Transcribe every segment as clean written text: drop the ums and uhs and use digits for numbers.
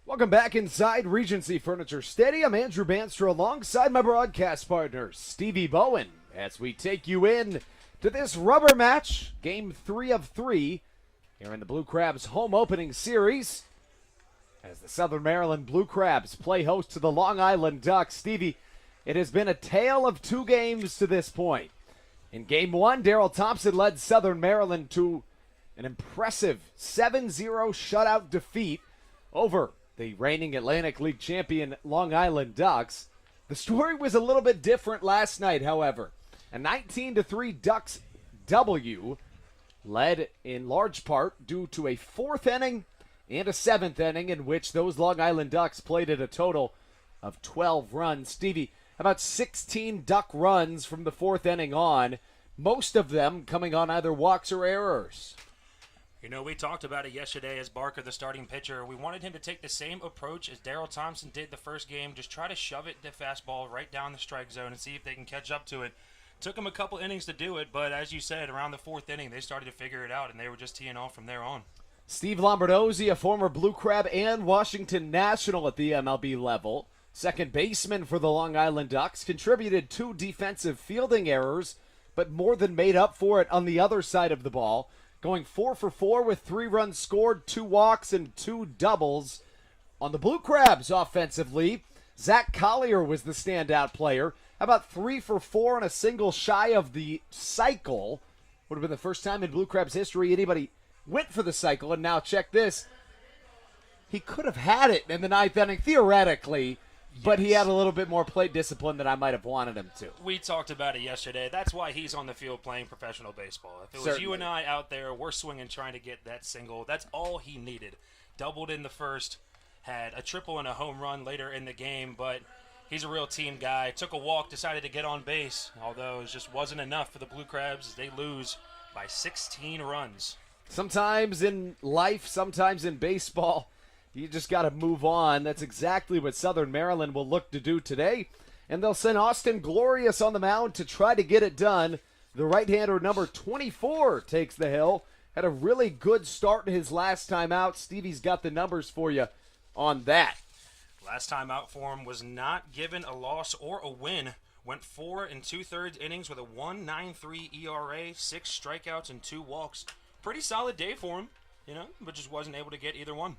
Welcome back inside Regency Furniture Stadium. Andrew Banster alongside my broadcast partner, Stevie Bowen, as we take you in to this rubber match, Game 3 of 3, here in the Blue Crabs home opening series, as the Southern Maryland Blue Crabs play host to the Long Island Ducks. Stevie, it has been a tale of two games to this point. In Game 1, Darryl Thompson led Southern Maryland to an impressive 7-0 shutout defeat over the reigning Atlantic League champion Long Island Ducks. The story was a little bit different last night, however. A 19-3 Ducks W, led in large part due to a fourth inning and a seventh inning in which those Long Island Ducks played at a total of 12 runs. Stevie, about 16 Duck runs from the fourth inning on, most of them coming on either walks or errors. You know, we talked about it yesterday as Barker, the starting pitcher. We wanted him to take the same approach as Darryl Thompson did the first game. Just try to shove it, the fastball, right down the strike zone and see if they can catch up to it. Took him a couple innings to do it, but as you said, around the fourth inning, they started to figure it out, and they were just teeing off from there on. Steve Lombardosi, a former Blue Crab and Washington National at the MLB level, second baseman for the Long Island Ducks, contributed 2 defensive fielding errors, but more than made up for it on the other side of the ball, going 4 for 4 with 3 runs scored, 2 walks, and 2 doubles. On the Blue Crabs offensively, Zach Collier was the standout player. About 3 for 4 and a single shy of the cycle. Would have been the first time in Blue Crabs history anybody went for the cycle. And now check this. He could have had it in the ninth inning, theoretically, but he had a little bit more plate discipline than I might have wanted him to. We talked about it yesterday. That's why he's on the field playing professional baseball. If it was Certainly. you and I out there, we're swinging trying to get that single. That's all he needed. Doubled in the first, had a triple and a home run later in the game, but he's a real team guy. Took a walk, decided to get on base, although it just wasn't enough for the Blue Crabs. They lose by 16 runs. Sometimes in life, sometimes in baseball, you just got to move on. That's exactly what Southern Maryland will look to do today. And they'll send Austin Glorious on the mound to try to get it done. The right-hander, number 24, takes the hill. Had a really good start his last time out. Stevie's got the numbers for you on that. Last time out for him was not given a loss or a win. Went 4 2/3 innings with a 1.93 ERA, 6 strikeouts, and 2 walks. Pretty solid day for him, but just wasn't able to get either one.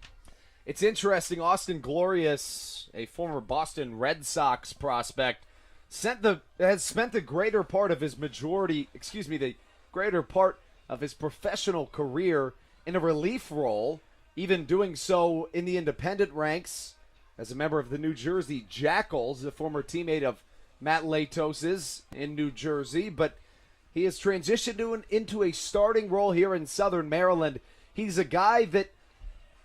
It's interesting, Austin Glorious, a former Boston Red Sox prospect, has spent the greater part of his professional career in a relief role, even doing so in the independent ranks as a member of the New Jersey Jackals, a former teammate of Matt Latos's in New Jersey, but he has transitioned into a starting role here in Southern Maryland. He's a guy that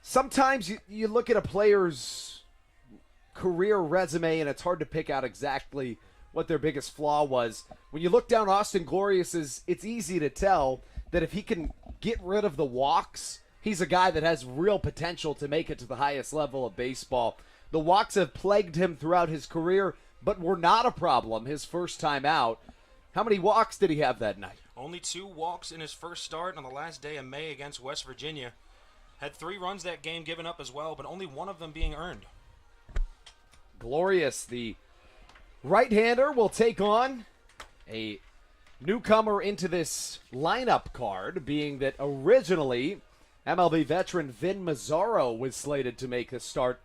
sometimes you look at a player's career resume and it's hard to pick out exactly what their biggest flaw was. When you look down Austin Glorious's, it's easy to tell that if he can get rid of the walks, he's a guy that has real potential to make it to the highest level of baseball. The walks have plagued him throughout his career, but were not a problem his first time out. How many walks did he have that night? Only 2 walks in his first start on the last day of May against West Virginia. Had 3 runs that game given up as well, but only 1 of them being earned. Glorious, the right-hander, will take on a newcomer into this lineup card, being that originally MLB veteran Vin Mazzaro was slated to make a start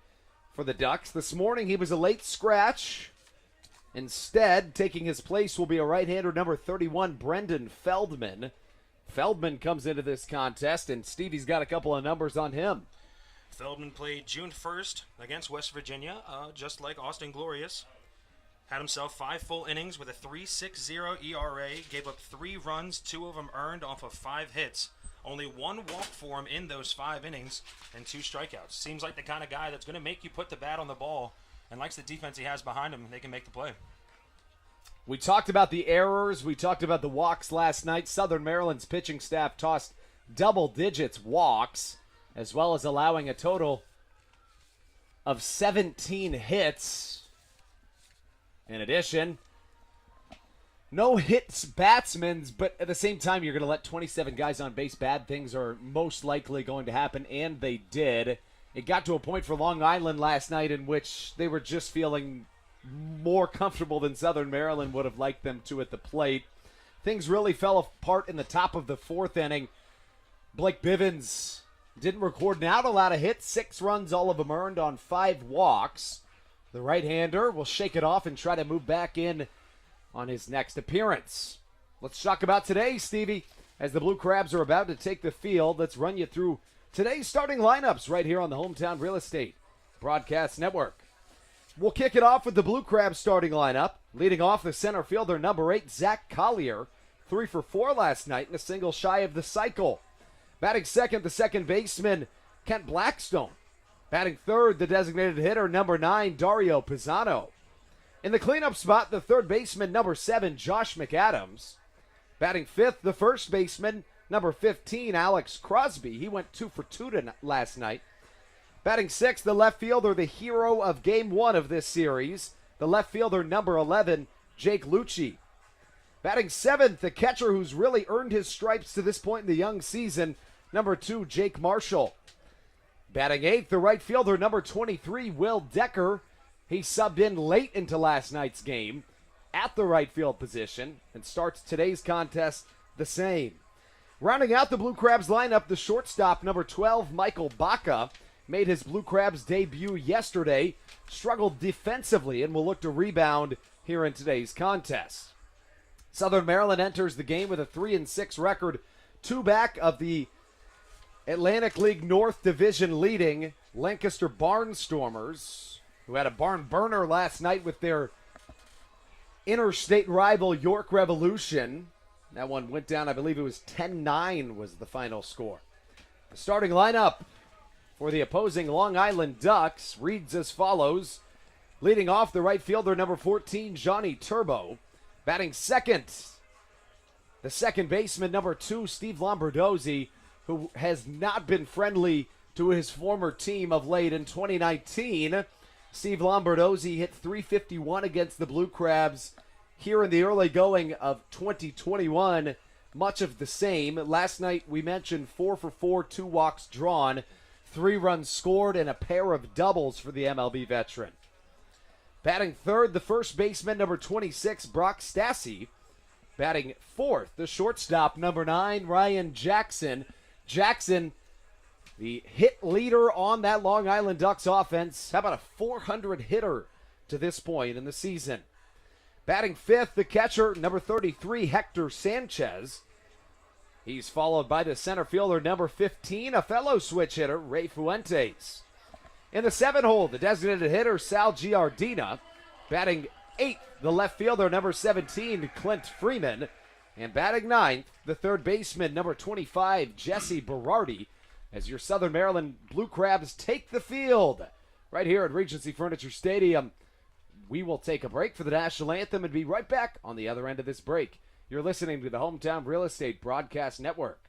for the Ducks. This morning he was a late scratch. Instead, taking his place will be a right-hander, number 31, Brendan Feldman. Feldman comes into this contest, and Stevie's got a couple of numbers on him. Feldman played June 1st against West Virginia, just like Austin Glorious. Had himself 5 full innings with a 3.60 ERA, gave up 3 runs, 2 of them earned off of 5 hits. Only 1 walk for him in those 5 innings and 2 strikeouts. Seems like the kind of guy that's going to make you put the bat on the ball and likes the defense he has behind him, and they can make the play. We talked about the errors. We talked about the walks last night. Southern Maryland's pitching staff tossed double digits walks, as well as allowing a total of 17 hits. In addition, no hits batsmen, but at the same time, you're going to let 27 guys on base. Bad things are most likely going to happen, and they did. it got to a point for Long Island last night in which they were just feeling more comfortable than Southern Maryland would have liked them to at the plate. Things really fell apart in the top of the fourth inning. Blake Bivens didn't record out a lot of hits, 6 runs, all of them earned on 5 walks. The right-hander will shake it off and try to move back in on his next appearance. Let's talk about today, Stevie. As the Blue Crabs are about to take the field, let's run you through today's starting lineups right here on the Hometown Real Estate Broadcast Network. We'll kick it off with the Blue Crabs starting lineup. Leading off, the center fielder, number 8, Zach Collier. 3 for 4 last night and a single shy of the cycle. Batting second, the second baseman, Kent Blackstone. Batting third, the designated hitter, number 9, Dario Pisano. In the cleanup spot, the third baseman, number 7, Josh McAdams. Batting fifth, the first baseman, number 15, Alex Crosby. He went 2 for 2 last night. Batting sixth, the left fielder, the hero of Game 1 of this series, the left fielder, number 11, Jake Lucci. Batting seventh, the catcher who's really earned his stripes to this point in the young season, number 2, Jake Marshall. Batting eighth, the right fielder, number 23, Will Decker. He subbed in late into last night's game at the right field position and starts today's contest the same. Rounding out the Blue Crabs lineup, the shortstop, number 12, Michael Baca, made his Blue Crabs debut yesterday, struggled defensively, and will look to rebound here in today's contest. Southern Maryland enters the game with a 3-6 record, 2 back of the Atlantic League North Division leading Lancaster Barnstormers, who had a barn burner last night with their interstate rival York Revolution. That one went down, I believe it was 10-9 was the final score. The starting lineup for the opposing Long Island Ducks reads as follows. Leading off, the right fielder, number 14, Johnny Turbo. Batting second, the second baseman, number 2, Steve Lombardosi, who has not been friendly to his former team of late. In 2019, Steve Lombardosi hit .351 against the Blue Crabs. Here in the early going of 2021, much of the same. Last night we mentioned 4 for 4, 2 walks drawn, 3 runs scored, and a pair of doubles for the MLB veteran. Batting third, the first baseman, number 26, Brock Stassi. Batting fourth, the shortstop, number 9, Ryan Jackson. Jackson, the hit leader on that Long Island Ducks offense. How about a 400 hitter to this point in the season? Batting fifth, the catcher, number 33, Hector Sanchez. He's followed by the center fielder, number 15, a fellow switch hitter, Ray Fuentes. In the 7-hole, the designated hitter, Sal Giardina. Batting eighth, the left fielder, number 17, Clint Freeman. And batting ninth, the third baseman, number 25, Jesse Berardi, as your Southern Maryland Blue Crabs take the field right here at Regency Furniture Stadium. We will take a break for the national anthem and be right back on the other end of this break. You're listening to the Hometown Real Estate Broadcast Network.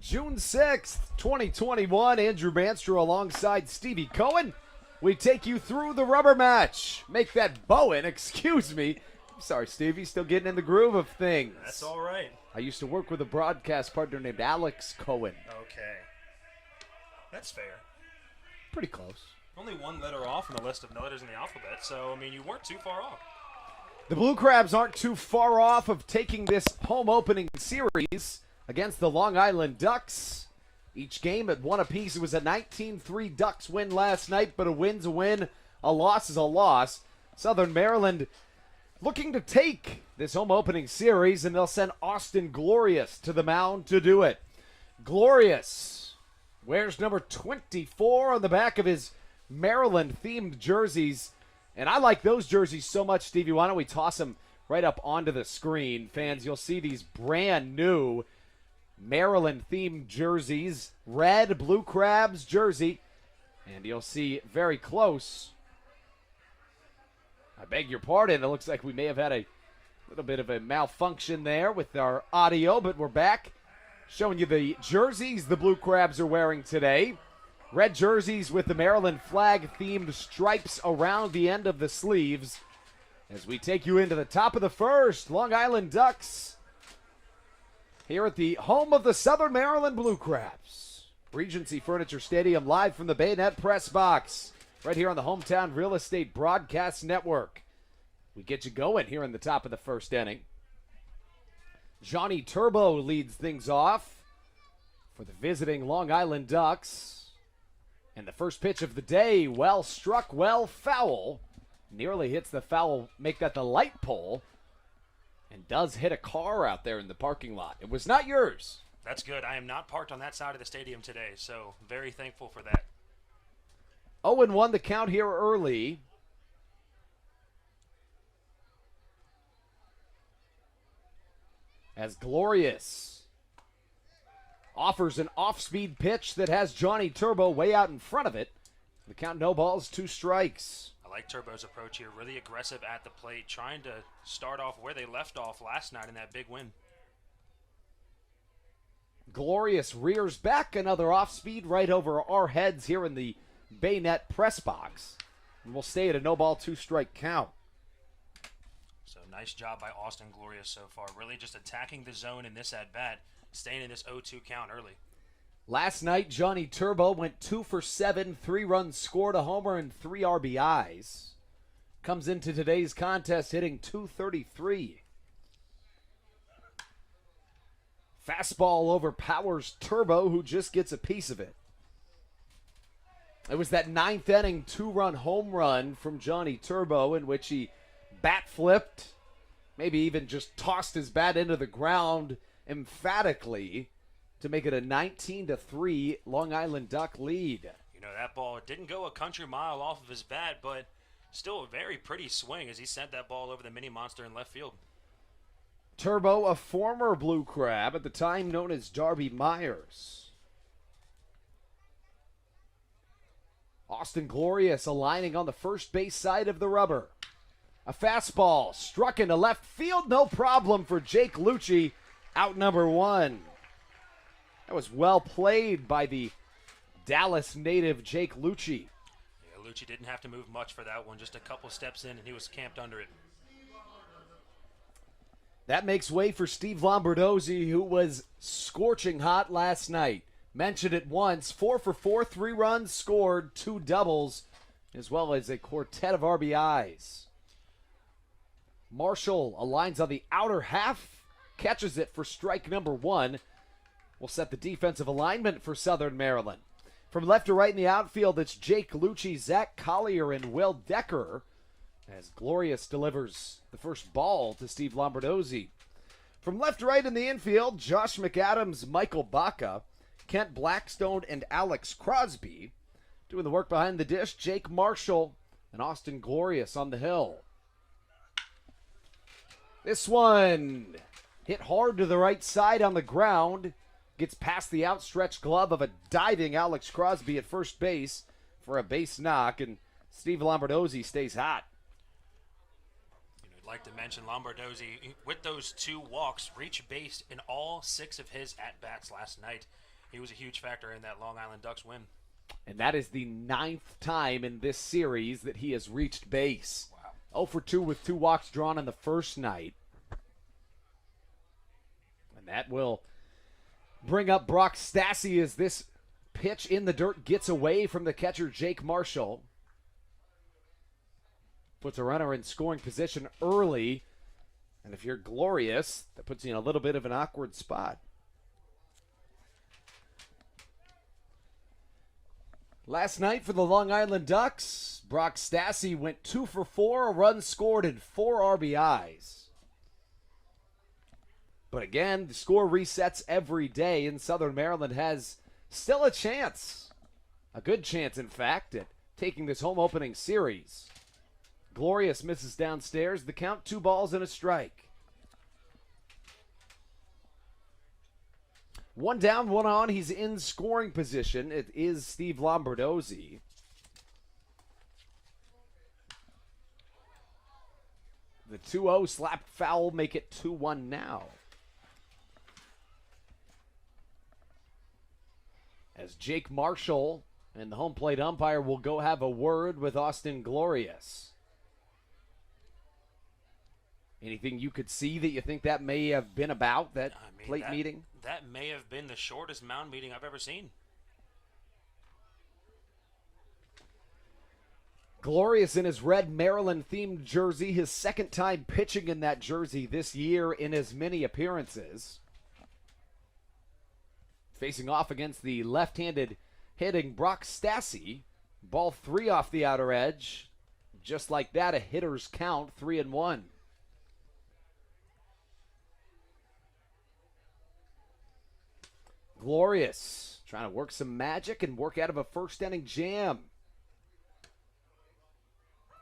June 6th, 2021. Andrew Banster alongside Stevie Cohen. We take you through the rubber match. Make that Bowen, excuse me. I'm sorry, Stevie, still getting in the groove of things. That's all right. I used to work with a broadcast partner named Alex Cohen. Okay. That's fair. Pretty close. Only one letter off in the list of letters in the alphabet, so, I mean, you weren't too far off. The Blue Crabs aren't too far off of taking this home opening series against the Long Island Ducks. Each game at one apiece. It was a 19-3 Ducks win last night, but a win's a win, a loss is a loss. Southern Maryland looking to take this home opening series, and they'll send Austin Glorious to the mound to do it. Glorious wears number 24 on the back of his Maryland-themed jerseys. And I like those jerseys so much, Stevie. Why don't we toss them right up onto the screen? Fans, you'll see these brand new Maryland-themed jerseys. Red, Blue Crabs jersey. And you'll see very close. I beg your pardon. It looks like we may have had a little bit of a malfunction there with our audio, but we're back. Showing you the jerseys the Blue Crabs are wearing today. Red jerseys with the Maryland flag-themed stripes around the end of the sleeves. As we take you into the top of the first, Long Island Ducks here at the home of the Southern Maryland Blue Crabs. Regency Furniture Stadium, live from the Bayonet Press Box, right here on the Hometown Real Estate Broadcast Network. We get you going here in the top of the first inning. Johnny Turbo leads things off for the visiting Long Island Ducks. And the first pitch of the day, well struck, well foul. Nearly hits the foul, make that the light pole. And does hit a car out there in the parking lot. It was not yours. That's good. I am not parked on that side of the stadium today, so very thankful for that. 0-1 the count here early. As Glorious offers an off-speed pitch that has Johnny Turbo way out in front of it. The count, no balls, 2 strikes. I like Turbo's approach here. Really aggressive at the plate, trying to start off where they left off last night in that big win. Glorious rears back, another off-speed right over our heads here in the Bayonet press box. And we'll stay at a no-ball, 2-strike count. So nice job by Austin Glorious so far. Really just attacking the zone in this at-bat. Staying in this 0-2 count early. Last night, Johnny Turbo went 2 for 7, 3 runs scored, a homer, and 3 RBIs. Comes into today's contest hitting .233. Fastball overpowers Turbo, who just gets a piece of it. It was that 9th inning 2-run home run from Johnny Turbo in which he bat flipped, maybe even just tossed his bat into the ground emphatically to make it a 19-3 Long Island Duck lead. You know, that ball didn't go a country mile off of his bat, but still a very pretty swing as he sent that ball over the mini monster in left field. Turbo, a former Blue Crab, at the time known as Darby Myers. Austin Glorious aligning on the first base side of the rubber. A fastball struck into left field, no problem for Jake Lucci. Out number 1. That was well played by the Dallas native Jake Lucci. Yeah, Lucci didn't have to move much for that one. Just a couple steps in, and he was camped under it. That makes way for Steve Lombardosi, who was scorching hot last night. Mentioned it once, 4 for 4, 3 runs scored, 2 doubles, as well as a quartet of RBIs. Marshall aligns on the outer half. Catches it for strike number 1. Will set the defensive alignment for Southern Maryland. From left to right in the outfield, it's Jake Lucci, Zach Collier, and Will Decker. As Glorious delivers the first ball to Steve Lombardosi. From left to right in the infield, Josh McAdams, Michael Baca, Kent Blackstone, and Alex Crosby. Doing the work behind the dish, Jake Marshall and Austin Glorious on the hill. This one hit hard to the right side on the ground. Gets past the outstretched glove of a diving Alex Crosby at first base for a base knock, and Steve Lombardosi stays hot. I'd like to mention Lombardosi, with those 2 walks, reached base in all 6 of his at-bats last night. He was a huge factor in that Long Island Ducks win. And that is the 9th time in this series that he has reached base. Wow. 0 for 2 with 2 walks drawn on the first night. And that will bring up Brock Stassi as this pitch in the dirt gets away from the catcher, Jake Marshall. Puts a runner in scoring position early. And if you're Glorious, that puts you in a little bit of an awkward spot. Last night for the Long Island Ducks, Brock Stassi went 2 for 4, a run scored, and 4 RBIs. But again, the score resets every day, and Southern Maryland has still a chance, a good chance, in fact, at taking this home opening series. Glorious misses downstairs, the count 2 balls and a strike. 1 down, 1 on. He's in scoring position. It is Steve Lombardosi. The 2-0 slap foul make it 2-1 now. As Jake Marshall and the home plate umpire will go have a word with Austin Glorious. Anything you could see that you think that may have been about, that plate meeting? That may have been the shortest mound meeting I've ever seen. Glorious in his red Maryland-themed jersey, his second time pitching in that jersey this year in as many appearances. Facing off against the left-handed hitting Brock Stassi. Ball 3 off the outer edge. Just like that, a hitter's count, 3-1. Glorious trying to work some magic and work out of a first inning jam.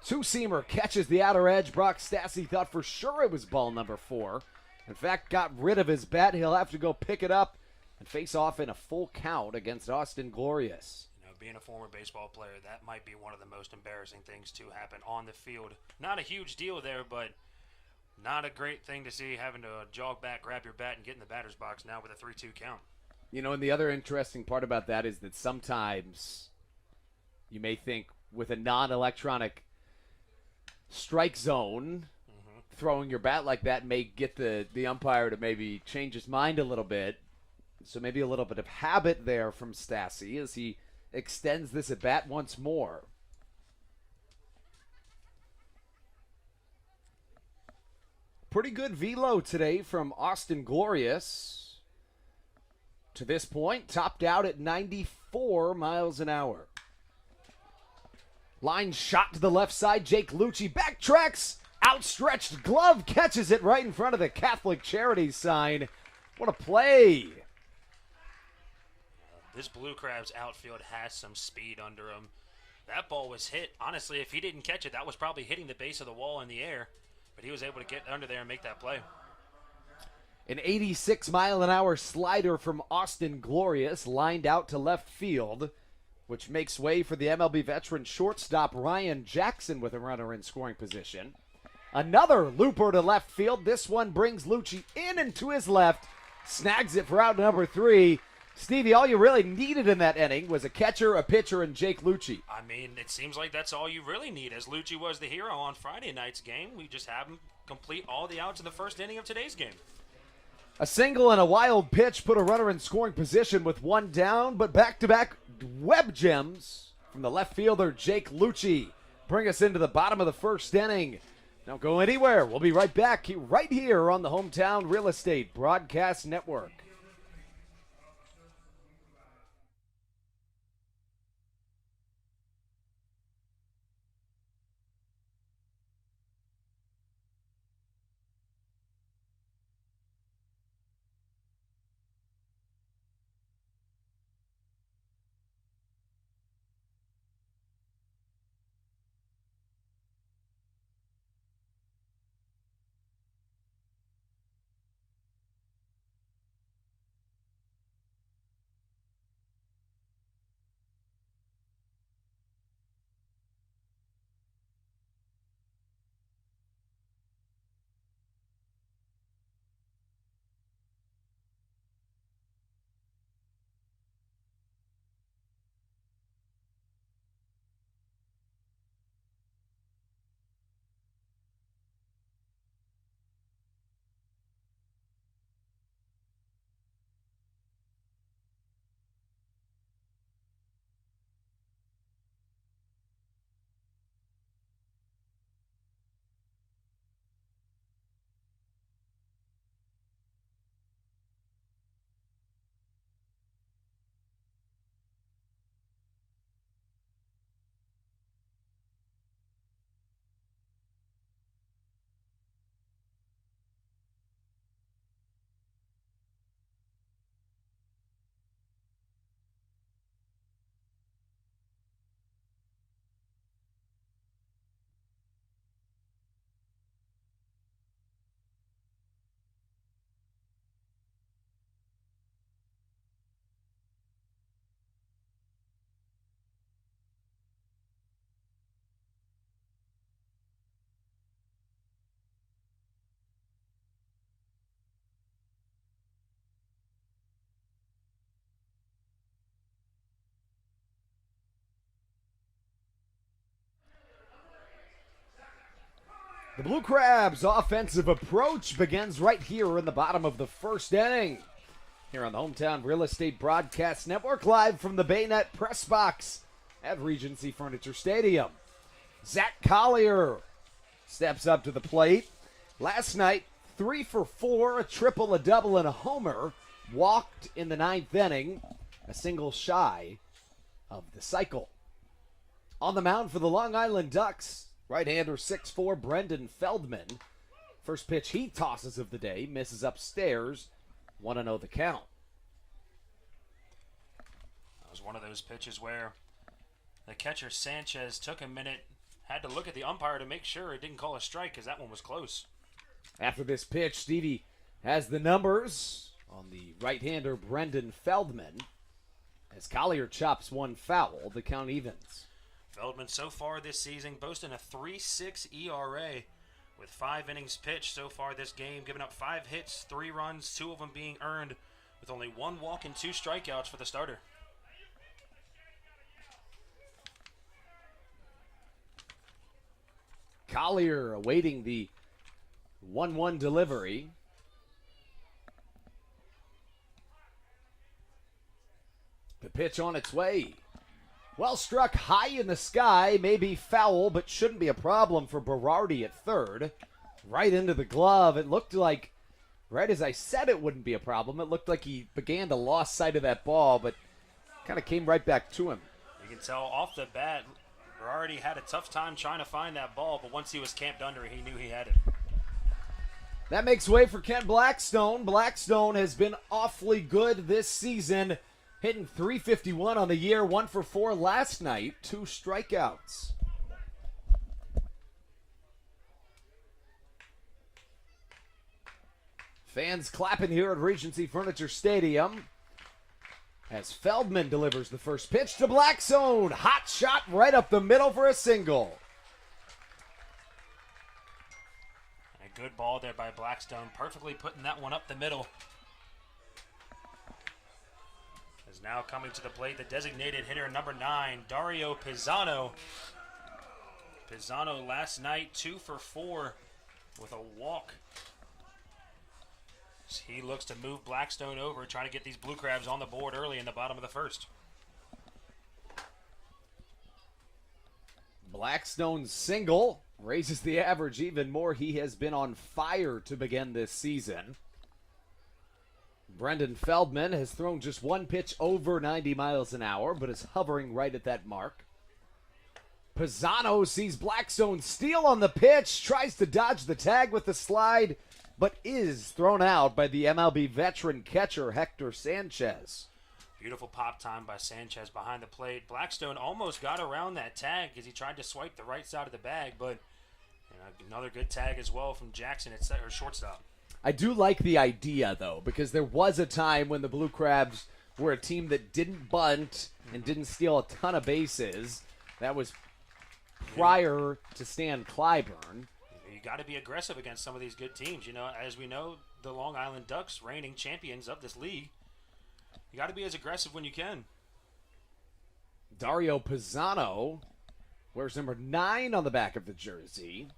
2-seamer catches the outer edge. Brock Stassi thought for sure it was ball number 4. In fact, got rid of his bat. He'll have to go pick it up and face off in a full count against Austin Glorious. You know, being a former baseball player, that might be one of the most embarrassing things to happen on the field. Not a huge deal there, but not a great thing to see, having to jog back, grab your bat, and get in the batter's box now with a 3-2 count. You know, and the other interesting part about that is that sometimes you may think with a non-electronic strike zone, throwing your bat like that may get the umpire to maybe change his mind a little bit. So maybe a little bit of habit there from Stassi as he extends this at bat once more. Pretty good velo today from Austin Glorious. To this point, topped out at 94 miles an hour. Line shot to the left side. Jake Lucci backtracks. Outstretched glove catches it right in front of the Catholic Charities sign. What a play. This Blue Crabs outfield has some speed under him. That ball was hit. Honestly, if he didn't catch it, that was probably hitting the base of the wall in the air. But he was able to get under there and make that play. An 86-mile-an-hour slider from Austin Glorious lined out to left field, which makes way for the MLB veteran shortstop Ryan Jackson with a runner in scoring position. Another looper to left field. This one brings Lucci in and to his left. Snags it for out number 3. Stevie, all you really needed in that inning was a catcher, a pitcher, and Jake Lucci. I mean, it seems like that's all you really need, as Lucci was the hero on Friday night's game. We just have him complete all the outs in the first inning of today's game. A single and a wild pitch put a runner in scoring position with 1 down, but back-to-back web gems from the left fielder Jake Lucci bring us into the bottom of the first inning. Don't go anywhere. We'll be right back right here on the Hometown Real Estate Broadcast Network. The Blue Crabs' offensive approach begins right here in the bottom of the first inning. Here on the Hometown Real Estate Broadcast Network, live from the Baynet Press Box at Regency Furniture Stadium. Zach Collier steps up to the plate. Last night, 3 for 4, a triple, a double, and a homer. Walked in the 9th inning, a single shy of the cycle. On the mound for the Long Island Ducks, right-hander 6'4", Brendan Feldman. First pitch he tosses of the day, misses upstairs, 1-0 the count. That was one of those pitches where the catcher Sanchez took a minute, had to look at the umpire to make sure it didn't call a strike because that one was close. After this pitch, Stevie has the numbers on the right-hander Brendan Feldman. As Collier chops one foul, the count evens. Feldman so far this season boasting a 3.6 ERA with 5 innings pitched so far this game, giving up 5 hits, 3 runs, 2 of them being earned, with only 1 walk and 2 strikeouts for the starter. Collier awaiting the 1-1 delivery. The pitch on its way. Well struck high in the sky, may be foul, but shouldn't be a problem for Berardi at third. Right into the glove. It looked like, right as I said it wouldn't be a problem, it looked like he began to lose sight of that ball, but kind of came right back to him. You can tell off the bat, Berardi had a tough time trying to find that ball, but once he was camped under, he knew he had it. That makes way for Kent Blackstone. Blackstone has been awfully good this season, hitting .351 on the year, 1 for 4 last night, 2 strikeouts. Fans clapping here at Regency Furniture Stadium as Feldman delivers the first pitch to Blackstone. Hot shot right up the middle for a single. A good ball there by Blackstone, perfectly putting that one up the middle. Is now coming to the plate, the designated hitter number 9, Dario Pisano. Pisano last night 2 for 4 with a walk. He looks to move Blackstone over, trying to get these Blue Crabs on the board early in the bottom of the first. Blackstone's single raises the average even more. He has been on fire to begin this season. Brendan Feldman has thrown just 1 pitch over 90 miles an hour, but is hovering right at that mark. Pisano sees Blackstone steal on the pitch, tries to dodge the tag with the slide, but is thrown out by the MLB veteran catcher Hector Sanchez. Beautiful pop time by Sanchez behind the plate. Blackstone almost got around that tag as he tried to swipe the right side of the bag, but another good tag as well from Jackson at shortstop. I do like the idea, though, because there was a time when the Blue Crabs were a team that didn't bunt and didn't steal a ton of bases. That was prior to Stan Clyburn. You got to be aggressive against some of these good teams. You know, as we know, the Long Island Ducks, reigning champions of this league, you got to be as aggressive when you can. Dario Pisano wears number 9 on the back of the jersey.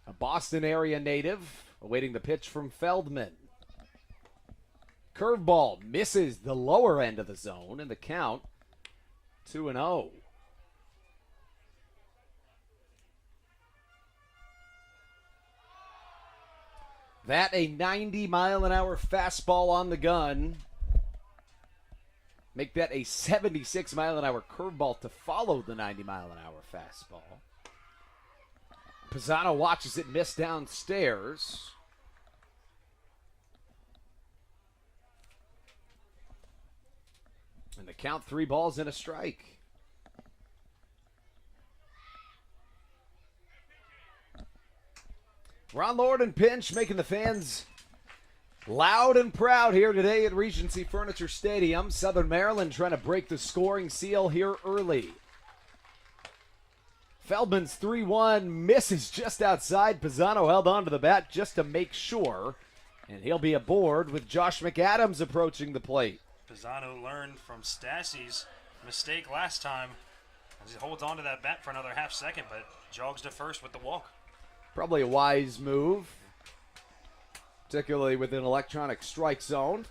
A Boston area native, awaiting the pitch from Feldman. Curveball misses the lower end of the zone, and the count 2-0. That a 90-mile-an-hour fastball on the gun. Make that a 76-mile-an-hour curveball to follow the 90-mile-an-hour fastball. Pisano watches it miss downstairs. And the count 3 balls and a strike. Ron Lord and Pinch making the fans loud and proud here today at Regency Furniture Stadium. Southern Maryland trying to break the scoring seal here early. Feldman's 3-1 misses just outside. Pisano held on to the bat just to make sure. And he'll be aboard with Josh McAdams approaching the plate. Pisano learned from Stassi's mistake last time as he holds on to that bat for another half second, but jogs to first with the walk. Probably a wise move, particularly with an electronic strike zone.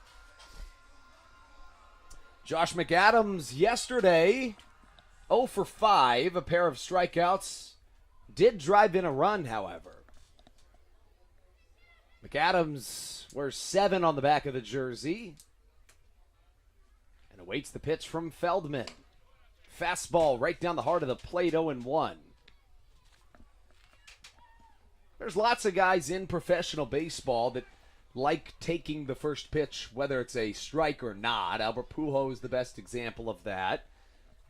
Josh McAdams yesterday, 0 for 5, a pair of strikeouts. Did drive in a run, however. McAdams wears 7 on the back of the jersey and awaits the pitch from Feldman. Fastball right down the heart of the plate, 0-1. There's lots of guys in professional baseball that like taking the first pitch, whether it's a strike or not. Albert Pujols is the best example of that.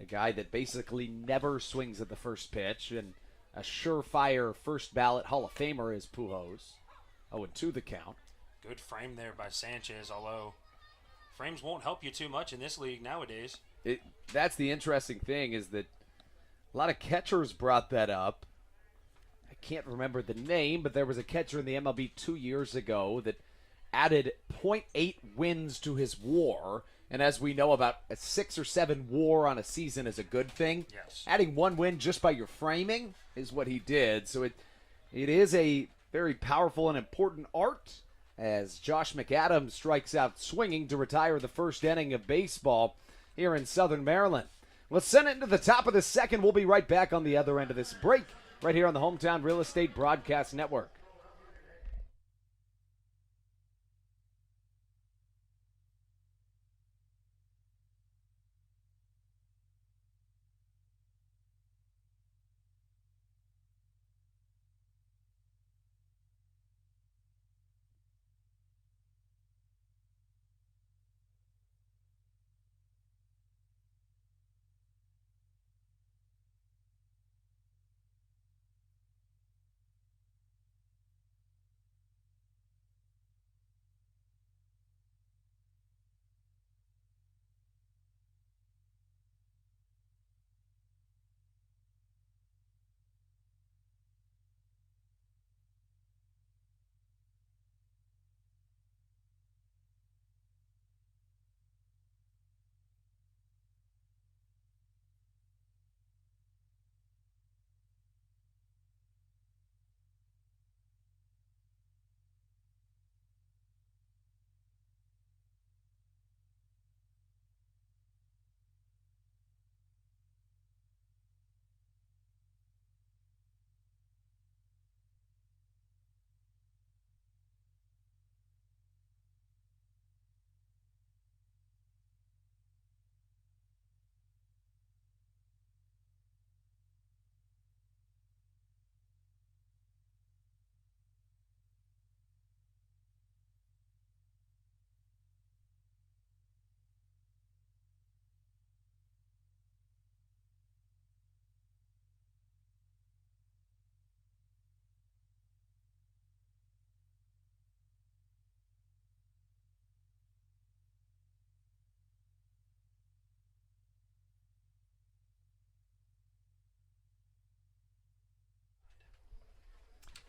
A guy that basically never swings at the first pitch, and a surefire first ballot Hall of Famer is Pujols. 0-2 the count. Good frame there by Sanchez, although frames won't help you too much in this league nowadays. That's the interesting thing, is that a lot of catchers brought that up. I can't remember the name, but there was a catcher in the MLB 2 years ago that added 0.8 wins to his WAR. And as we know, about a 6 or 7 WAR on a season is a good thing. Yes. Adding 1 win just by your framing is what he did. So it is a very powerful and important art, as Josh McAdams strikes out swinging to retire the first inning of baseball here in Southern Maryland. Let's send it into the top of the second. We'll be right back on the other end of this break right here on the Hometown Real Estate Broadcast Network.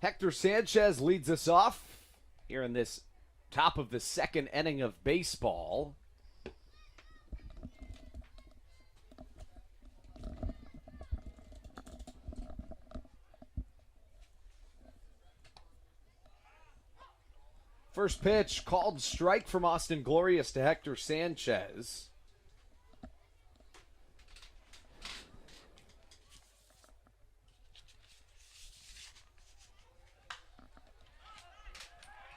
Hector Sanchez leads us off here in this top of the second inning of baseball. First pitch called strike from Austin Glorious to Hector Sanchez.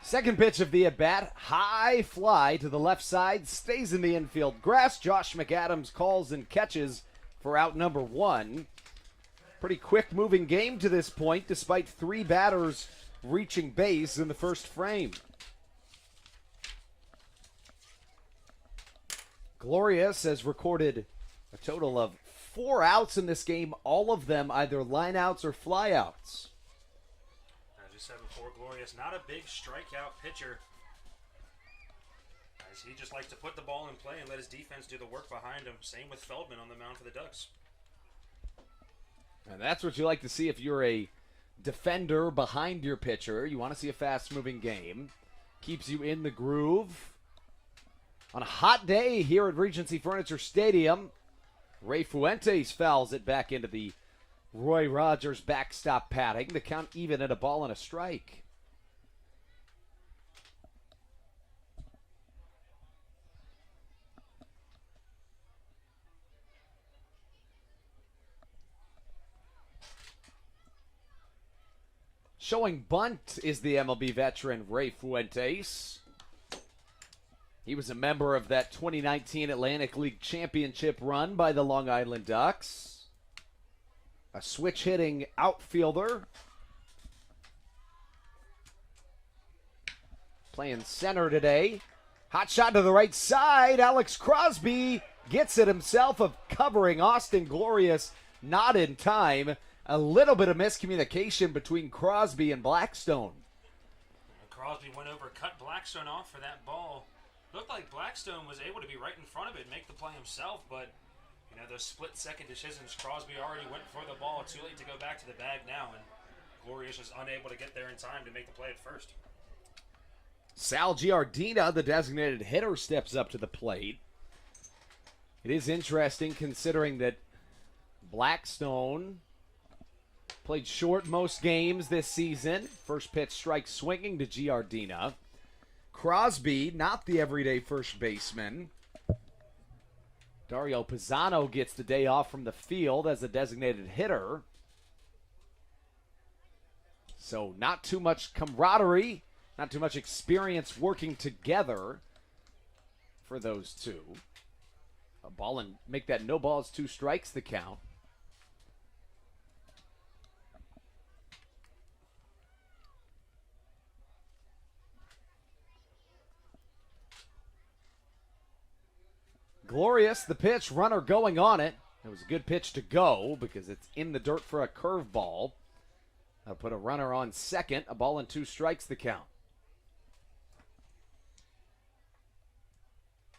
Second pitch of the at-bat, high fly to the left side, stays in the infield grass. Josh McAdams calls and catches for out number 1. Pretty quick moving game to this point, despite 3 batters reaching base in the first frame. Glorious has recorded a total of 4 outs in this game, all of them either lineouts or flyouts. As you said before, Glorious, not a big strikeout pitcher, as he just likes to put the ball in play and let his defense do the work behind him. Same with Feldman on the mound for the Ducks. And that's what you like to see if you're a defender behind your pitcher. You want to see a fast-moving game. Keeps you in the groove. On a hot day here at Regency Furniture Stadium, Ray Fuentes fouls it back into the Roy Rogers backstop padding. The count even at a ball and a strike. Showing bunt is the MLB veteran Ray Fuentes. He was a member of that 2019 Atlantic League Championship run by the Long Island Ducks. A switch-hitting outfielder. Playing center today. Hot shot to the right side. Alex Crosby gets it himself of covering Austin Glorious. Not in time. A little bit of miscommunication between Crosby and Blackstone. Crosby went over, cut Blackstone off for that ball. Looked like Blackstone was able to be right in front of it and make the play himself, but those split-second decisions, Crosby already went for the ball. Too late to go back to the bag now, and Glorious was unable to get there in time to make the play at first. Sal Giardina, the designated hitter, steps up to the plate. It is interesting considering that Blackstone played short most games this season. First pitch strike swinging to Giardina. Crosby, not the everyday first baseman. Dario Pisano gets the day off from the field as a designated hitter. So not too much camaraderie, not too much experience working together for those two. A ball and make that no balls, 2 strikes the count. Glorious, the pitch, runner going on it. It was a good pitch to go because it's in the dirt for a curveball. I'll put a runner on second. A ball and 2 strikes the count.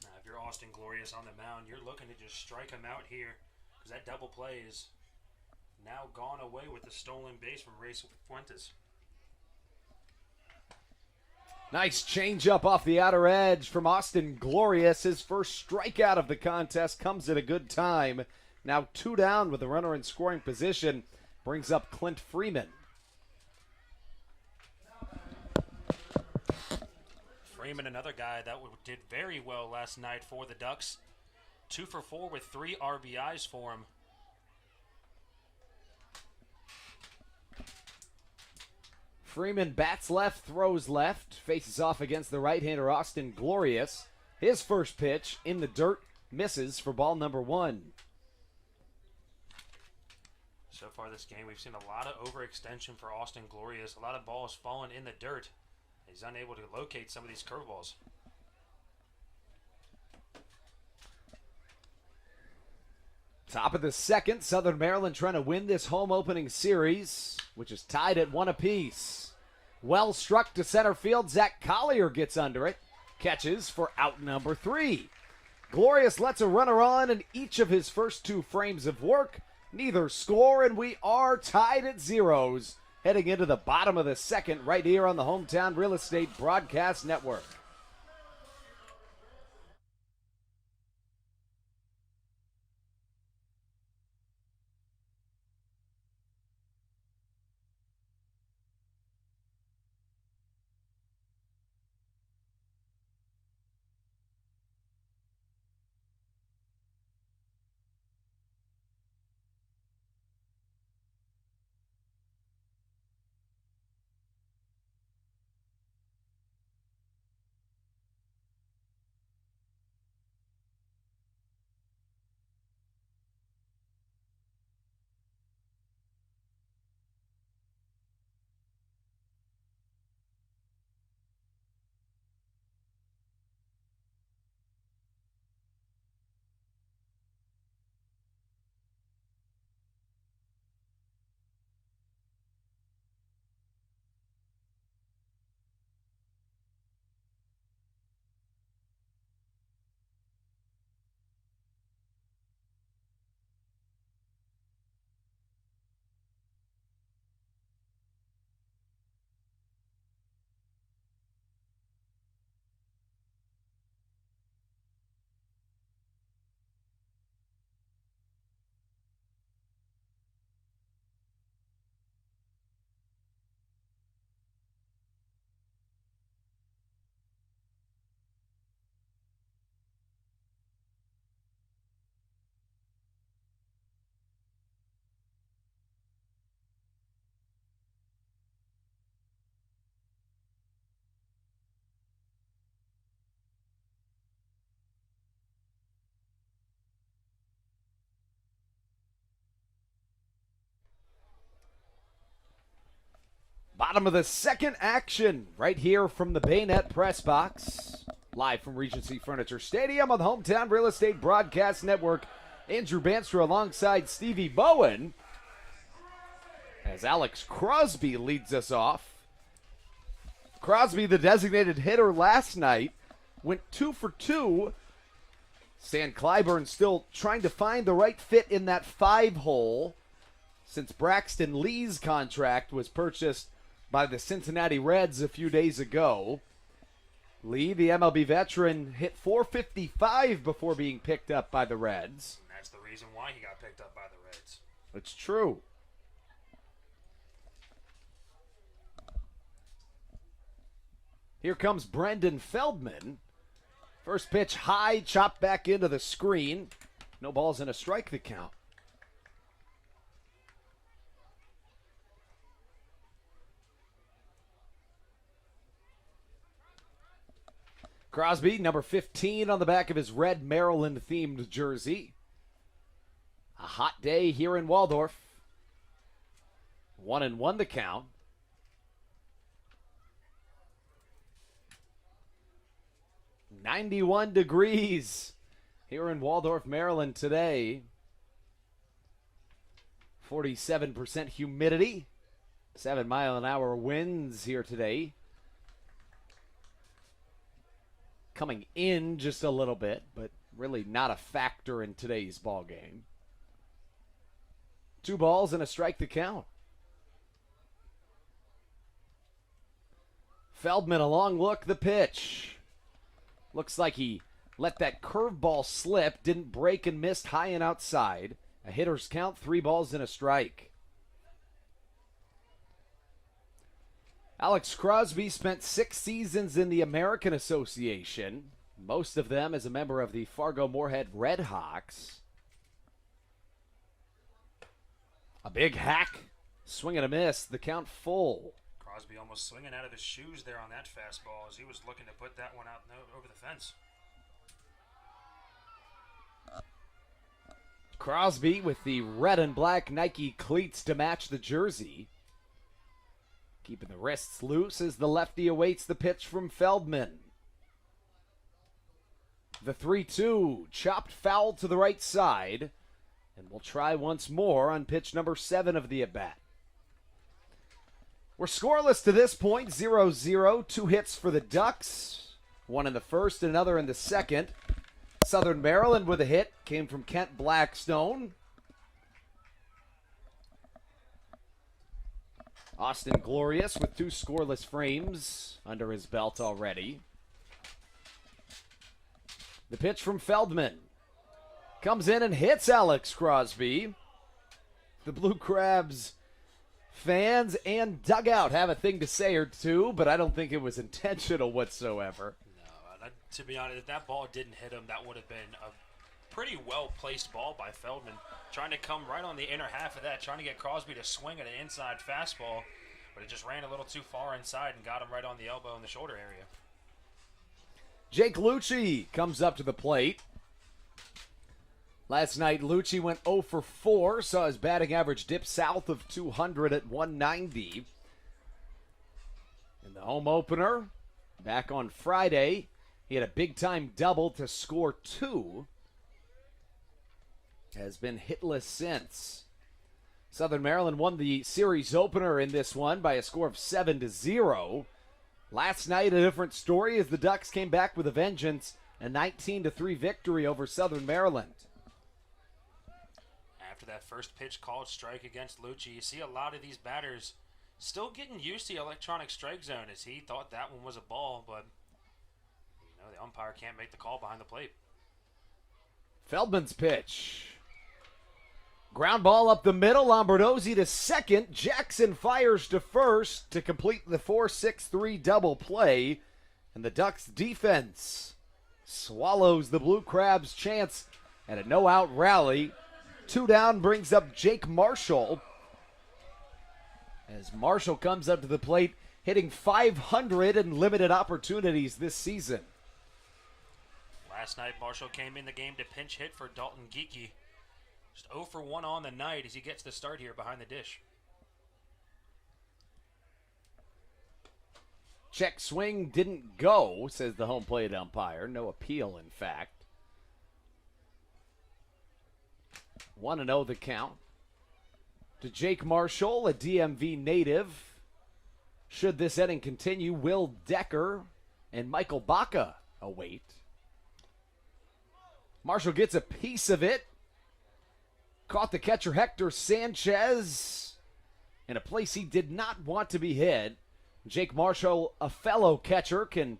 Now, if you're Austin Glorious on the mound, you're looking to just strike him out here because that double play is now gone away with the stolen base from Ray Fuentes. Nice changeup off the outer edge from Austin Glorious. His first strikeout of the contest comes at a good time. Now 2 down with the runner in scoring position. Brings up Clint Freeman. Freeman, another guy that did very well last night for the Ducks. 2 for 4 with 3 RBIs for him. Freeman bats left, throws left, faces off against the right-hander Austin Glorious. His first pitch in the dirt misses for ball number 1. So far this game, we've seen a lot of overextension for Austin Glorious. A lot of balls falling in the dirt. He's unable to locate some of these curveballs. Top of the second, Southern Maryland trying to win this home opening series, which is tied at 1 apiece. Well struck to center field. Zach Collier gets under it. Catches for out number 3. Glorious lets a runner on in each of his first 2 frames of work. Neither score, and we are tied at 0s. Heading into the bottom of the second right here on the Hometown Real Estate Broadcast Network. Bottom of the second action right here from the Bayonet Press Box. Live from Regency Furniture Stadium on the Hometown Real Estate Broadcast Network. Andrew Bandstra alongside Stevie Bowen. As Alex Crosby leads us off. Crosby, the designated hitter last night, went 2 for 2. Stan Clyburn still trying to find the right fit in that 5-hole since Braxton Lee's contract was purchased by the Cincinnati Reds a few days ago. Lee, the MLB veteran, hit .455 before being picked up by the Reds. And that's the reason why he got picked up by the Reds. It's true. Here comes Brendan Feldman. First pitch high, chopped back into the screen. No balls and a strike the count. Crosby, number 15 on the back of his red Maryland-themed jersey. A hot day here in Waldorf. 1-1 the count. .91 degrees here in Waldorf, Maryland today. 47% humidity. 7-mile-an-hour winds here today. Coming in just a little bit, but really not a factor in today's ball game. 2 balls and a strike to count. Feldman, a long look, the pitch. Looks like he let that curveball slip, didn't break and missed high and outside. A hitter's count, 3 balls and a strike. Alex Crosby spent 6 seasons in the American Association, most of them as a member of the Fargo-Moorhead Red Hawks. A big hack, swing and a miss, the count full. Crosby almost swinging out of his shoes there on that fastball as he was looking to put that one out over the fence. Crosby with the red and black Nike cleats to match the jersey. Keeping the wrists loose as the lefty awaits the pitch from Feldman. The 3-2, chopped foul to the right side. And we'll try once more on pitch number 7 of the at-bat. We're scoreless to this point, 0-0. 2 hits for the Ducks. One in the first, another in the second. Southern Maryland with a hit came from Kent Blackstone. Austin Glorious with 2 scoreless frames under his belt already. The pitch from Feldman. Comes in and hits Alex Crosby. The Blue Crabs fans and dugout have a thing to say or two, but I don't think it was intentional whatsoever. No, to be honest, if that ball didn't hit him, that would have been a pretty well-placed ball by Feldman. Trying to come right on the inner half of that, trying to get Crosby to swing at an inside fastball, but it just ran a little too far inside and got him right on the elbow in the shoulder area. Jake Lucci comes up to the plate. Last night, Lucci went 0 for 4, saw his batting average dip south of 200 at 190. In the home opener, back on Friday, he had a big-time double to score 2. Has been hitless since. Southern Maryland won the series opener in this one by a score of 7-0. Last night, a different story as the Ducks came back with a vengeance, a 19-3 victory over Southern Maryland. After that first pitch called strike against Lucci, you see a lot of these batters still getting used to the electronic strike zone as he thought that one was a ball, but the umpire can't make the call behind the plate. Feldman's pitch. Ground ball up the middle. Lombardosi to second. Jackson fires to first to complete the 4-6-3 double play. And the Ducks defense swallows the Blue Crabs' chance at a no-out rally. 2 down brings up Jake Marshall. As Marshall comes up to the plate, hitting .500 in limited opportunities this season. Last night, Marshall came in the game to pinch hit for Dalton Geeky. Just 0 for 1 on the night as he gets the start here behind the dish. Check swing didn't go, says the home plate umpire. No appeal, in fact. 1-0 the count. To Jake Marshall, a DMV native. Should this inning continue, Will Decker and Michael Baca await. Marshall gets a piece of it. Caught the catcher Hector Sanchez in a place he did not want to be hit. Jake Marshall, a fellow catcher, can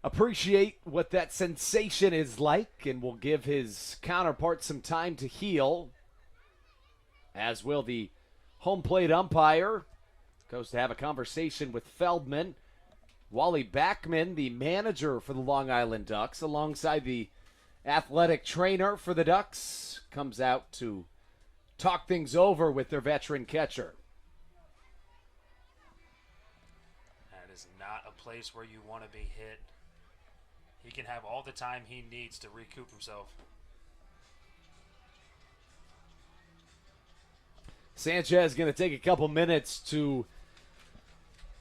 appreciate what that sensation is like and will give his counterpart some time to heal, as will the home plate umpire. Goes to have a conversation with Feldman. Wally Backman, the manager for the Long Island Ducks, alongside the athletic trainer for the Ducks, comes out to talk things over with their veteran catcher. That is not a place where you want to be hit. He can have all the time he needs to recoup himself. Sanchez going to take a couple minutes to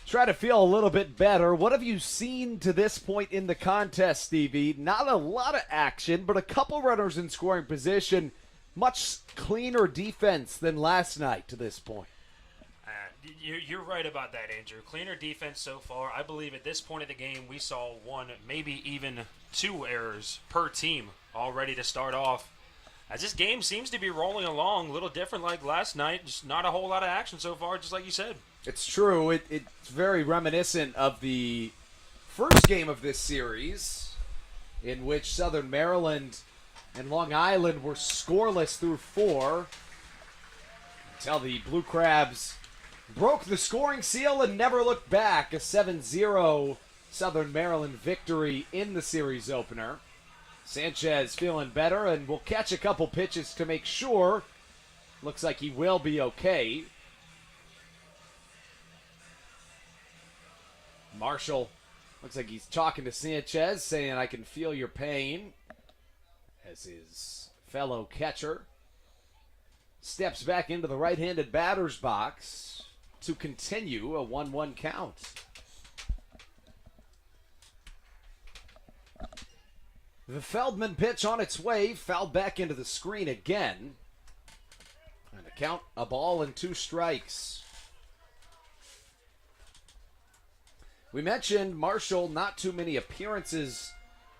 try to feel a little bit better. What have you seen to this point in the contest, Stevie? Not a lot of action, but a couple runners in scoring position. Much cleaner defense than last night to this point. You're right about that, Andrew. Cleaner defense so far. I believe at this point of the game we saw one, maybe even two errors per team already to start off. As this game seems to be rolling along, a little different like last night. Just not a whole lot of action so far, just like you said. It's true. It's very reminiscent of the first game of this series, in which Southern Maryland and Long Island were scoreless through 4 until the Blue Crabs broke the scoring seal and never looked back. A 7-0 Southern Maryland victory in the series opener. Sanchez feeling better and will catch a couple pitches to make sure. Looks like he will be okay. Marshall looks like he's talking to Sanchez, saying, "I can feel your pain," as his fellow catcher steps back into the right-handed batter's box to continue a 1-1 count. The Feldman pitch on its way, fouled back into the screen again. And a count, a ball and 2 strikes. We mentioned Marshall, not too many appearances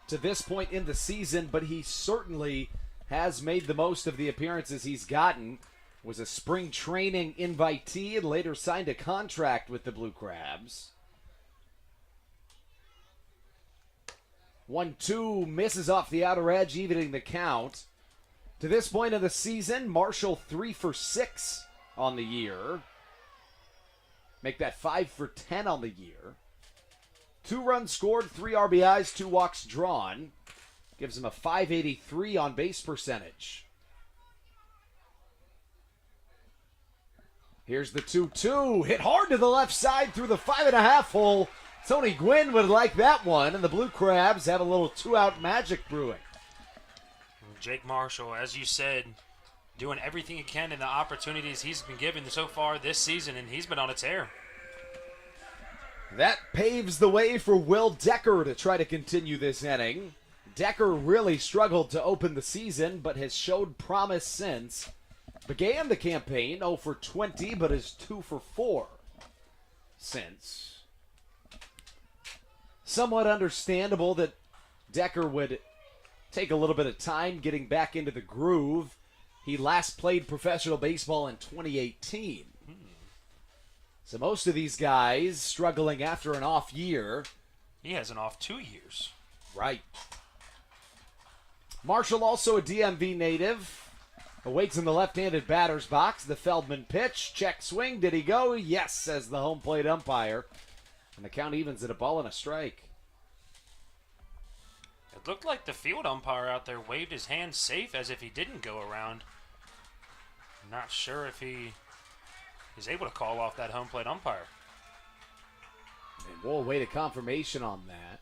to this point in the season, but he certainly has made the most of the appearances he's gotten. Was a spring training invitee and later signed a contract with the Blue Crabs. 1-2 misses off the outer edge, evening the count. To this point of the season, Marshall 3 for 6 on the year. Make that 5 for 10 on the year. 2 runs scored, 3 RBIs, 2 walks drawn. Gives him a .583 on base percentage. Here's the 2-2. Hit hard to the left side through the 5.5 hole. Tony Gwynn would like that one, and the Blue Crabs have a little 2-out magic brewing. Jake Marshall, as you said, doing everything he can in the opportunities he's been given so far this season, and he's been on a tear. That paves the way for Will Decker to try to continue this inning. Decker really struggled to open the season, but has showed promise since. Began the campaign 0 for 20, but is 2 for 4 since. Somewhat understandable that Decker would take a little bit of time getting back into the groove. He last played professional baseball in 2018. So most of these guys struggling after an off year. He has an off 2 years. Right. Marshall, also a DMV native, awaits in the left-handed batter's box. The Feldman pitch. Check swing. Did he go? Yes, says the home plate umpire. And the count evens at a ball and a strike. It looked like the field umpire out there waved his hand safe as if he didn't go around. I'm not sure if he is able to call off that home plate umpire. And we'll await a confirmation on that.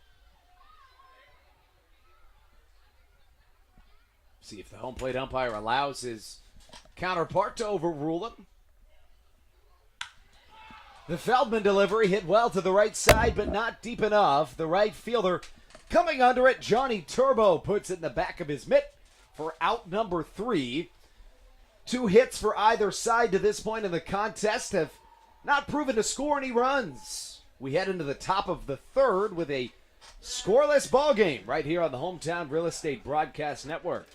See if the home plate umpire allows his counterpart to overrule him. The Feldman delivery hit well to the right side, but not deep enough. The right fielder coming under it. Johnny Turbo puts it in the back of his mitt for out number 3. 2 hits for either side to this point in the contest have not proven to score any runs. We head into the top of the 3rd with a scoreless ball game right here on the Hometown Real Estate Broadcast Network.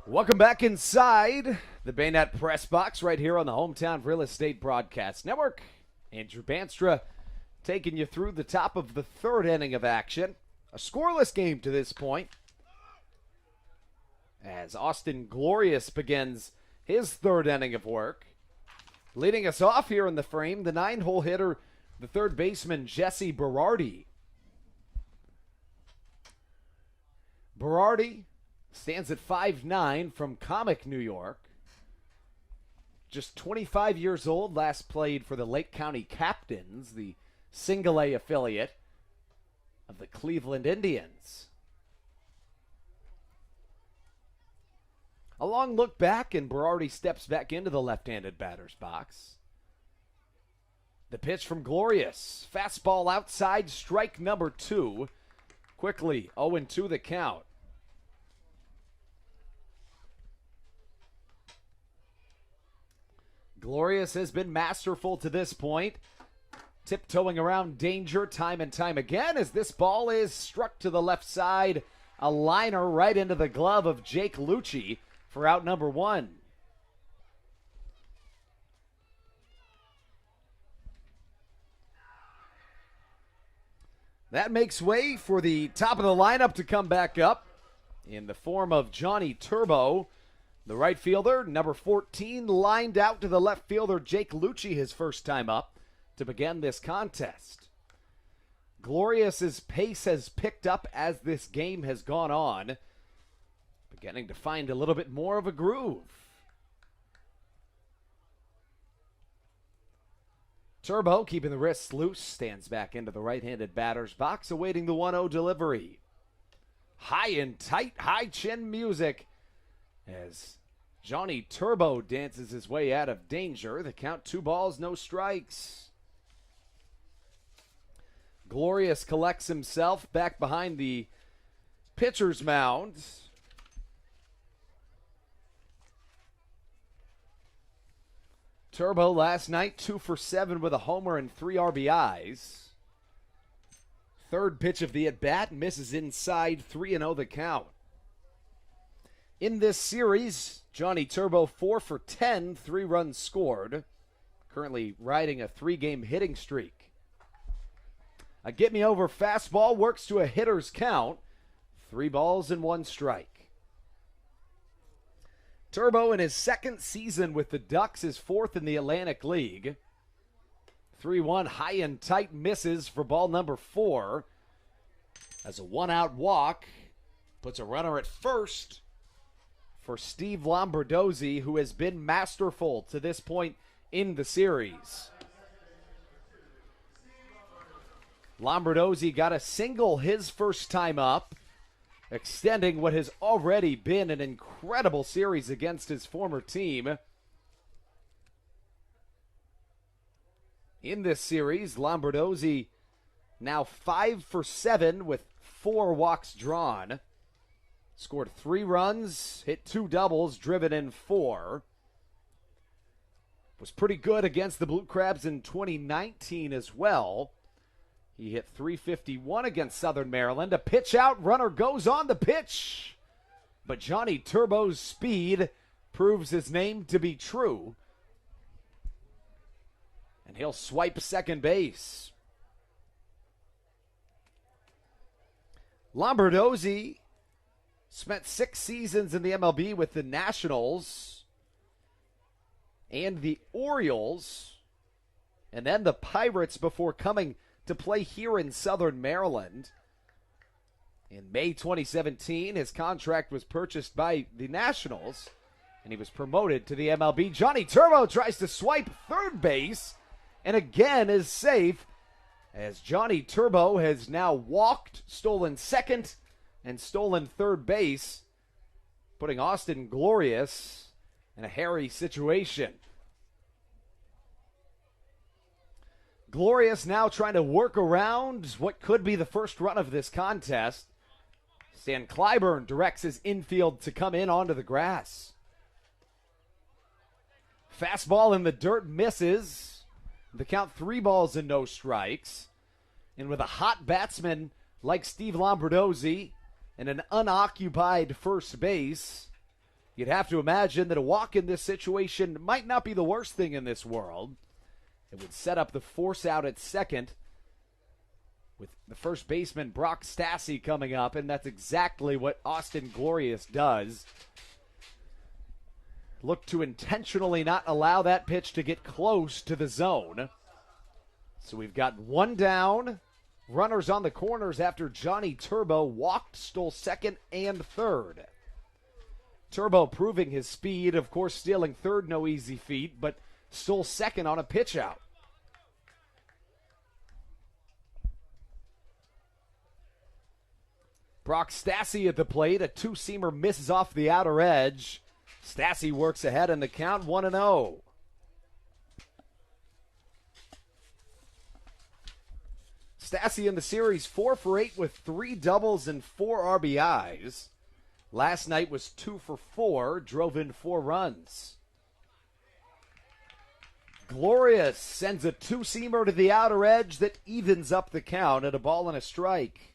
Welcome back inside the Bayonet Press Box right here on the Hometown Real Estate Broadcast Network. Andrew Banstra taking you through the top of the 3rd inning of action. A scoreless game to this point as Austin Glorious begins his 3rd inning of work. Leading us off here in the frame, the 9-hole hitter, the 3rd baseman, Jesse Berardi. Berardi stands at 5'9" from Comic, New York. Just 25 years old, last played for the Lake County Captains, the single A affiliate of the Cleveland Indians. A long look back, and Berardi steps back into the left-handed batter's box. The pitch from Glorious. Fastball outside, strike number 2. Quickly, 0-2 the count. Glorious has been masterful to this point, tiptoeing around danger time and time again as this ball is struck to the left side. A liner right into the glove of Jake Lucci for out number 1. That makes way for the top of the lineup to come back up in the form of Johnny Turbo. The right fielder, number 14, lined out to the left fielder, Jake Lucci, his first time up to begin this contest. Glorious's pace has picked up as this game has gone on, beginning to find a little bit more of a groove. Turbo, keeping the wrists loose, stands back into the right-handed batter's box, awaiting the 1-0 delivery. High and tight, high chin music as Johnny Turbo dances his way out of danger. The count 2 balls, no strikes. Glorious collects himself back behind the pitcher's mound. Turbo last night 2 for 7 with a homer and 3 RBIs. Third pitch of the at-bat misses inside, 3-0 the count. In this series, Johnny Turbo 4 for 10, 3 runs scored. Currently riding a 3-game hitting streak. A get-me-over fastball works to a hitter's count. 3 balls and 1 strike. Turbo in his second season with the Ducks is 4th in the Atlantic League. 3-1 high and tight misses for ball number 4. As a 1-out walk puts a runner at first for Steve Lombardosi, who has been masterful to this point in the series. Lombardosi got a single his first time up, extending what has already been an incredible series against his former team. In this series, Lombardosi now 5 for 7 with 4 walks drawn. Scored 3 runs, hit 2 doubles, driven in 4. Was pretty good against the Blue Crabs in 2019 as well. He hit .351 against Southern Maryland. A pitch out, runner goes on the pitch. But Johnny Turbo's speed proves his name to be true. And he'll swipe second base. Lombardosi spent 6 seasons in the MLB with the Nationals and the Orioles, and then the Pirates before coming to play here in Southern Maryland. In May 2017, his contract was purchased by the Nationals, and he was promoted to the MLB. Johnny Turbo tries to swipe third base, and again is safe, as Johnny Turbo has now walked, stolen second, and stolen third base, putting Austin Glorious in a hairy situation. Glorious now trying to work around what could be the first run of this contest. Stan Clyburn directs his infield to come in onto the grass. Fastball in the dirt misses. The count 3 balls and no strikes. And with a hot batsman like Steve Lombardosi and an unoccupied first base, you'd have to imagine that a walk in this situation might not be the worst thing in this world. It would set up the force out at second with the first baseman Brock Stassi coming up, and that's exactly what Austin Glorious does. Look to intentionally not allow that pitch to get close to the zone. So we've got 1 down, runners on the corners after Johnny Turbo walked, stole second and third. Turbo proving his speed, of course stealing third, no easy feat, but stole second on a pitch out. Brock Stassi at the plate. A 2-seamer misses off the outer edge. Stassi works ahead in the count, 1-0. Stassi in the series 4 for 8 with 3 doubles and 4 RBIs. Last night was 2 for 4, drove in 4 runs. Glorious sends a 2-seamer to the outer edge that evens up the count at a ball and a strike.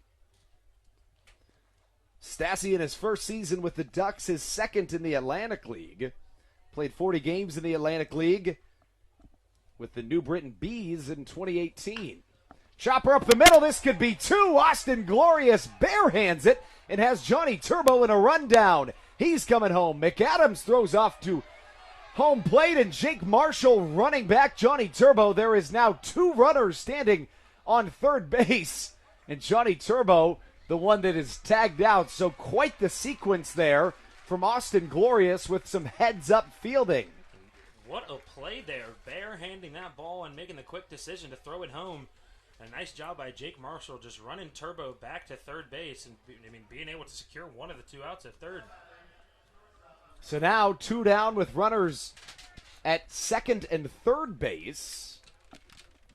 Stassi in his first season with the Ducks, his second in the Atlantic League. Played 40 games in the Atlantic League with the New Britain Bees in 2018. Chopper up the middle, this could be 2. Austin Glorious barehands it and has Johnny Turbo in a rundown. He's coming home. McAdams throws off to home plate, and Jake Marshall running back Johnny Turbo. There is now 2 runners standing on third base, and Johnny Turbo, the one that is tagged out. So quite the sequence there from Austin Glorious with some heads-up fielding. What a play there, bare-handing that ball and making the quick decision to throw it home. A nice job by Jake Marshall just running Turbo back to third base and being able to secure one of the 2 outs at third. So now 2 down with runners at second and third base.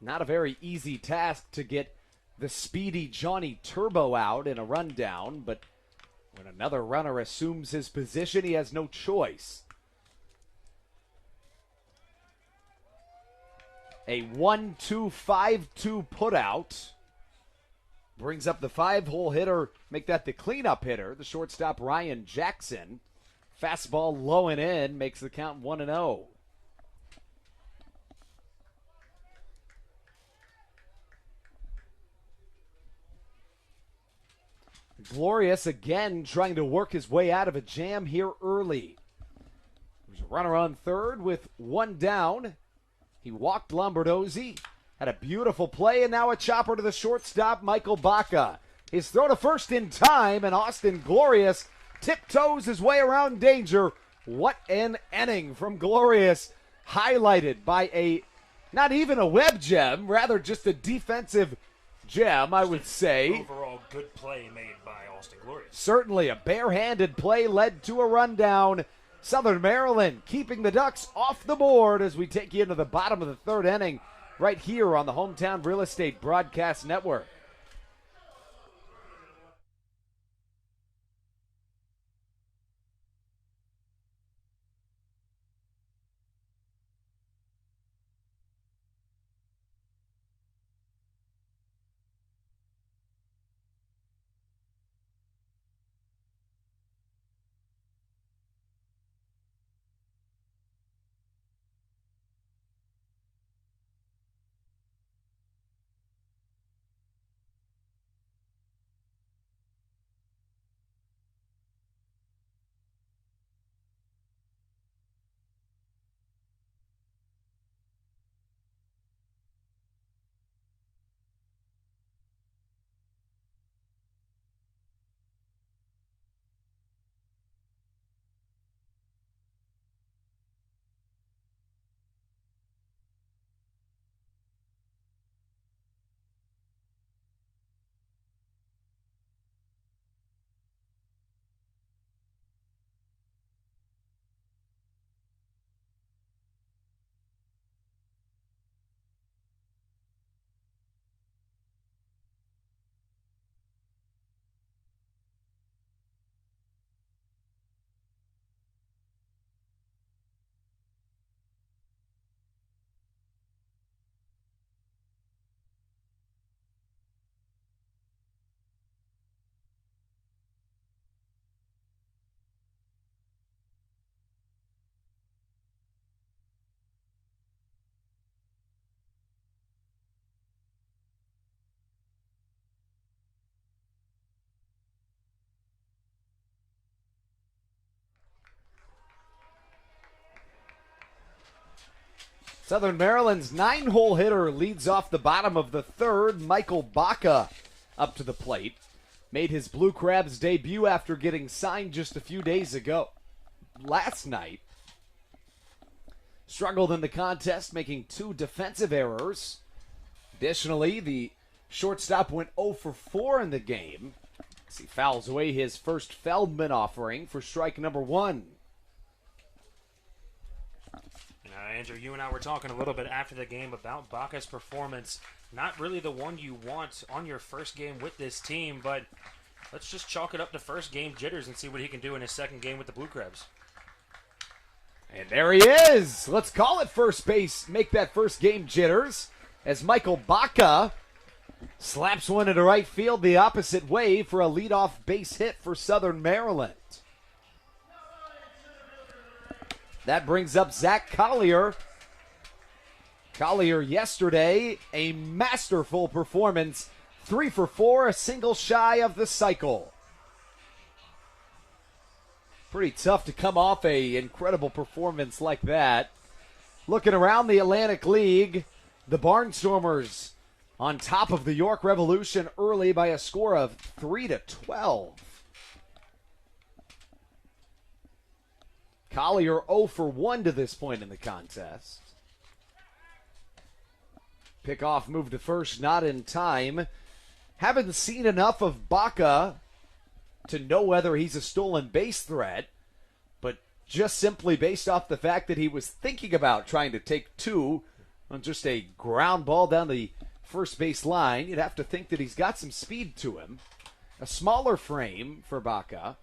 Not a very easy task to get the speedy Johnny Turbo out in a rundown, but when another runner assumes his position, he has no choice. A 1-2-5-2 putout brings up the 5-hole hitter, make that the cleanup hitter, the shortstop Ryan Jackson. Fastball low and in, makes the count 1-0. Glorious again trying to work his way out of a jam here early. There's a runner on third with 1 down. He walked Lombardosi, had a beautiful play, and now a chopper to the shortstop, Michael Baca. His throw to first in time, and Austin Glorious tiptoes his way around danger. What an inning from Glorious, highlighted by not even a web gem, rather just a defensive gem, I would say. Overall good play made by Austin Glorious. Certainly a barehanded play led to a rundown. Southern Maryland keeping the Ducks off the board as we take you into the bottom of the third inning right here on the Hometown Real Estate Broadcast Network. Southern Maryland's 9-hole hitter leads off the bottom of the third. Michael Baca up to the plate. Made his Blue Crabs debut after getting signed just a few days ago. Last night, struggled in the contest, making 2 defensive errors. Additionally, the shortstop went 0 for 4 in the game as he fouls away his first Feldman offering for strike number 1. Andrew, you and I were talking a little bit after the game about Baca's performance. Not really the one you want on your first game with this team, but let's just chalk it up to first game jitters and see what he can do in his second game with the Blue Crabs. And there he is. Let's call it first base. Make that first game jitters as Michael Baca slaps one into right field the opposite way for a leadoff base hit for Southern Maryland. That brings up Zach Collier. Collier yesterday, a masterful performance. 3 for 4, a single shy of the cycle. Pretty tough to come off a incredible performance like that. Looking around the Atlantic League, the Barnstormers on top of the York Revolution early by a score of 3-12. Collier 0 for 1 to this point in the contest. Pickoff move to first, not in time. Haven't seen enough of Baca to know whether he's a stolen base threat, but just simply based off the fact that he was thinking about trying to take two on just a ground ball down the first base line. You'd have to think that he's got some speed to him. A smaller frame for Baca.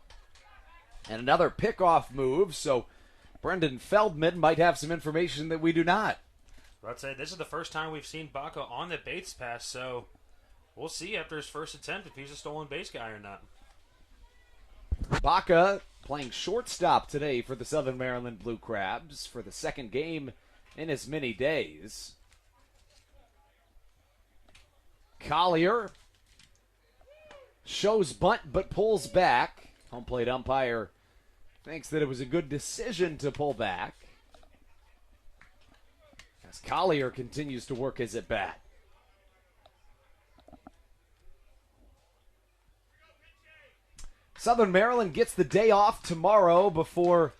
And another pickoff move, so Brendan Feldman might have some information that we do not. I'd say this is the first time we've seen Baca on the base pass, so we'll see after his first attempt if he's a stolen base guy or not. Baca playing shortstop today for the Southern Maryland Blue Crabs for the second game in as many days. Collier shows bunt but pulls back. Home plate umpire thinks that it was a good decision to pull back, as Collier continues to work his at-bat. Southern Maryland gets the day off tomorrow before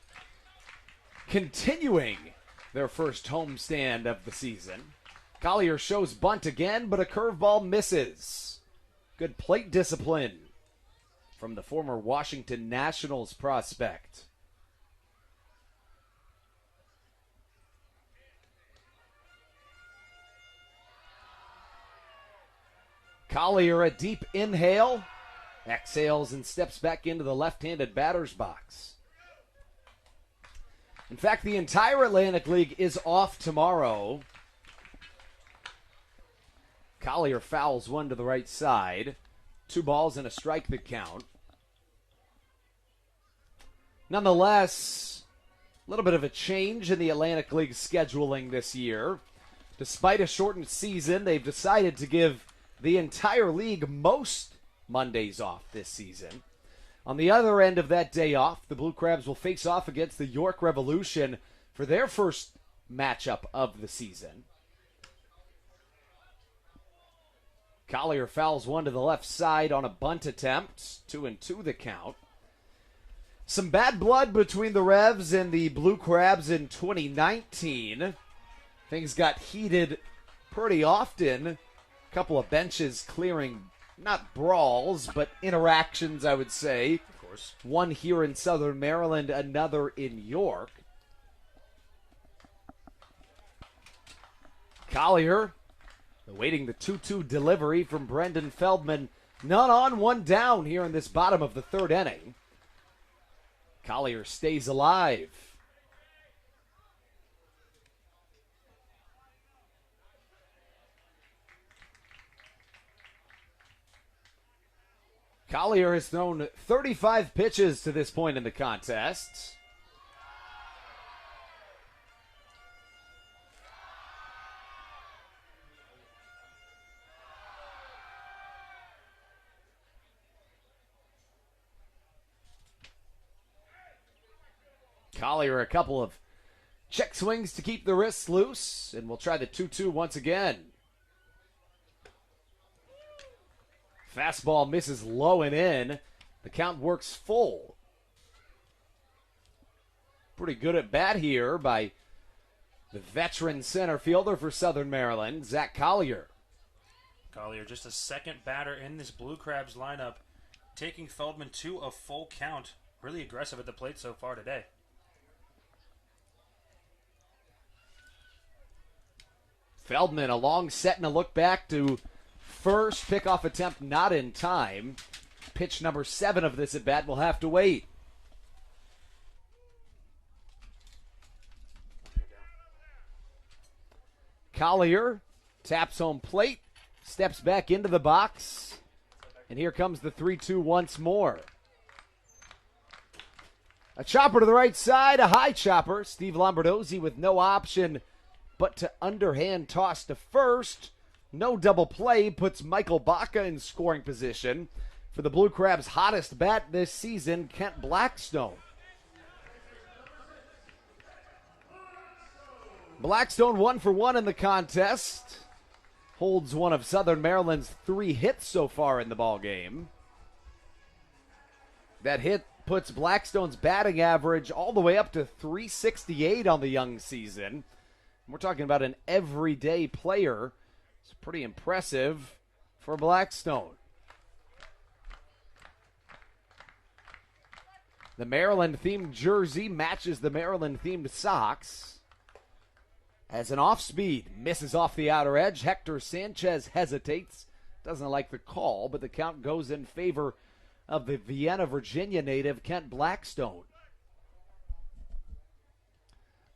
continuing their first homestand of the season. Collier shows bunt again, but a curveball misses. Good plate discipline from the former Washington Nationals prospect. Collier, a deep inhale, exhales and steps back into the left-handed batter's box. In fact, the entire Atlantic League is off tomorrow. Collier fouls one to the right side. 2 balls and a strike the count. Nonetheless, a little bit of a change in the Atlantic League scheduling this year. Despite a shortened season, they've decided to give the entire league most Mondays off this season. On the other end of that day off, the Blue Crabs will face off against the York Revolution for their first matchup of the season. Collier fouls one to the left side on a bunt attempt. 2-2 the count. Some bad blood between the Revs and the Blue Crabs in 2019. Things got heated pretty often. A couple of benches clearing, not brawls, but interactions, I would say. Of course. One here in Southern Maryland, another in York. Collier awaiting the 2-2 delivery from Brendan Feldman. None on, one down here in this bottom of the third inning. Collier stays alive. Collier has thrown 35 pitches to this point in the contest. Collier a couple of check swings to keep the wrists loose, and we'll try the 2-2 once again. Fastball misses low and in. The count works full. Pretty good at bat here by the veteran center fielder for Southern Maryland, Zach Collier. Collier, just a second batter in this Blue Crabs lineup, taking Feldman to a full count. Really aggressive at the plate so far today. Feldman, a long set and a look back to first. Pickoff attempt not in time. Pitch number 7 of this at bat will have to wait. Collier taps home plate, steps back into the box, and here comes the 3-2 once more. A chopper to the right side, a high chopper. Steve Lombardosi with no option but to underhand toss to first. No double play puts Michael Baca in scoring position for the Blue Crabs' hottest bat this season, Kent Blackstone. Blackstone 1 for 1 in the contest. Holds one of Southern Maryland's 3 hits so far in the ballgame. That hit puts Blackstone's batting average all the way up to .368 on the young season. We're talking about an everyday player. It's pretty impressive for Blackstone. The Maryland-themed jersey matches the Maryland-themed socks. As an off-speed, misses off the outer edge. Hector Sanchez hesitates. Doesn't like the call, but the count goes in favor of the Vienna, Virginia native, Kent Blackstone.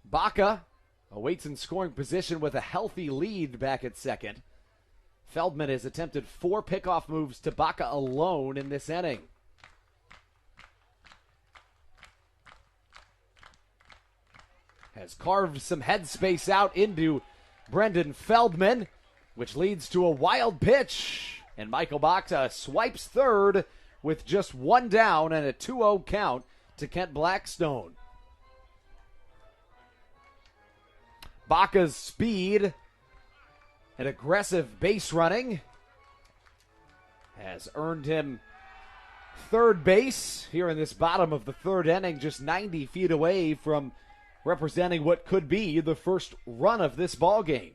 Baca awaits in scoring position with a healthy lead back at second. Feldman has attempted 4 pickoff moves to Baca alone in this inning. Has carved some headspace out into Brendan Feldman, which leads to a wild pitch. And Michael Baca swipes third with just 1 down and a 2-0 count to Kent Blackstone. Baca's speed and aggressive base running has earned him third base here in this bottom of the third inning, just 90 feet away from representing what could be the first run of this ball game.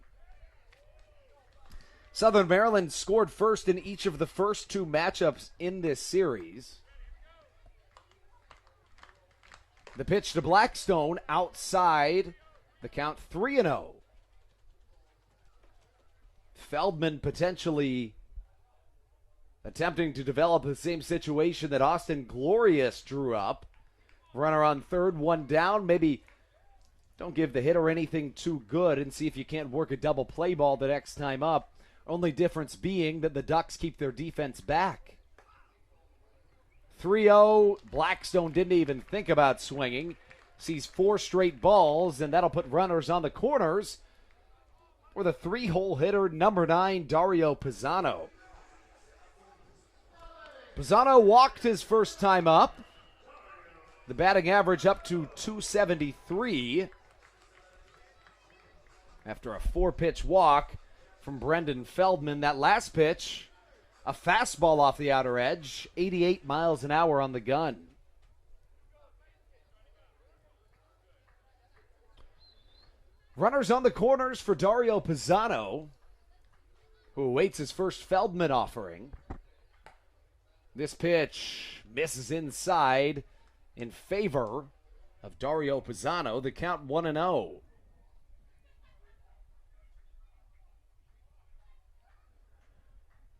Southern Maryland scored first in each of the first 2 matchups in this series. The pitch to Blackstone outside, the count 3-0. Feldman potentially attempting to develop the same situation that Austin Glorious drew up. Runner on third, 1 down. Maybe don't give the hitter anything too good and see if you can't work a double play ball the next time up. Only difference being that the Ducks keep their defense back. 3-0. Blackstone didn't even think about swinging. Sees 4 straight balls, and that'll put runners on the corners for the 3-hole hitter, number 9, Dario Pisano. Pisano walked his first time up. The batting average up to 273 after a 4-pitch walk from Brendan Feldman. That last pitch, a fastball off the outer edge, 88 miles an hour on the gun. Runners on the corners for Dario Pisano, who awaits his first Feldman offering. This pitch misses inside in favor of Dario Pisano. The count 1-0.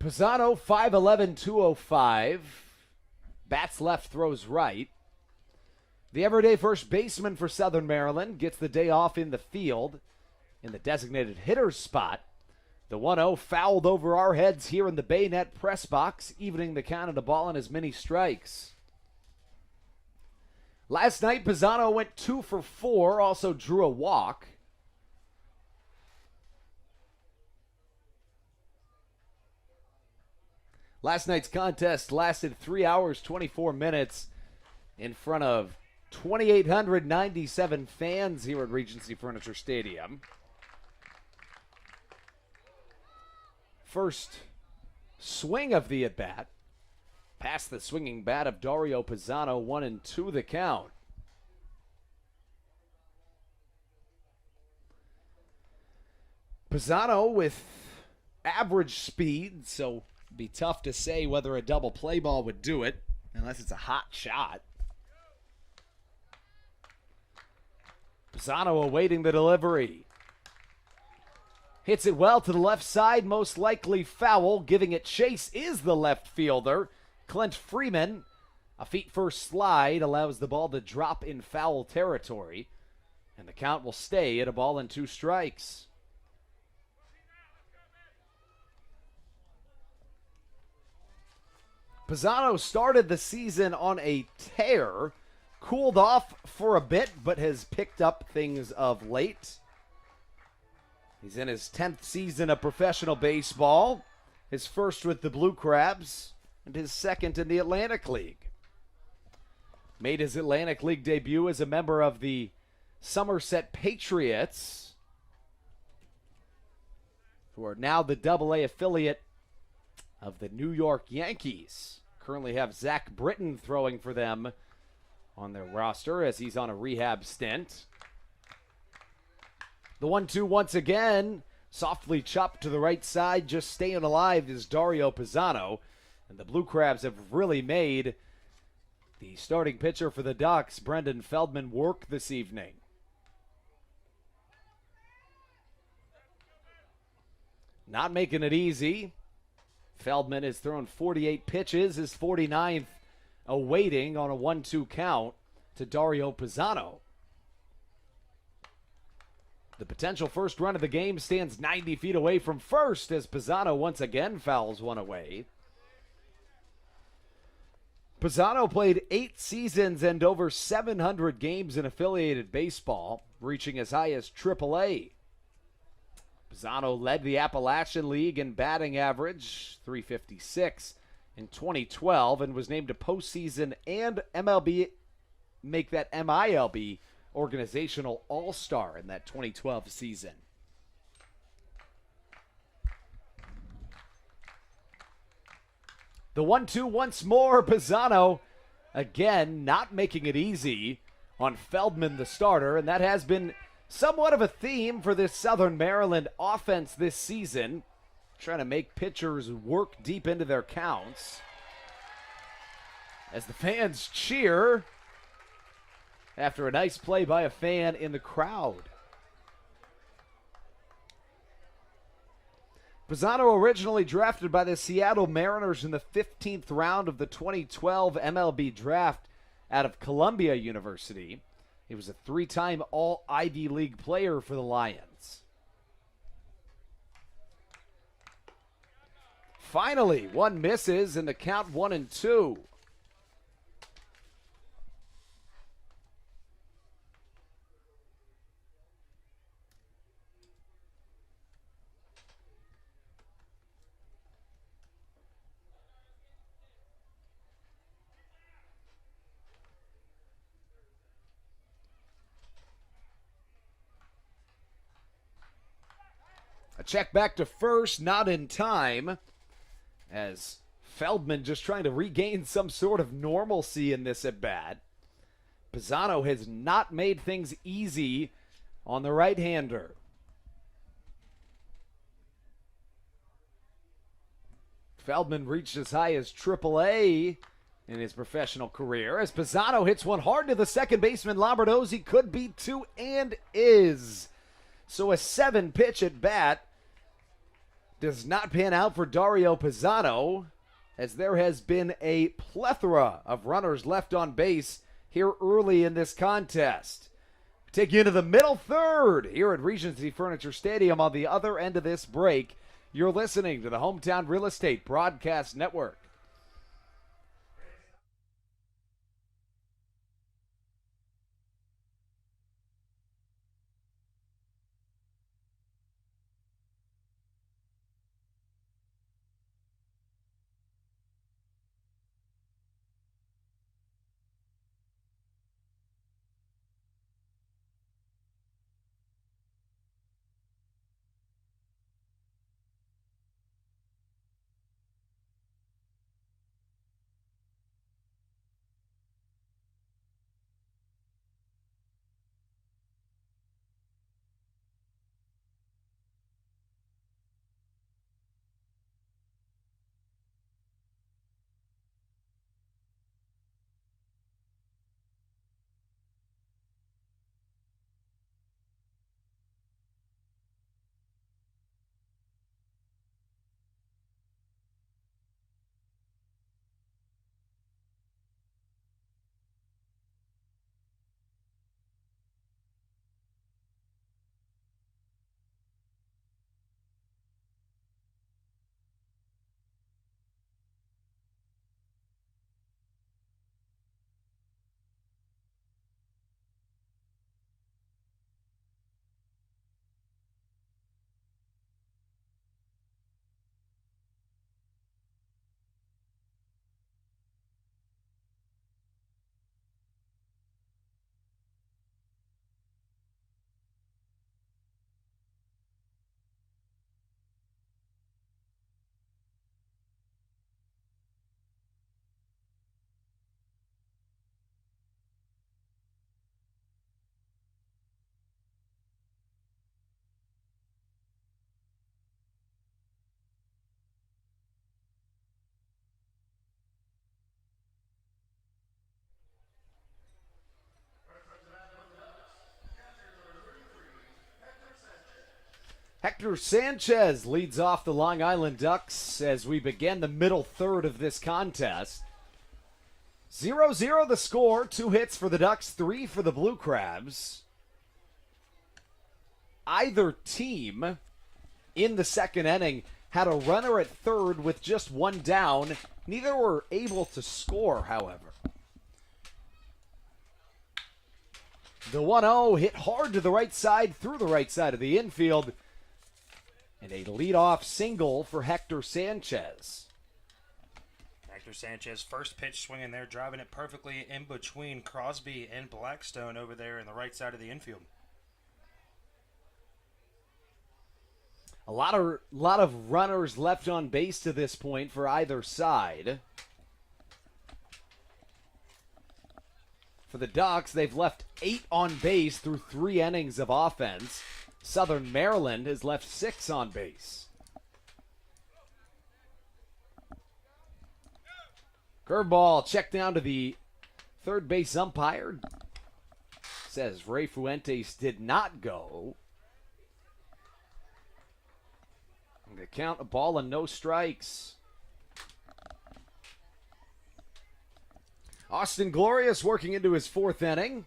Pisano, 5'11", 205. Bats left, throws right. The everyday first baseman for Southern Maryland gets the day off in the field in the designated hitter's spot. The 1-0 fouled over our heads here in the Bayonet press box, evening the count of the ball in as many strikes. Last night, Pisano went 2 for 4, also drew a walk. Last night's contest lasted 3 hours, 24 minutes in front of 2,897 fans here at Regency Furniture Stadium. First swing of the at-bat. Past the swinging bat of Dario Pisano, 1-2 the count. Pisano with average speed, so it'd be tough to say whether a double play ball would do it, unless it's a hot shot. Pisano awaiting the delivery. Hits it well to the left side, most likely foul. Giving it chase is the left fielder, Clint Freeman. A feet-first slide allows the ball to drop in foul territory, and the count will stay at 1-2 strikes. Pisano started the season on a tear, cooled off for a bit, but has picked up things of late. He's in his 10th season of professional baseball, his first with the Blue Crabs, and his second in the Atlantic League. Made his Atlantic League debut as a member of the Somerset Patriots, who are now the AA affiliate of the New York Yankees. Currently have Zach Britton throwing for them on their roster as he's on a rehab stint. The 1-2 once again, softly chopped to the right side, just staying alive is Dario Pisano. And the Blue Crabs have really made The starting pitcher for the Ducks, Brendan Feldman, worked this evening. Not making it easy. Feldman has thrown 48 pitches, his 49th awaiting on a 1-2 count to Dario Pisano. The potential first run of the game stands 90 feet away from first as Pisano once again fouls one away. Pisano played 8 seasons and over 700 games in affiliated baseball, reaching as high as AAA. Pisano led the Appalachian League in batting average, .356, in 2012, and was named a postseason and MILB organizational all-star in that 2012 season. The 1-2 once more. Pisano, again, not making it easy on Feldman, the starter, and that has been somewhat of a theme for this Southern Maryland offense this season, trying to make pitchers work deep into their counts. As the fans cheer after a nice play by a fan in the crowd. Pisano, originally drafted by the Seattle Mariners in the 15th round of the 2012 MLB draft out of Columbia University. He was a 3-time All-Ivy League player for the Lions. Finally, one misses and the count 1-2. A check back to first, not in time, as Feldman just trying to regain some sort of normalcy in this at-bat. Pisano has not made things easy on the right-hander. Feldman reached as high as AAA in his professional career as Pisano hits one hard to the second baseman. Lombardosi could be 2 and is. So a 7-pitch at bat does not pan out for Dario Pisano, as there has been a plethora of runners left on base here early in this contest. Take you into the middle third here at Regency Furniture Stadium. On the other end of this break, you're listening to the Hometown Real Estate Broadcast Network. Hector Sanchez leads off the Long Island Ducks as we begin the middle third of this contest. 0-0 the score, 2 hits for the Ducks, 3 for the Blue Crabs. Either team in the second inning had a runner at third with just 1 down. Neither were able to score, however. The 1-0 hit hard to the right side, through the right side of the infield. And a leadoff single for Hector Sanchez. Hector Sanchez, first pitch swinging there, driving it perfectly in between Crosby and Blackstone over there in the right side of the infield. A lot of runners left on base to this point for either side. For the Ducks, they've left 8 on base through 3 innings of offense. Southern Maryland has left 6 on base. Curveball checked down to the third base umpire. Says Ray Fuentes did not go. And the count, a ball and no strikes. Austin Glorious working into his 4th inning.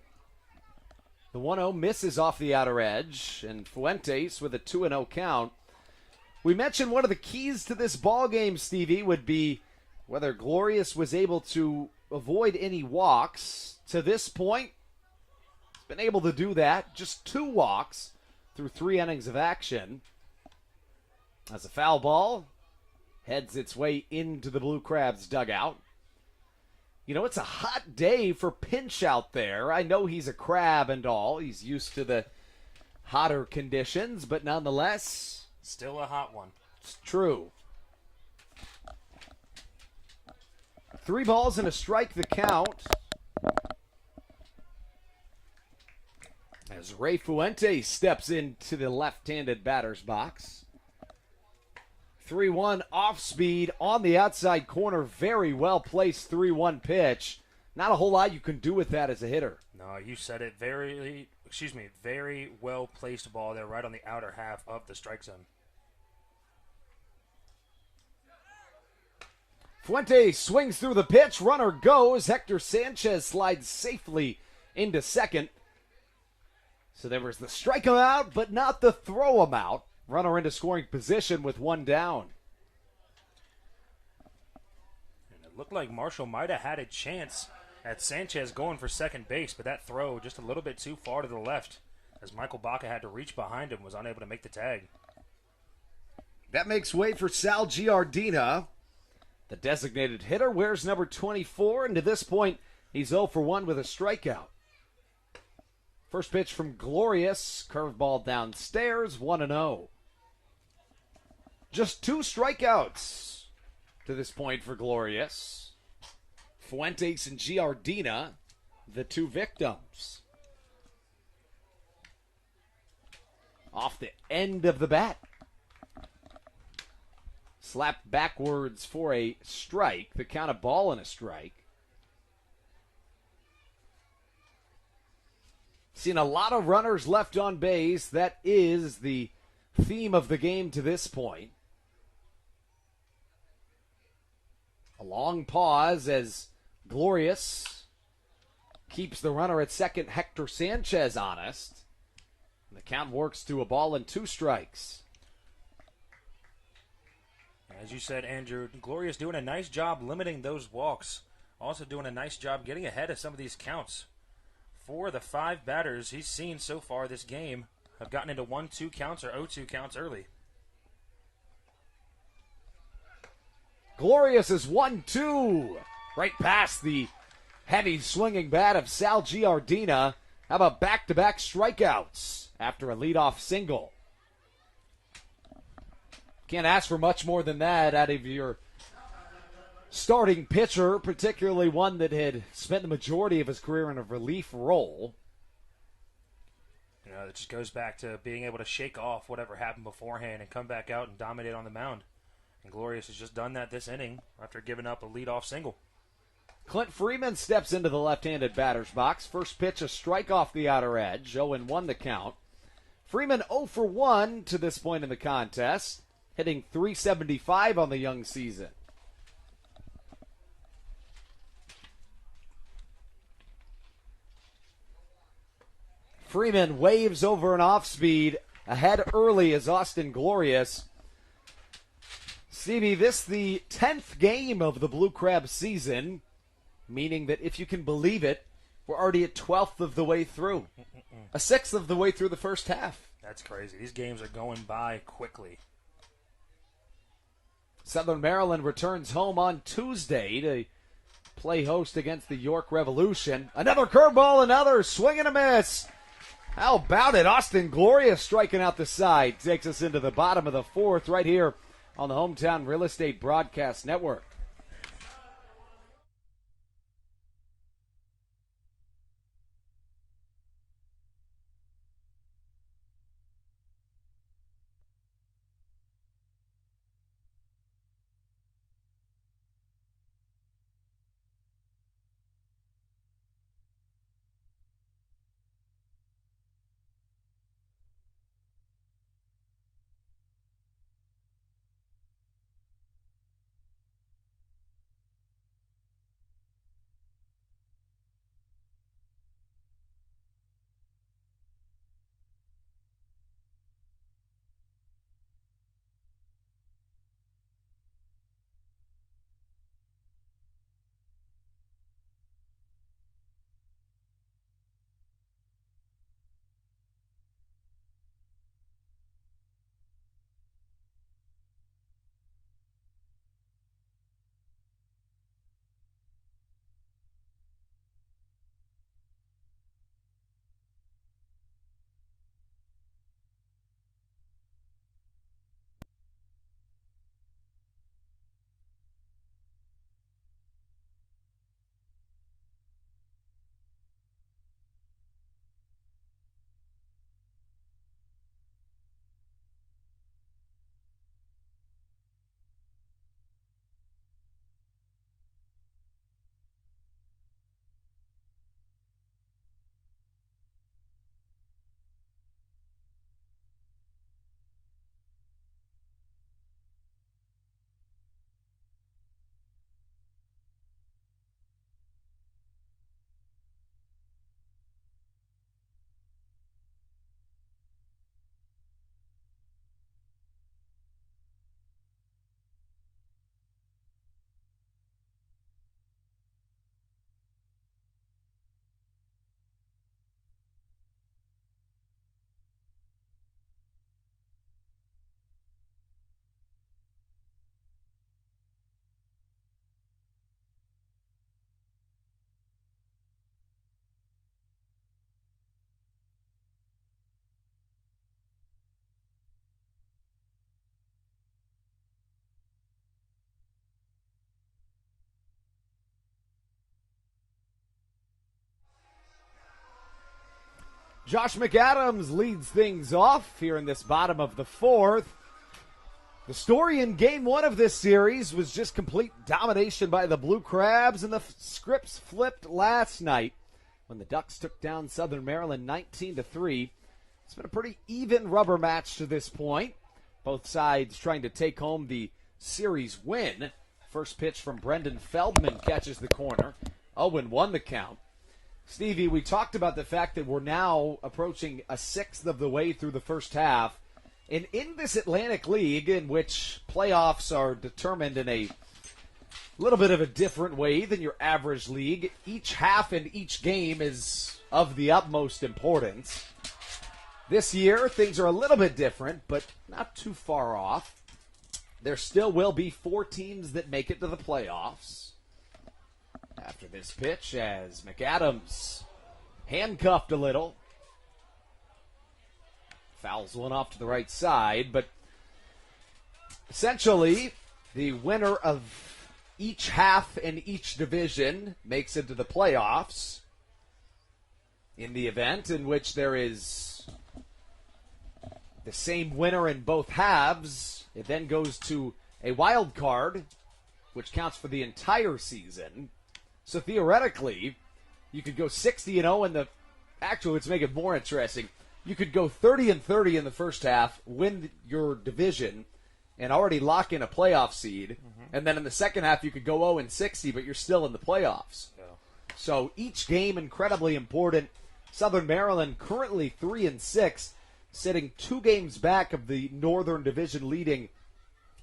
The 1-0 misses off the outer edge, and Fuentes with a 2-0 count. We mentioned one of the keys to this ball game, Stevie, would be whether Glorious was able to avoid any walks. To this point, he's been able to do that. Just 2 walks through 3 innings of action. As a foul ball heads its way into the Blue Crabs dugout. You know, it's a hot day for Pinch out there. I know he's a Crab and all. He's used to the hotter conditions, but nonetheless, still a hot one. It's true. 3 balls and a strike the count. As Ray Fuentes steps into the left-handed batter's box. 3-1 off speed on the outside corner. Very well placed 3-1 pitch. Not a whole lot you can do with that as a hitter. No, you said it. Very well placed ball there right on the outer half of the strike zone. Fuentes swings through the pitch. Runner goes. Hector Sanchez slides safely into second. So there was the strike him out, but not the throw him out. Runner into scoring position with 1 down. And it looked like Marshall might have had a chance at Sanchez going for second base, but that throw just a little bit too far to the left as Michael Baca had to reach behind him, was unable to make the tag. That makes way for Sal Giardina. The designated hitter wears number 24, and to this point, he's 0 for 1 with a strikeout. First pitch from Glorious, curveball downstairs, 1-0. Just 2 strikeouts to this point for Glorious. Fuentes and Giardina, the 2 victims. Off the end of the bat. Slapped backwards for a strike. The count, a ball and a strike. Seen a lot of runners left on base. That is the theme of the game to this point. A long pause as Glorious keeps the runner at second, Hector Sanchez, honest. And the count works to a ball and 2 strikes. As you said, Andrew, Glorious doing a nice job limiting those walks. Also doing a nice job getting ahead of some of these counts. 4 of the 5 batters he's seen so far this game have gotten into 1-2 counts or 0-2 counts early. Glorious is 1-2. Right past the heavy swinging bat of Sal Giardina. How about back-to-back strikeouts after a leadoff single? Can't ask for much more than that out of your starting pitcher, particularly one that had spent the majority of his career in a relief role. You know, it just goes back to being able to shake off whatever happened beforehand and come back out and dominate on the mound. And Glorious has just done that this inning after giving up a leadoff single. Clint Freeman steps into the left-handed batter's box. First pitch, a strike off the outer edge. 0-1 the count. Freeman 0 for 1 to this point in the contest, hitting .375 on the young season. Freeman waves over an off-speed, ahead early as Austin Glorious. Stevie, this the 10th game of the Blue Crab season, meaning that if you can believe it, we're already at 12th of the way through. A sixth of the way through the first half. That's crazy. These games are going by quickly. Southern Maryland returns home on Tuesday to play host against the York Revolution. Another curveball, another swing and a miss. How about it? Austin Glorious striking out the side. Takes us into the bottom of the fourth right here on the Hometown Real Estate Broadcast Network. Josh McAdams leads things off here in this bottom of the fourth. The story in game one of this series was just complete domination by the Blue Crabs, and the scripts flipped last night when the Ducks took down Southern Maryland 19-3. It's been a pretty even rubber match to this point. Both sides trying to take home the series win. First pitch from Brendan Feldman catches the corner. 0-1 the count. Stevie, we talked about the fact that we're now approaching a sixth of the way through the first half. And in this Atlantic League, in which playoffs are determined in a little bit of a different way than your average league, each half and each game is of the utmost importance. This year, things are a little bit different, but not too far off. There still will be 4 teams that make it to the playoffs. After this pitch, as McAdams handcuffed a little. Fouls one off to the right side, but essentially the winner of each half in each division makes it to the playoffs. In the event in which there is the same winner in both halves, it then goes to a wild card, which counts for the entire season. So theoretically, you could go 60-0, and actually, let's make it more interesting. you could go 30-30 in the first half, win your division, and already lock in a playoff seed. And then in the second half, you could go 0-60, but you're still in the playoffs. Yeah. So each game incredibly important. Southern Maryland currently 3-6, sitting 2 games back of the Northern Division leading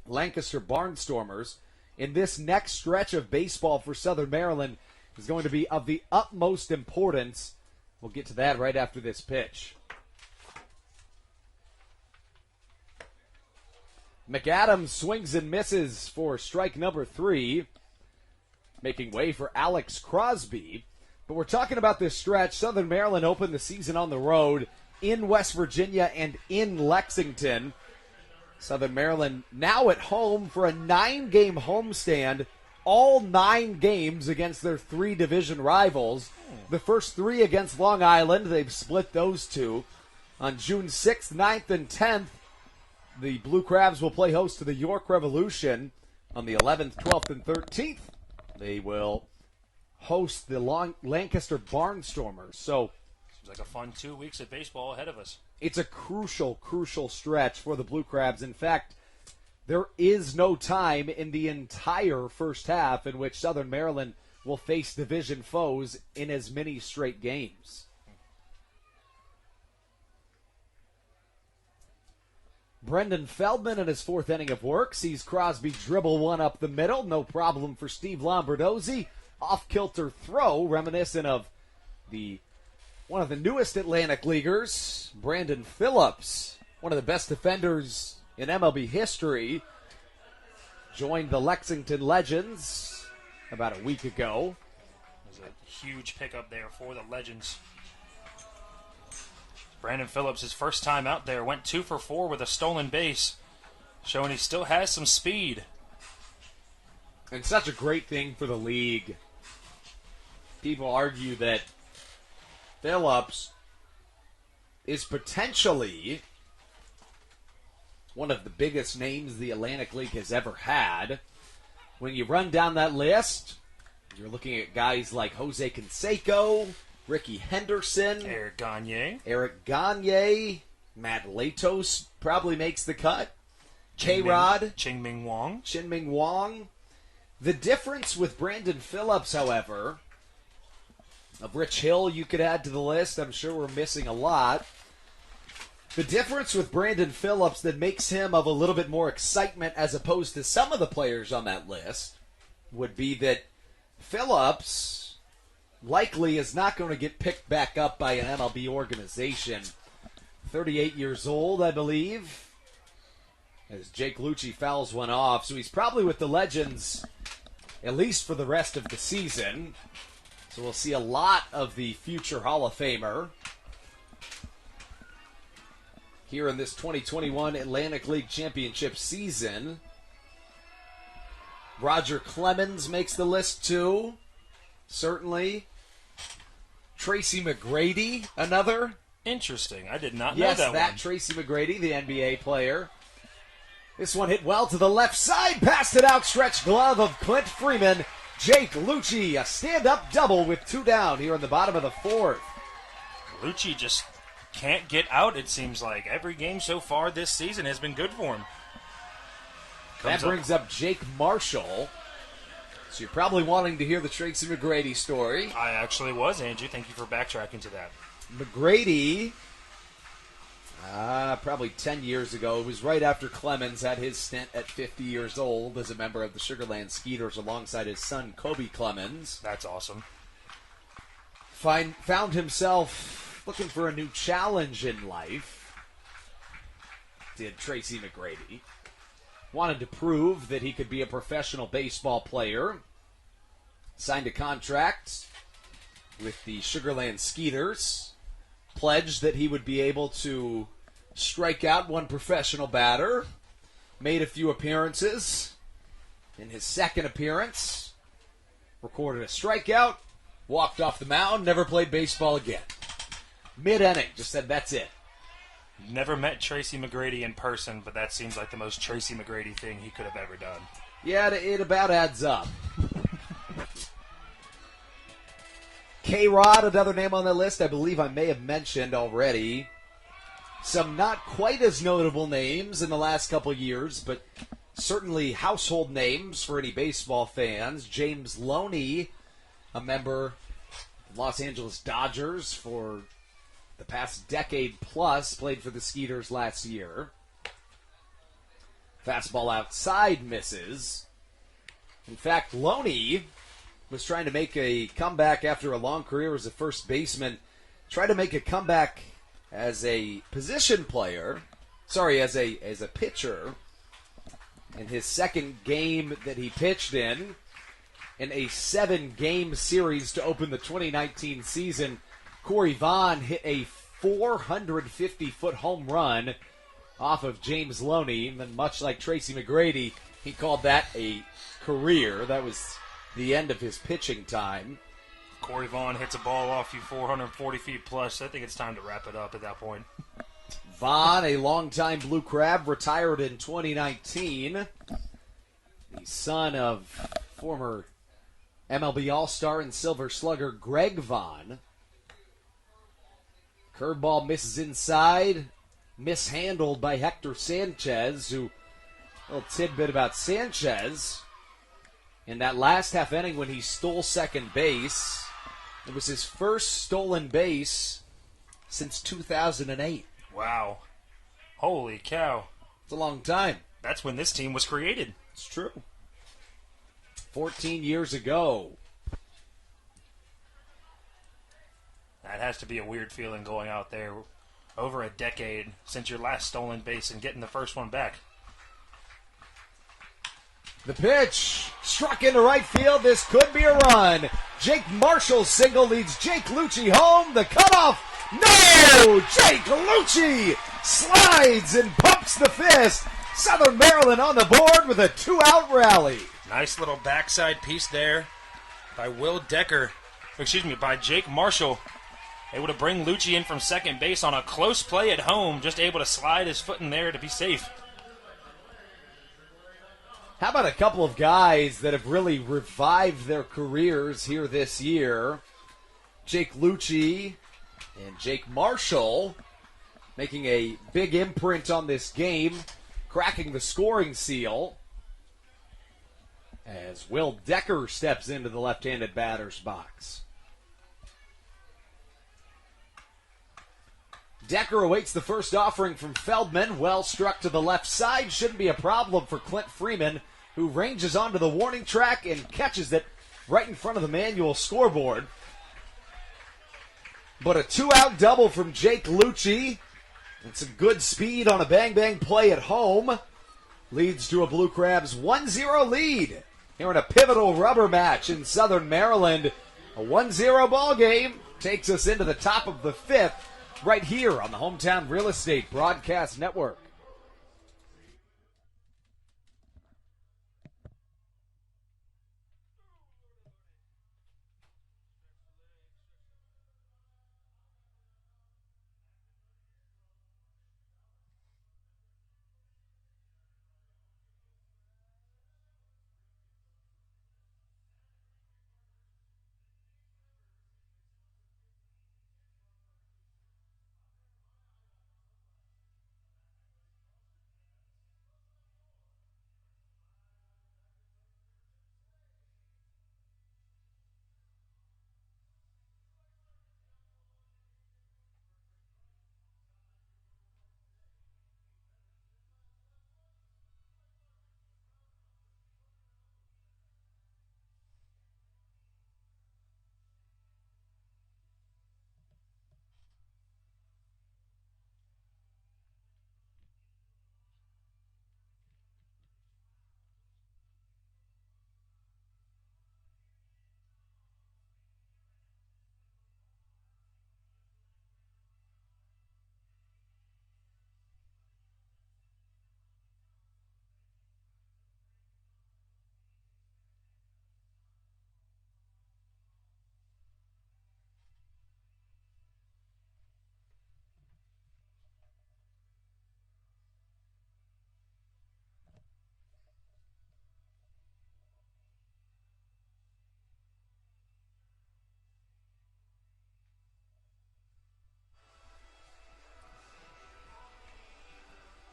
Lancaster Barnstormers. In this next stretch of baseball for Southern Maryland is going to be of the utmost importance. We'll get to that right after this pitch. McAdams swings and misses for strike number 3, making way for Alex Crosby. But we're talking about this stretch. Southern Maryland opened the season on the road in West Virginia and in Lexington. Southern Maryland now at home for a 9-game homestand, all 9 games against their 3 division rivals. The first 3 against Long Island, they've split those 2. On June 6th, 9th, and 10th, the Blue Crabs will play host to the York Revolution. On the 11th, 12th, and 13th, they will host the Lancaster Barnstormers. So seems like a fun 2 weeks of baseball ahead of us. it's a crucial, crucial stretch for the Blue Crabs. In fact, there is no time in the entire first half in which Southern Maryland will face division foes in as many straight games. Brendan Feldman in his 4th inning of work sees Crosby dribble one up the middle. No problem for Steve Lombardosi. Off-kilter throw, reminiscent of one of the newest Atlantic Leaguers, Brandon Phillips, one of the best defenders in MLB history, joined the Lexington Legends about a week ago. There's a huge pickup there for the Legends. Brandon Phillips, his first time out there, went 2 for 4 with a stolen base, showing he still has some speed. And such a great thing for the league. People argue that Phillips is potentially one of the biggest names the Atlantic League has ever had. When you run down that list, you're looking at guys like Jose Canseco, Ricky Henderson, Eric Gagne, Matt Latos probably makes the cut. K-Rod, Ching-Ming Wong. The difference with Brandon Phillips, however, of Rich Hill you could add to the list. I'm sure we're missing a lot. The difference with Brandon Phillips that makes him of a little bit more excitement as opposed to some of the players on that list would be that Phillips likely is not going to get picked back up by an MLB organization. 38 years old, I believe, as Jake Lucci fouls one off. So he's probably with the Legends at least for the rest of the season. So we'll see a lot of the future Hall of Famer here in this 2021 Atlantic League Championship season. Roger Clemens makes the list too, certainly. Tracy McGrady, another. Interesting. I did not know Yes, that one. Tracy McGrady, the NBA player. This one hit well to the left side, past an outstretched glove of Clint Freeman. Jake Lucci, a stand-up double with 2 down here in the bottom of the 4th. Lucci just can't get out, it seems like. Every game so far this season has been good for him. That brings up Jake Marshall. So you're probably wanting to hear the Tracy McGrady story. I actually was, Andrew. Thank you for backtracking to that. McGrady, probably 10 years ago, it was right after Clemens had his stint at 50 years old as a member of the Sugarland Skeeters alongside his son, Kobe Clemens. That's awesome. Found himself looking for a new challenge in life, did Tracy McGrady. Wanted to prove that he could be a professional baseball player. Signed a contract with the Sugarland Skeeters. Pledged that he would be able to strike out one professional batter. Made a few appearances. In his second appearance, recorded a strikeout. Walked off the mound. Never played baseball again. Mid-inning. Just said, that's it. Never met Tracy McGrady in person, but that seems like the most Tracy McGrady thing he could have ever done. Yeah, it about adds up. K-Rod, another name on the list I believe I may have mentioned already. some not quite as notable names in the last couple years, but certainly household names for any baseball fans. James Loney, a member of Los Angeles Dodgers for the past decade plus, played for the Skeeters last year. Fastball outside misses. In fact, Loney was trying to make a comeback after a long career as a first baseman. Tried to make a comeback as a position player. As a pitcher. In his second game that he pitched in a 7-game series to open the 2019 season, Corey Vaughn hit a 450-foot home run off of James Loney. And then much like Tracy McGrady, he called that a career. That was the end of his pitching time. Corey Vaughn hits a ball off you 440 feet plus. I think it's time to wrap it up at that point. Vaughn, a longtime Blue Crab, retired in 2019. The son of former MLB All-Star and Silver Slugger Greg Vaughn. Curveball misses inside. Mishandled by Hector Sanchez, who, a little tidbit about Sanchez, in that last half inning when he stole second base, it was his first stolen base since 2008. Wow. Holy cow. It's a long time. That's when this team was created. It's true. 14 years ago. That has to be a weird feeling going out there over a decade since your last stolen base and getting the first one back. The pitch struck into right field. This could be a run. Jake Marshall's single leads Jake Lucci home. The cutoff. No! Jake Lucci slides and pumps the fist. Southern Maryland on the board with a 2-out rally. Nice little backside piece there by by Jake Marshall. Able to bring Lucci in from second base on a close play at home, just able to slide his foot in there to be safe. How about a couple of guys that have really revived their careers here this year? Jake Lucci and Jake Marshall making a big imprint on this game, cracking the scoring seal as Will Decker steps into the left-handed batter's box. Decker awaits the first offering from Feldman. Well struck to the left side. Shouldn't be a problem for Clint Freeman, who ranges onto the warning track and catches it right in front of the manual scoreboard. But a 2-out double from Jake Lucci and some good speed on a bang-bang play at home leads to a Blue Crabs 1-0 lead here in a pivotal rubber match in Southern Maryland. A 1-0 ball game takes us into the top of the fifth right here on the Hometown Real Estate Broadcast Network.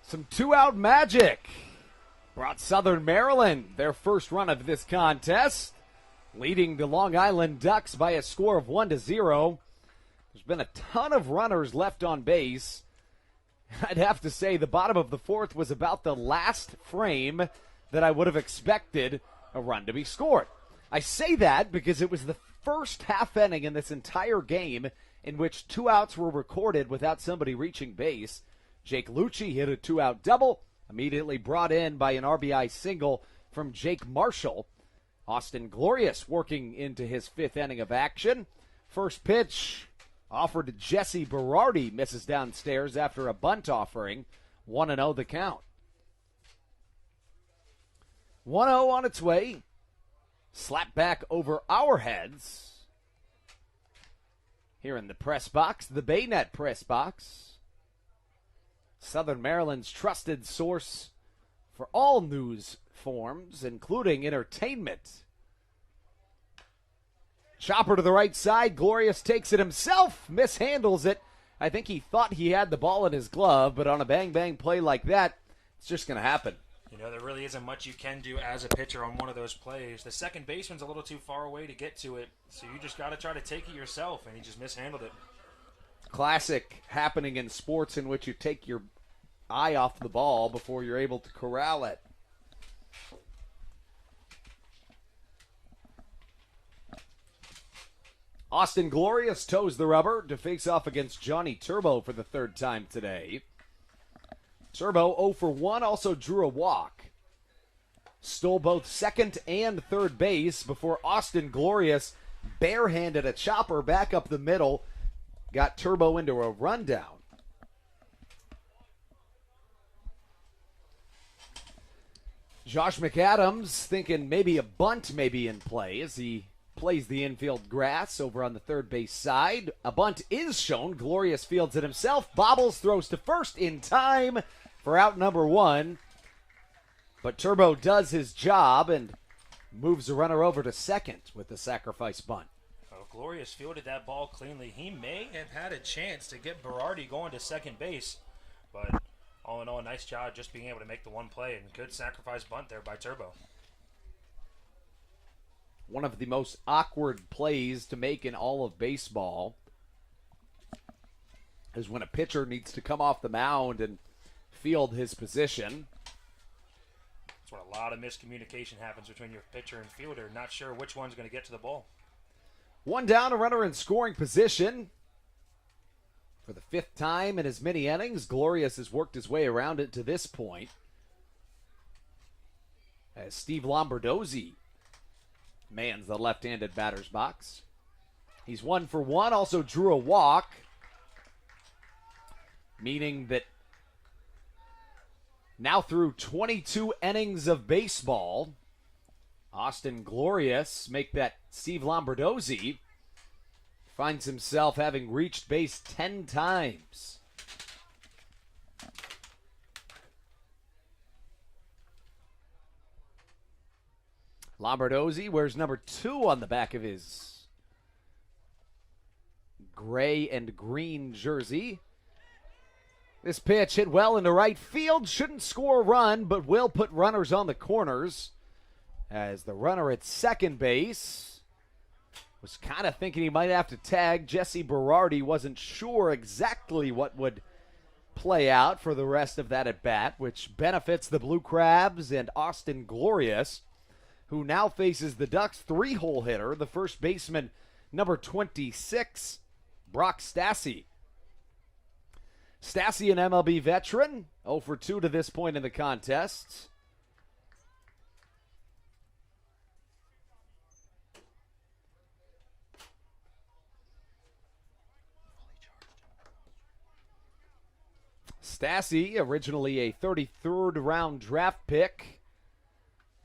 Some two-out magic brought Southern Maryland their first run of this contest, leading the Long Island Ducks by a score of 1-0. There's been a ton of runners left on base. I'd have to say the bottom of the fourth was about the last frame that I would have expected a run to be scored. I say that because it was the first half inning in this entire game in which two outs were recorded without somebody reaching base. Jake Lucci hit a two-out double, immediately brought in by an RBI single from Jake Marshall. Austin Glorious working into his fifth inning of action. First pitch offered to Jesse Berardi, misses downstairs after a bunt offering. 1-0 the count. 1-0 on its way. Slap back over our heads. Here in the press box, the Baynet press box. Southern Maryland's trusted source for all news forms, including entertainment. Chopper to the right side. Glorious takes it himself, mishandles it. I think he thought he had the ball in his glove, but on a bang-bang play like that, it's just going to happen. You know, there really isn't much you can do as a pitcher on one of those plays. The second baseman's a little too far away to get to it, so you just got to try to take it yourself, and he just mishandled it. Classic happening in sports in which you take your eye off the ball before you're able to corral it. Austin Glorious toes the rubber to face off against Johnny Turbo for the third time today. Turbo 0 for 1, also drew a walk. Stole both second and third base before Austin Glorious barehanded a chopper back up the middle, got Turbo into a rundown. Josh McAdams thinking maybe a bunt may be in play as he plays the infield grass over on the third base side. A bunt is shown. Glorious fields it himself. Bobbles throws to first in time for out number one. But Turbo does his job and moves the runner over to second with the sacrifice bunt. Well, Glorious fielded that ball cleanly. He may have had a chance to get Berardi going to second base, but all in all, nice job just being able to make the one play, and good sacrifice bunt there by Turbo. One of the most awkward plays to make in all of baseball is when a pitcher needs to come off the mound and field his position. That's where a lot of miscommunication happens between your pitcher and fielder. Not sure which one's going to get to the ball. One down, a runner in scoring position. For the fifth time in as many innings, Glorious has worked his way around it to this point. As Steve Lombardosi mans the left-handed batter's box. He's 1 for 1, also drew a walk, meaning that now through 22 innings of baseball, Austin Glorious, make that Steve Lombardosi, finds himself having reached base 10 times. Lombardosi wears number 2 on the back of his gray and green jersey. This pitch hit well into right field. Shouldn't score a run, but will put runners on the corners. As the runner at second base was kind of thinking he might have to tag. Jesse Berardi wasn't sure exactly what would play out for the rest of that at-bat, which benefits the Blue Crabs and Austin Glorious, who now faces the Ducks' 3-hole hitter, the first baseman, number 26, Brock Stassi. Stassi, an MLB veteran, 0 for 2 to this point in the contest. Stassi, originally a 33rd round draft pick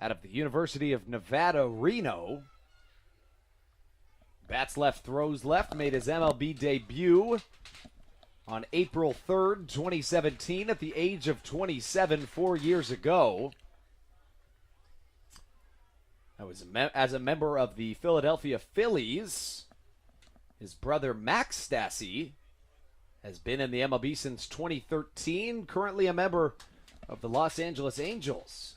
out of the University of Nevada, Reno. Bats left, throws left, made his MLB debut on April 3rd, 2017 at the age of 27, 4 years ago. That was as a member of the Philadelphia Phillies. His brother Max Stassi has been in the MLB since 2013, currently a member of the Los Angeles Angels.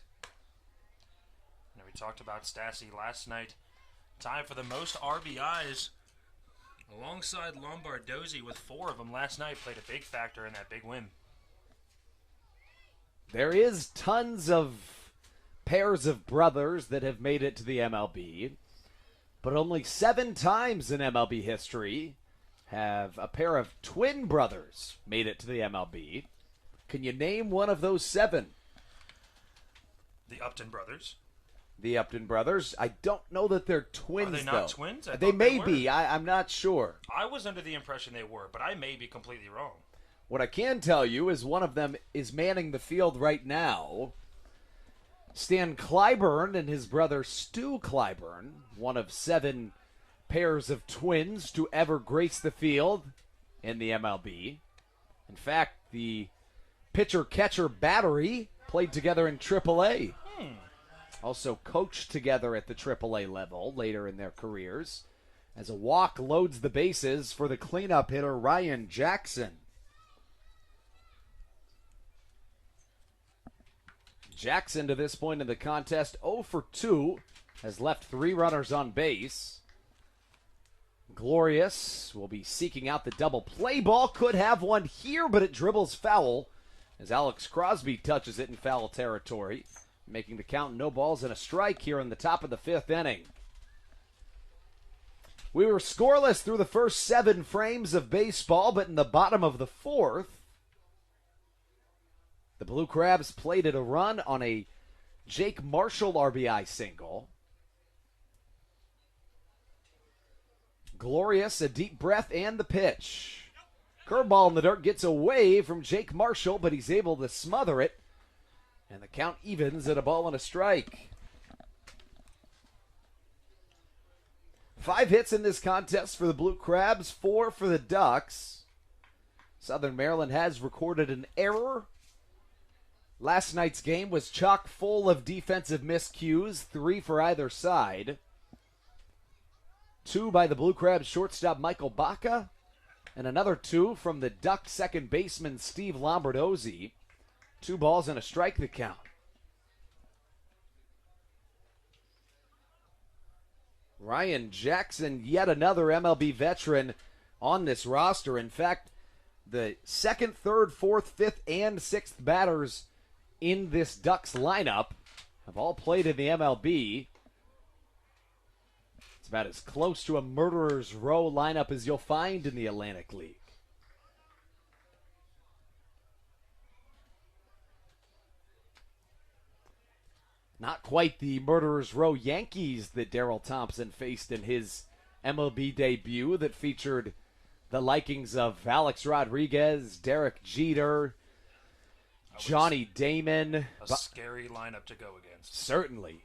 Now, we talked about Stassi last night. Tied for the most RBIs alongside Lombardosi with 4 of them last night. Played a big factor in that big win. There is tons of pairs of brothers that have made it to the MLB, but only 7 times in MLB history have a pair of twin brothers made it to the MLB. Can you name one of those 7? The Upton Brothers. The Upton Brothers. I don't know that they're twins, Are they not though. twins? They may be. I'm not sure. I was under the impression they were, but I may be completely wrong. What I can tell you is one of them is manning the field right now. Stan Clyburn and his brother Stu Clyburn, one of 7 pairs of twins to ever grace the field in the MLB. In fact, the pitcher-catcher battery played together in AAA. Also coached together at the AAA level later in their careers, as a walk loads the bases for the cleanup hitter Ryan Jackson. Jackson, to this point in the contest, 0 for 2, has left 3 runners on base. Glorious will be seeking out the double play ball. Could have one here, but it dribbles foul as Alex Crosby touches it in foul territory, making the count no balls and a strike here in the top of the 5th inning. We were scoreless through the first 7 frames of baseball, but in the bottom of the 4th, the Blue Crabs plated a run on a Jake Marshall RBI single. Glorious, a deep breath, and the pitch. Curveball in the dirt gets away from Jake Marshall, but he's able to smother it. And the count evens at a ball and a strike. 5 hits in this contest for the Blue Crabs, 4 for the Ducks. Southern Maryland has recorded an error. Last night's game was chock full of defensive miscues, 3 for either side. 2 by the Blue Crabs shortstop Michael Baca, and another 2 from the Duck second baseman Steve Lombardosi. 2 balls and a strike the count. Ryan Jackson, yet another MLB veteran on this roster. In fact, the 2nd, 3rd, 4th, 5th, and 6th batters in this Ducks lineup have all played in the MLB. It's about as close to a murderer's row lineup as you'll find in the Atlantic League. Not quite the murderer's row Yankees that Darrell Thompson faced in his MLB debut that featured the likings of Alex Rodriguez, Derek Jeter, Johnny Damon. A scary lineup to go against. Certainly.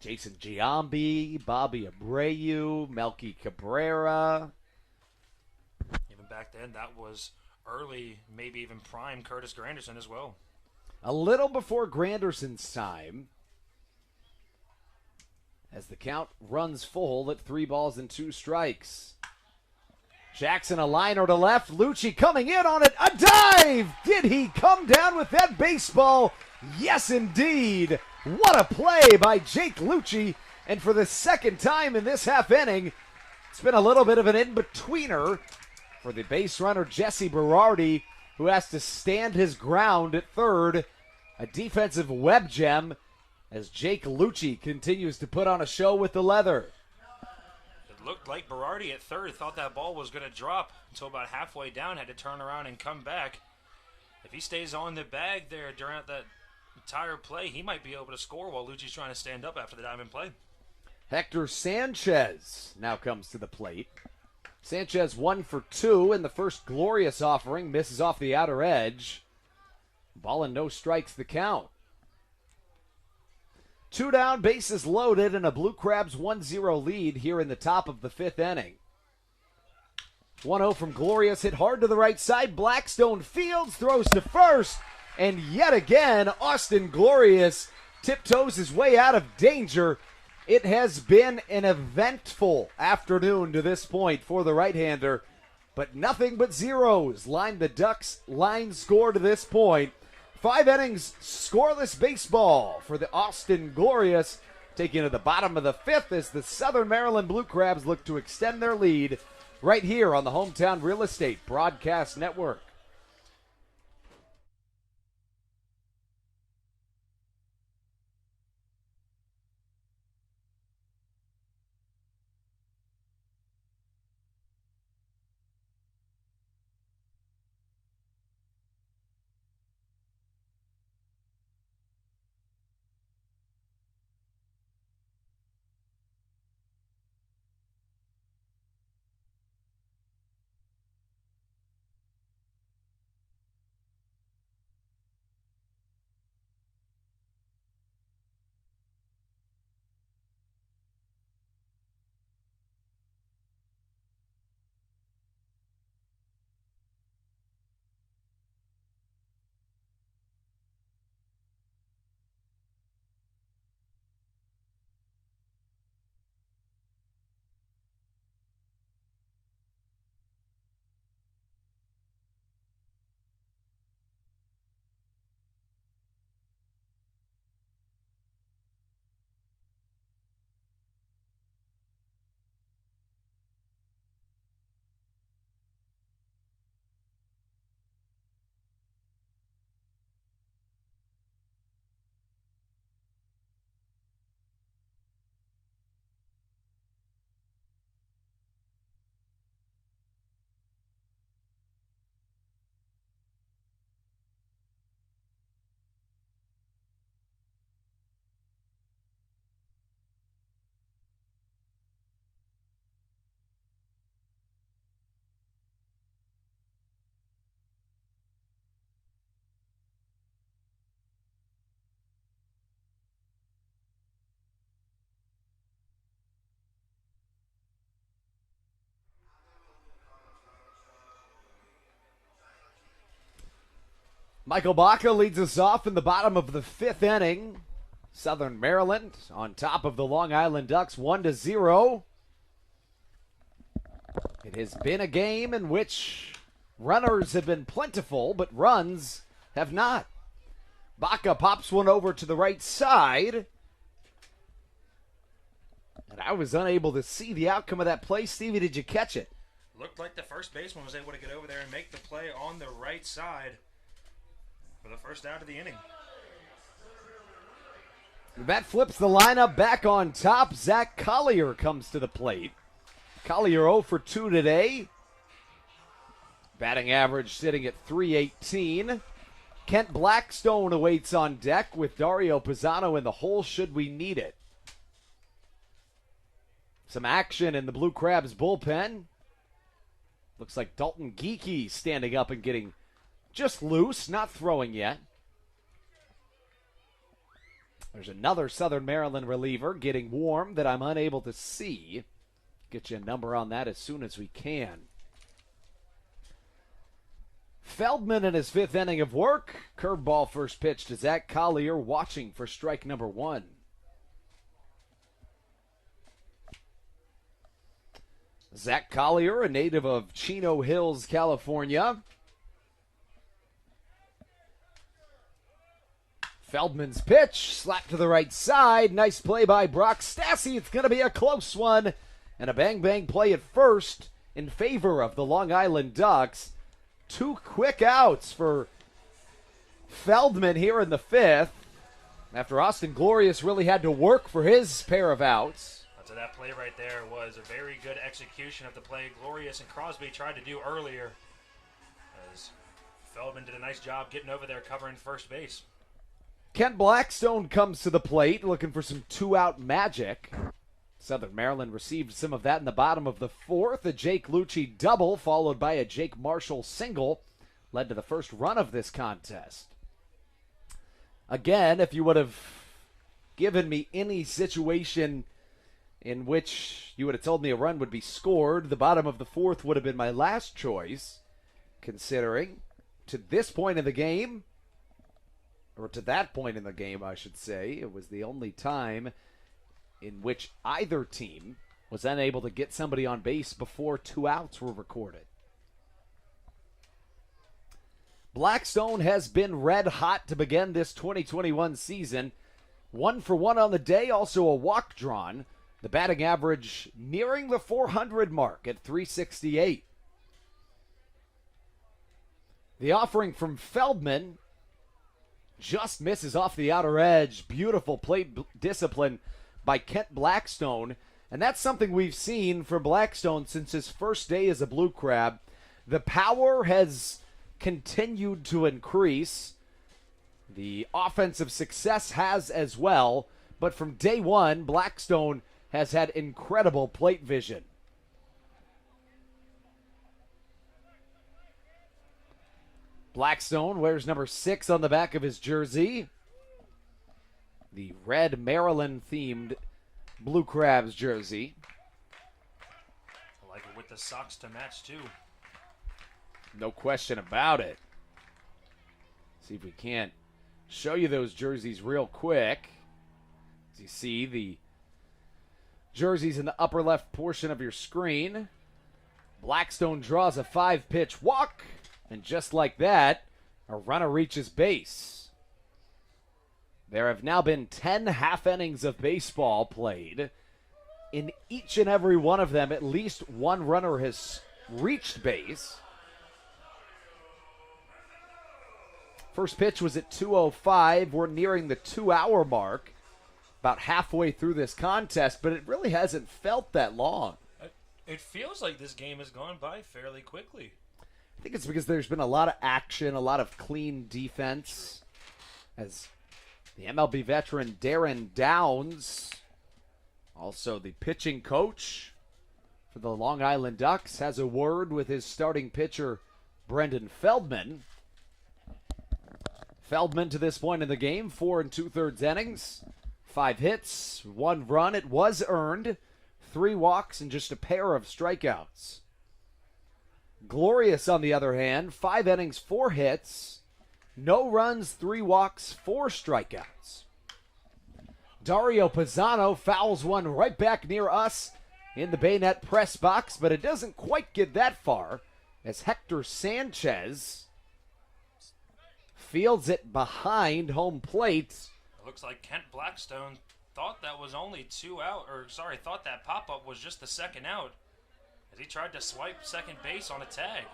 Jason Giambi, Bobby Abreu, Melky Cabrera. Even back then, that was early, maybe even prime Curtis Granderson as well. A little before Granderson's time, as the count runs full at 3 balls and 2 strikes. Jackson a liner to left. Lucci coming in on it. A dive! Did he come down with that baseball? Yes, indeed. What a play by Jake Lucci. And for the 2nd time in this half inning, it's been a little bit of an in-betweener for the base runner Jesse Berardi, who has to stand his ground at 3rd. A defensive web gem as Jake Lucci continues to put on a show with the leather. It looked like Berardi at 3rd thought that ball was going to drop until about halfway down, had to turn around and come back. If he stays on the bag there during that entire play, he might be able to score while Lucci's trying to stand up after the diamond play. Hector Sanchez now comes to the plate. Sanchez 1 for 2 in the first glorious offering, misses off the outer edge. Ball and no strikes the count. 2 down, bases loaded, and a Blue Crabs 1-0 lead here in the top of the 5th inning. 1-0 from Glorious, hit hard to the right side. Blackstone fields, throws to first, and yet again, Austin Glorious tiptoes his way out of danger. It has been an eventful afternoon to this point for the right-hander, but nothing but zeros line the Ducks' line score to this point. 5 innings, scoreless baseball for the Austin Glorious. Taking to the bottom of the 5th as the Southern Maryland Blue Crabs look to extend their lead right here on the Hometown Real Estate Broadcast Network. Michael Baca leads us off in the bottom of the 5th inning. Southern Maryland on top of the Long Island Ducks 1-0. It has been a game in which runners have been plentiful, but runs have not. Baca pops one over to the right side. And I was unable to see the outcome of that play. Stevie, did you catch it? Looked like the first baseman was able to get over there and make the play on the right side for the first out of the inning. That flips the lineup back on top. Zach Collier comes to the plate. Collier 0 for 2 today. Batting average sitting at .318. Kent Blackstone awaits on deck with Dario Pisano in the hole should we need it. Some action in the Blue Crabs bullpen. Looks like Dalton Geeky standing up and getting just loose, not throwing yet. There's another Southern Maryland reliever getting warm that I'm unable to see. Get you a number on that as soon as we can. Feldman in his 5th inning of work. Curveball first pitch to Zach Collier, watching for strike number 1. Zach Collier, a native of Chino Hills, California. Feldman's pitch, slap to the right side. Nice play by Brock Stassi. It's going to be a close one. And a bang-bang play at first in favor of the Long Island Ducks. 2 quick outs for Feldman here in the 5th. After Austin Glorious really had to work for his pair of outs. So that play right there was a very good execution of the play Glorious and Crosby tried to do earlier. As Feldman did a nice job getting over there covering first base. Kent Blackstone comes to the plate looking for some 2-out magic. Southern Maryland received some of that in the bottom of the 4th. A Jake Lucci double followed by a Jake Marshall single led to the first run of this contest. Again, if you would have given me any situation in which you would have told me a run would be scored, the bottom of the 4th would have been my last choice, considering to this point in the game, or to that point in the game, I should say, it was the only time in which either team was unable to get somebody on base before 2 outs were recorded. Blackstone has been red hot to begin this 2021 season. 1-for-1 on the day, also a walk drawn. The batting average nearing the 400 mark at 368. The offering from Feldman just misses off the outer edge. Beautiful plate discipline by Kent Blackstone. And that's something we've seen from Blackstone since his first day as a Blue Crab. The power has continued to increase. The offensive success has as well. But from day one, Blackstone has had incredible plate vision. Blackstone wears number 6 on the back of his jersey. The red Maryland-themed Blue Crabs jersey. I like it with the socks to match, too. No question about it. See if we can't show you those jerseys real quick. As you see, the jerseys in the upper left portion of your screen. Blackstone draws a 5-pitch walk. And just like that, a runner reaches base. There have now been 10 half innings of baseball played. In each and every one of them, at least one runner has reached base. First pitch was at 2:05. We're nearing the 2-hour mark, about halfway through this contest, but it really hasn't felt that long. It feels like this game has gone by fairly quickly. I think it's because there's been a lot of action, a lot of clean defense, as the MLB veteran Darren Downs, also the pitching coach for the Long Island Ducks, has a word with his starting pitcher, Brendan Feldman. Feldman to this point in the game, 4 2/3 innings, 5 hits, 1 run. It was earned, 3 walks, and just a pair of strikeouts. Glorious, on the other hand, 5 innings, 4 hits, no runs, 3 walks, 4 strikeouts. Dario Pisano fouls one right back near us in the Bayonet press box, but it doesn't quite get that far as Hector Sanchez fields it behind home plate. It looks like Kent Blackstone thought that was only 2 out, thought that pop-up was just the second out, as he tried to swipe second base on a tag.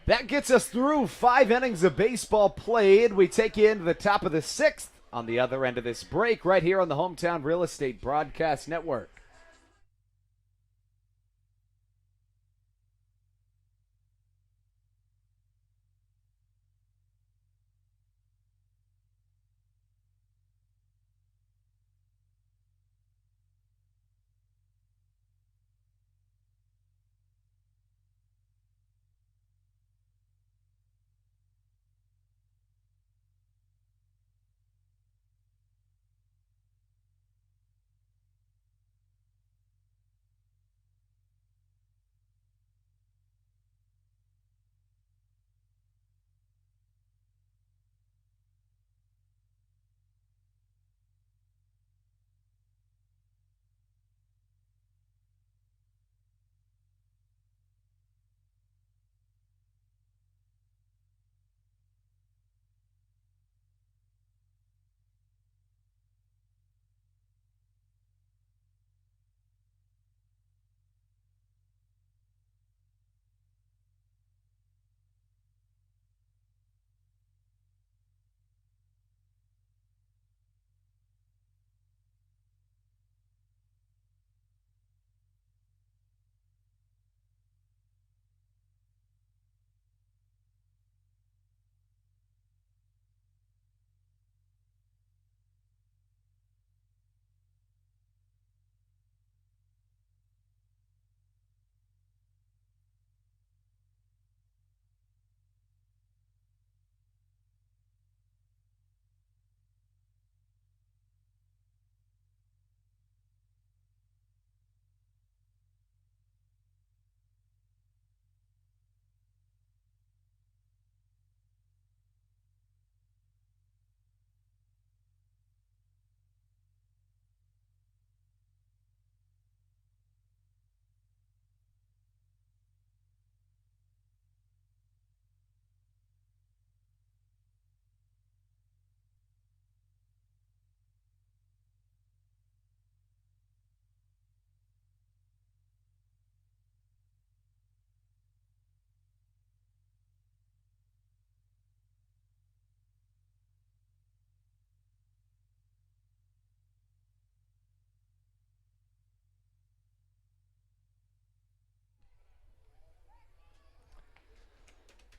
That gets us through 5 innings of baseball played. We take you into the top of the 6th on the other end of this break right here on the Hometown Real Estate Broadcast Network.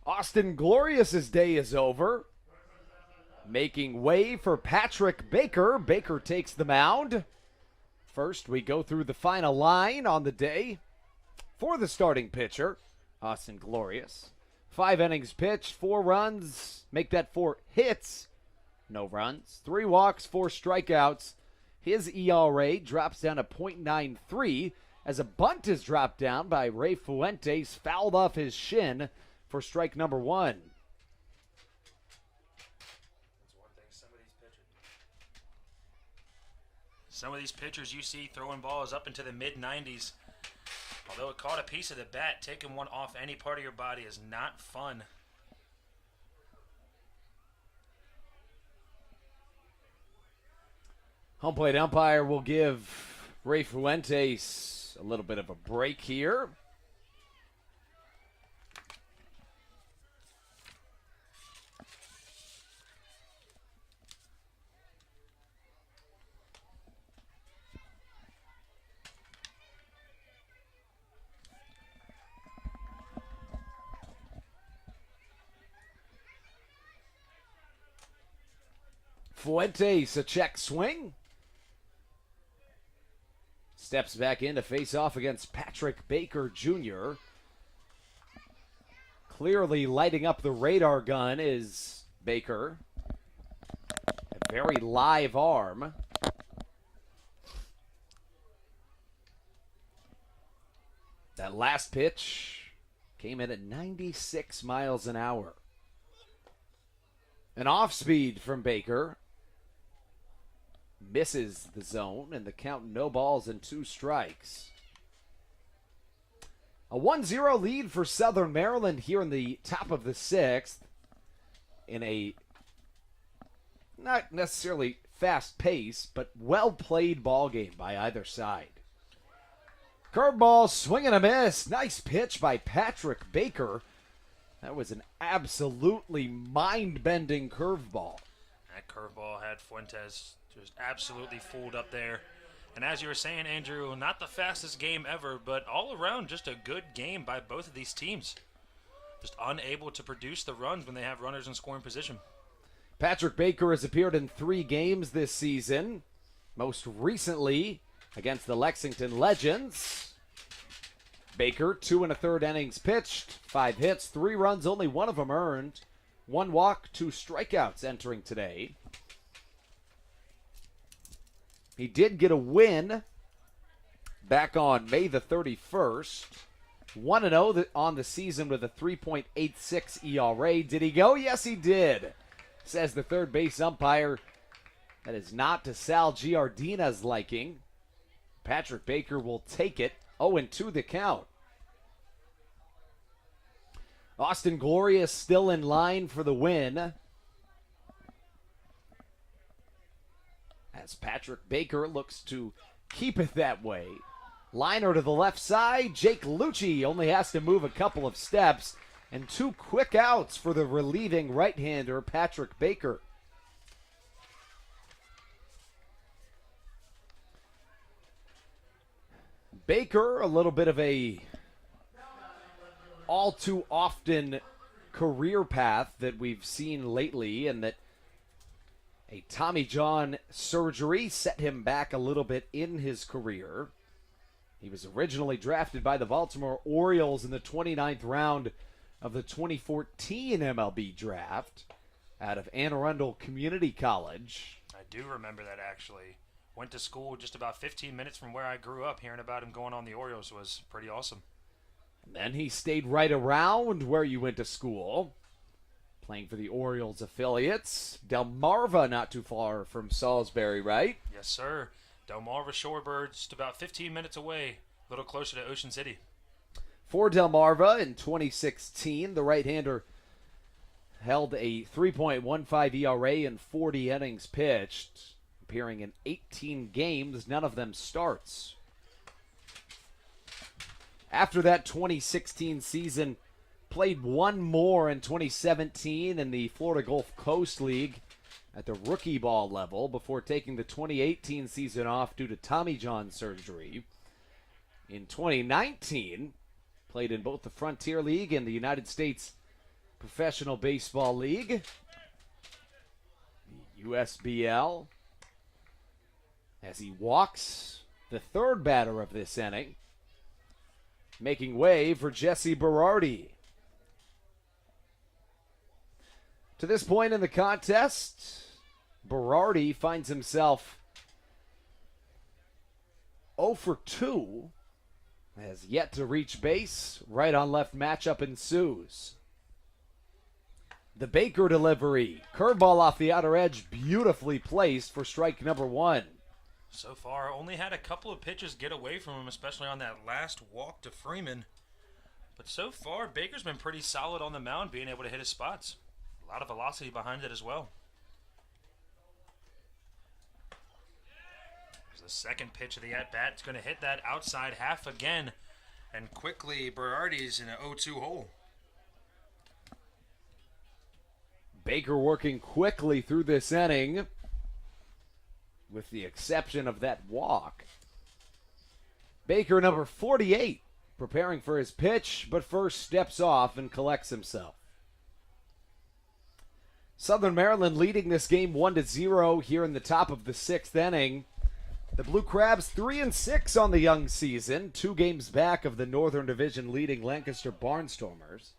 Austin Glorious's day is over. Making way for Patrick Baker. Baker takes the mound. First, we go through the final line on the day for the starting pitcher, Austin Glorious. 5 innings pitched, 4 runs, make that 4 hits, no runs, 3 walks, 4 strikeouts. His ERA drops down to .93 as a bunt is dropped down by Ray Fuentes, fouled off his shin for strike number 1. Some of these pitchers you see throwing balls up into the mid-90s. Although it caught a piece of the bat, taking one off any part of your body is not fun. Home plate umpire will give Ray Fuentes a little bit of a break here. Fuentes, a check swing. Steps back in to face off against Patrick Baker Jr. Clearly lighting up the radar gun is Baker. A very live arm. That last pitch came in at 96 miles an hour. An off speed from Baker. Misses the zone, and the count no balls and 2 strikes. A 1-0 lead for Southern Maryland here in the top of the 6th in a not necessarily fast pace, but well-played ball game by either side. Curveball, swing and a miss. Nice pitch by Patrick Baker. That was an absolutely mind-bending curveball. That curveball had Fuentes just absolutely fooled up there. And as you were saying, Andrew, not the fastest game ever, but all around just a good game by both of these teams. Just unable to produce the runs when they have runners in scoring position. Patrick Baker has appeared in 3 games this season, most recently against the Lexington Legends. Baker, 2 1/3 innings pitched, 5 hits, 3 runs, only 1 of them earned. 1 walk, 2 strikeouts entering today. He did get a win back on May the 31st. 1-0 on the season with a 3.86 ERA. Did he go? Yes, he did, says the third base umpire. That is not to Sal Giardina's liking. Patrick Baker will take it. 0-2 the count. Austin Glorious still in line for the win, as Patrick Baker looks to keep it that way. Liner to the left side. Jake Lucci only has to move a couple of steps, and 2 quick outs for the relieving right-hander Patrick Baker. Baker, a little bit of a all too often career path that we've seen lately, and that a Tommy John surgery set him back a little bit in his career. He was originally drafted by the Baltimore Orioles in the 29th round of the 2014 MLB draft out of Anne Arundel Community College. I do remember that, actually. Went to school just about 15 minutes from where I grew up. Hearing about him going on the Orioles was pretty awesome. Then he stayed right around where you went to school, playing for the Orioles affiliates. Delmarva, not too far from Salisbury, right? Yes, sir. Delmarva Shorebirds, just about 15 minutes away, a little closer to Ocean City. For Delmarva in 2016, the right-hander held a 3.15 ERA in 40 innings pitched, appearing in 18 games, none of them starts. After that 2016 season, played 1 more in 2017 in the Florida Gulf Coast League at the rookie ball level before taking the 2018 season off due to Tommy John surgery. In 2019, played in both the Frontier League and the United States Professional Baseball League, the USBL, as he walks the third batter of this inning, making way for Jesse Berardi. To this point in the contest, Berardi finds himself 0 for 2, has yet to reach base. Right on left matchup ensues. The Baker delivery, curveball off the outer edge, beautifully placed for strike number 1. So far, only had a couple of pitches get away from him, especially on that last walk to Freeman. But so far, Baker's been pretty solid on the mound, being able to hit his spots. A lot of velocity behind it as well. There's the second pitch of the at-bat. It's going to hit that outside half again. And quickly, Berardi's in an 0-2 hole. Baker working quickly through this inning, with the exception of that walk. Baker, number 48, preparing for his pitch, but first steps off and collects himself. Southern Maryland leading this game 1-0 here in the top of the 6th inning. The Blue Crabs 3-6 on the young season, 2 games back of the Northern Division leading Lancaster Barnstormers.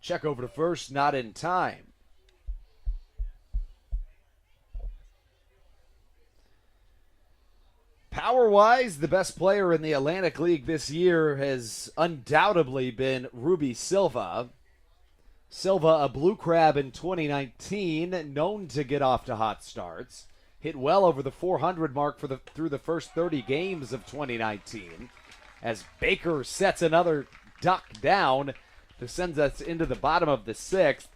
Check over to first, not in time. Power-wise, the best player in the Atlantic League this year has undoubtedly been Ruby Silva. Silva, a Blue Crab in 2019, known to get off to hot starts. Hit well over the 400 mark through the first 30 games of 2019. As Baker sets another duck down to send us into the bottom of the 6th.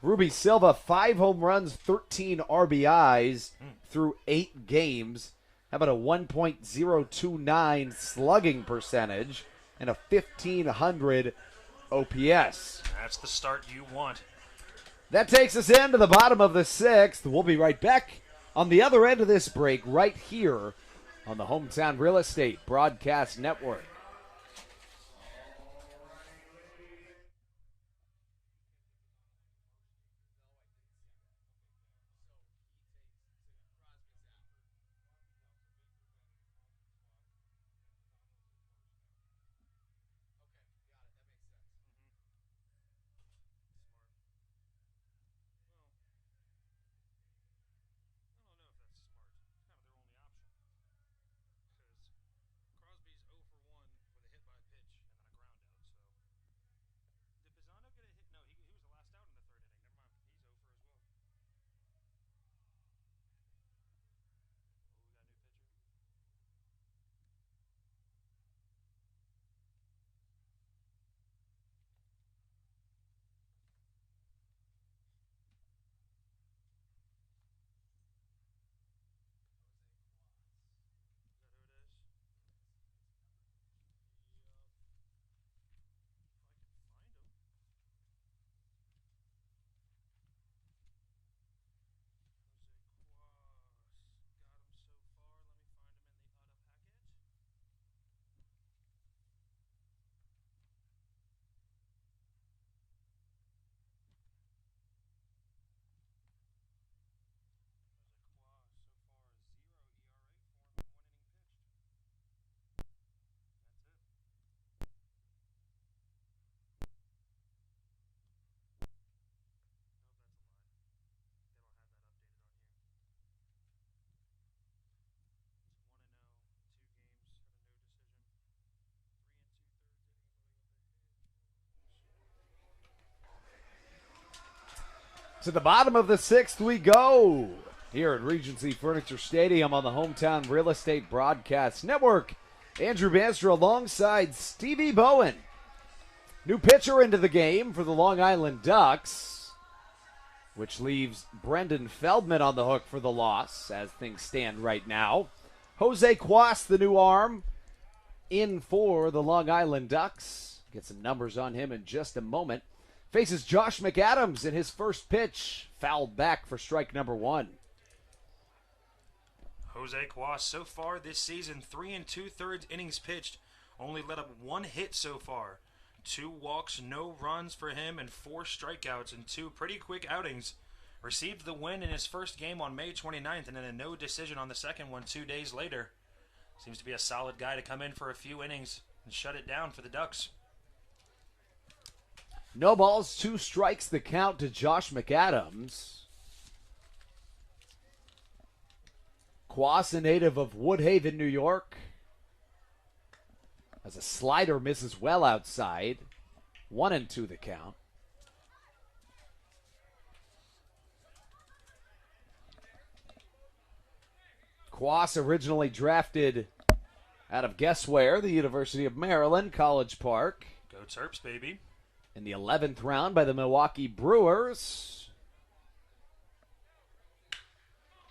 Ruby Silva, 5 home runs, 13 RBIs through 8 games. How about a 1.029 slugging percentage and a 1,500 OPS? That's the start you want. That takes us into the bottom of the 6th. We'll be right back on the other end of this break right here on the Hometown Real Estate Broadcast Network. To the bottom of the 6th we go here at Regency Furniture Stadium on the Hometown Real Estate Broadcast Network. Andrew Banster alongside Stevie Bowen. New pitcher into the game for the Long Island Ducks, which leaves Brendan Feldman on the hook for the loss as things stand right now. Jose Quas, the new arm, in for the Long Island Ducks. Get some numbers on him in just a moment. Faces Josh McAdams in his first pitch. Fouled back for strike number 1. Jose Quas, so far this season, 3 2/3 innings pitched. Only let up 1 hit so far. 2 walks, no runs for him, and 4 strikeouts in 2 pretty quick outings. Received the win in his first game on May 29th, and then a no decision on the second one 2 days later. Seems to be a solid guy to come in for a few innings and shut it down for the Ducks. No balls, 2 strikes, the count to Josh McAdams. Quas, a native of Woodhaven, New York, as a slider misses well outside. 1-2 the count. Quas originally drafted out of guess where? The University of Maryland, College Park. Go Terps, baby. In the 11th round by the Milwaukee Brewers.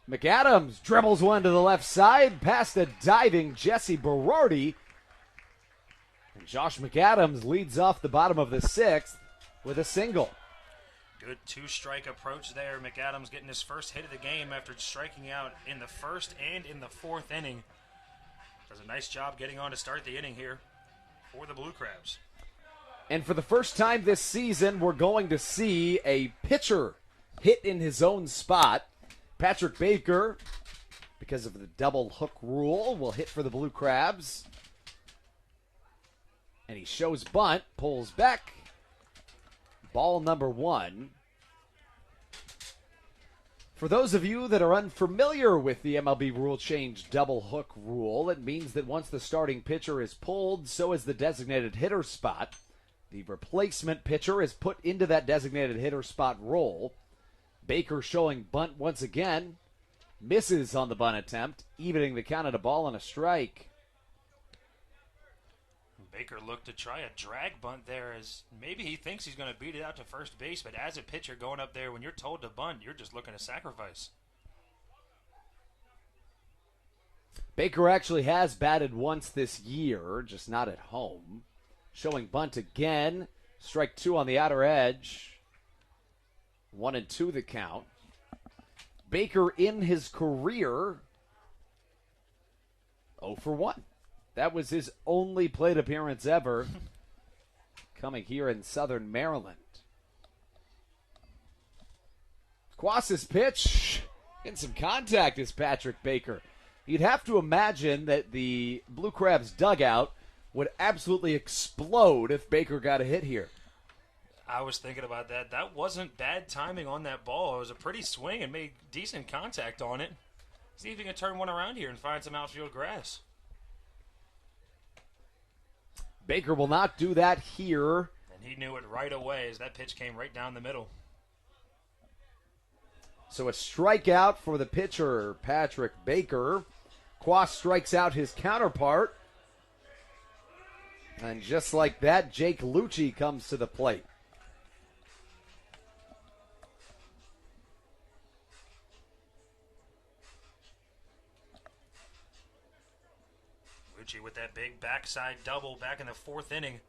McAdams dribbles one to the left side past a diving Jesse Berardi. And Josh McAdams leads off the bottom of the 6th with a single. Good 2-strike approach there. McAdams getting his first hit of the game after striking out in the first and in the 4th inning. Does a nice job getting on to start the inning here for the Blue Crabs. And for the first time this season, we're going to see a pitcher hit in his own spot. Patrick Baker, because of the double hook rule, will hit for the Blue Crabs. And he shows bunt, pulls back. Ball number 1. For those of you that are unfamiliar with the MLB rule change double hook rule, it means that once the starting pitcher is pulled, so is the designated hitter spot. The replacement pitcher is put into that designated hitter spot role. Baker showing bunt once again. Misses on the bunt attempt, evening the count at a ball and a strike. Baker looked to try a drag bunt there, as maybe he thinks he's going to beat it out to first base, but as a pitcher going up there, when you're told to bunt, you're just looking to sacrifice. Baker actually has batted once this year, just not at home. Showing bunt again. Strike 2 on the outer edge. 1-2 the count. Baker in his career 0 for 1. That was his only plate appearance ever coming here in Southern Maryland. Quas's pitch. Getting some contact is Patrick Baker. You'd have to imagine that the Blue Crabs dugout would absolutely explode if Baker got a hit here. I was thinking about that. That wasn't bad timing on that ball. It was a pretty swing and made decent contact on it. See if he can turn one around here and find some outfield grass. Baker will not do that here. And he knew it right away as that pitch came right down the middle. So a strikeout for the pitcher, Patrick Baker. Quas strikes out his counterpart. And just like that, Jake Lucci comes to the plate. Lucci with that big backside double back in the 4th inning.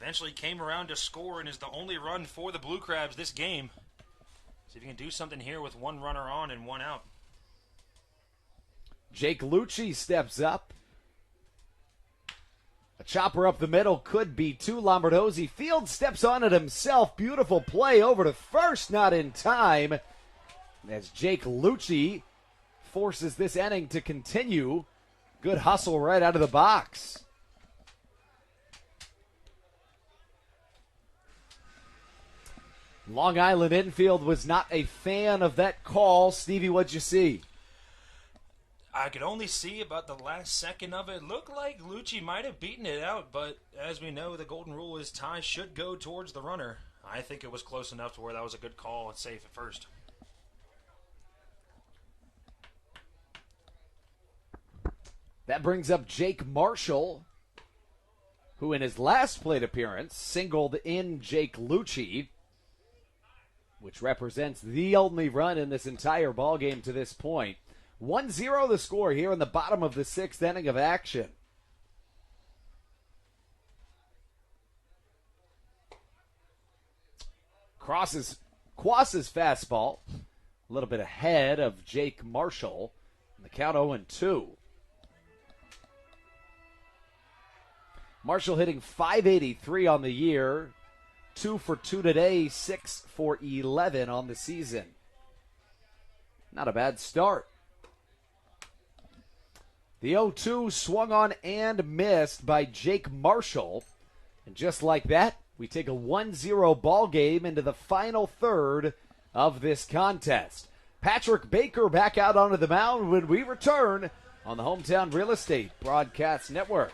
Eventually came around to score and is the only run for the Blue Crabs this game. See if he can do something here with 1 runner on and 1 out. Jake Lucci steps up. A chopper up the middle could be 2. Lombardosi. Field steps on it himself. Beautiful play over to first, not in time. As Jake Lucci forces this inning to continue. Good hustle right out of the box. Long Island infield was not a fan of that call. Stevie, what'd you see? I could only see about the last second of it. Looked like Lucci might have beaten it out, but as we know, the golden rule is ties should go towards the runner. I think it was close enough to where that was a good call and safe at first. That brings up Jake Marshall, who in his last plate appearance singled in Jake Lucci, which represents the only run in this entire ballgame to this point. 1-0 the score here in the bottom of the 6th inning of action. Quas's fastball, a little bit ahead of Jake Marshall, and the count 0-2. Marshall hitting .583 on the year, 2 for 2 today, 6 for 11 on the season. Not a bad start. The 0-2 swung on and missed by Jake Marshall. And just like that, we take a 1-0 ball game into the final third of this contest. Patrick Baker back out onto the mound when we return on the Hometown Real Estate Broadcast Network.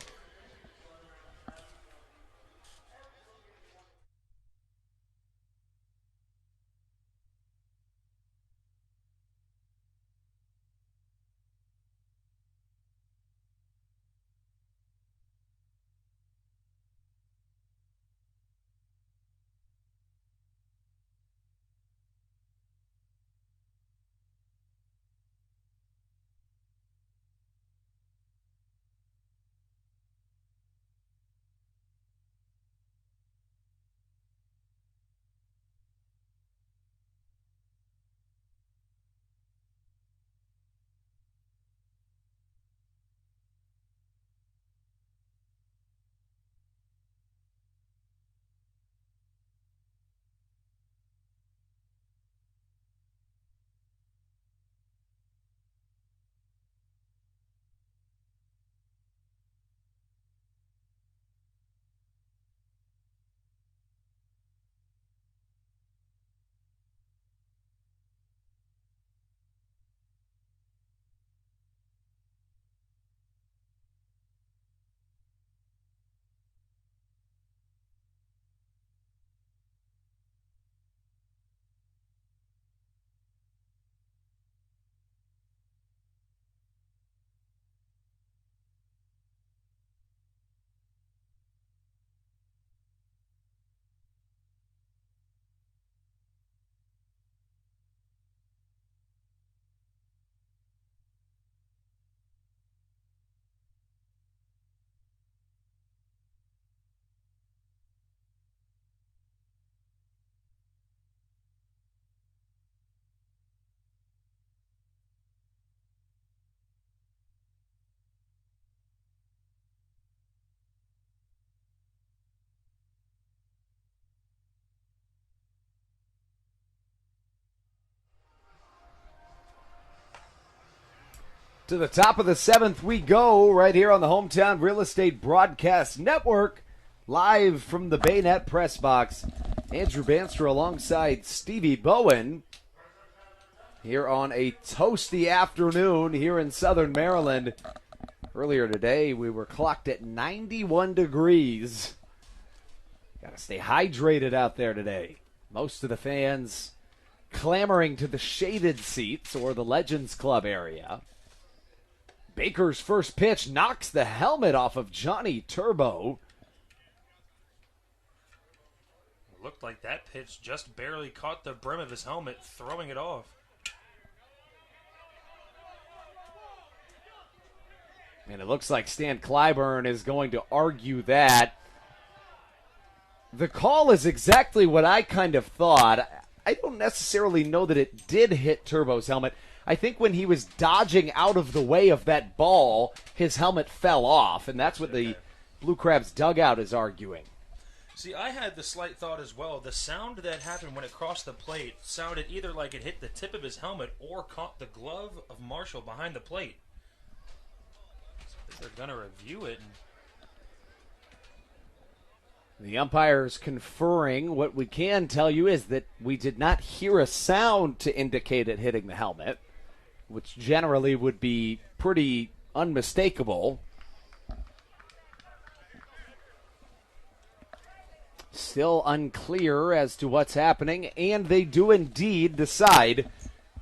To the top of the seventh we go right here on the Hometown Real Estate Broadcast Network, live from the Bayonet Press Box. Andrew Banster alongside Stevie Bowen here on a toasty afternoon here in Southern Maryland. Earlier today we were clocked at 91 degrees. Got to stay hydrated out there today. Most of the fans clamoring to the shaded seats or the Legends Club area. Baker's first pitch knocks the helmet off of Johnny Turbo. It looked like that pitch just barely caught the brim of his helmet, throwing it off. And it looks like Stan Clyburn is going to argue that. The call is exactly what I kind of thought. I don't necessarily know that it did hit Turbo's helmet. I think when he was dodging out of the way of that ball, his helmet fell off, and that's what the Blue Crabs dugout is arguing. See, I had the slight thought as well. The sound that happened when it crossed the plate sounded either like it hit the tip of his helmet or caught the glove of Marshall behind the plate. So I think they're going to review it. The umpires conferring. What we can tell you is that we did not hear a sound to indicate it hitting the helmet, which generally would be pretty unmistakable. Still unclear as to what's happening, and they do indeed decide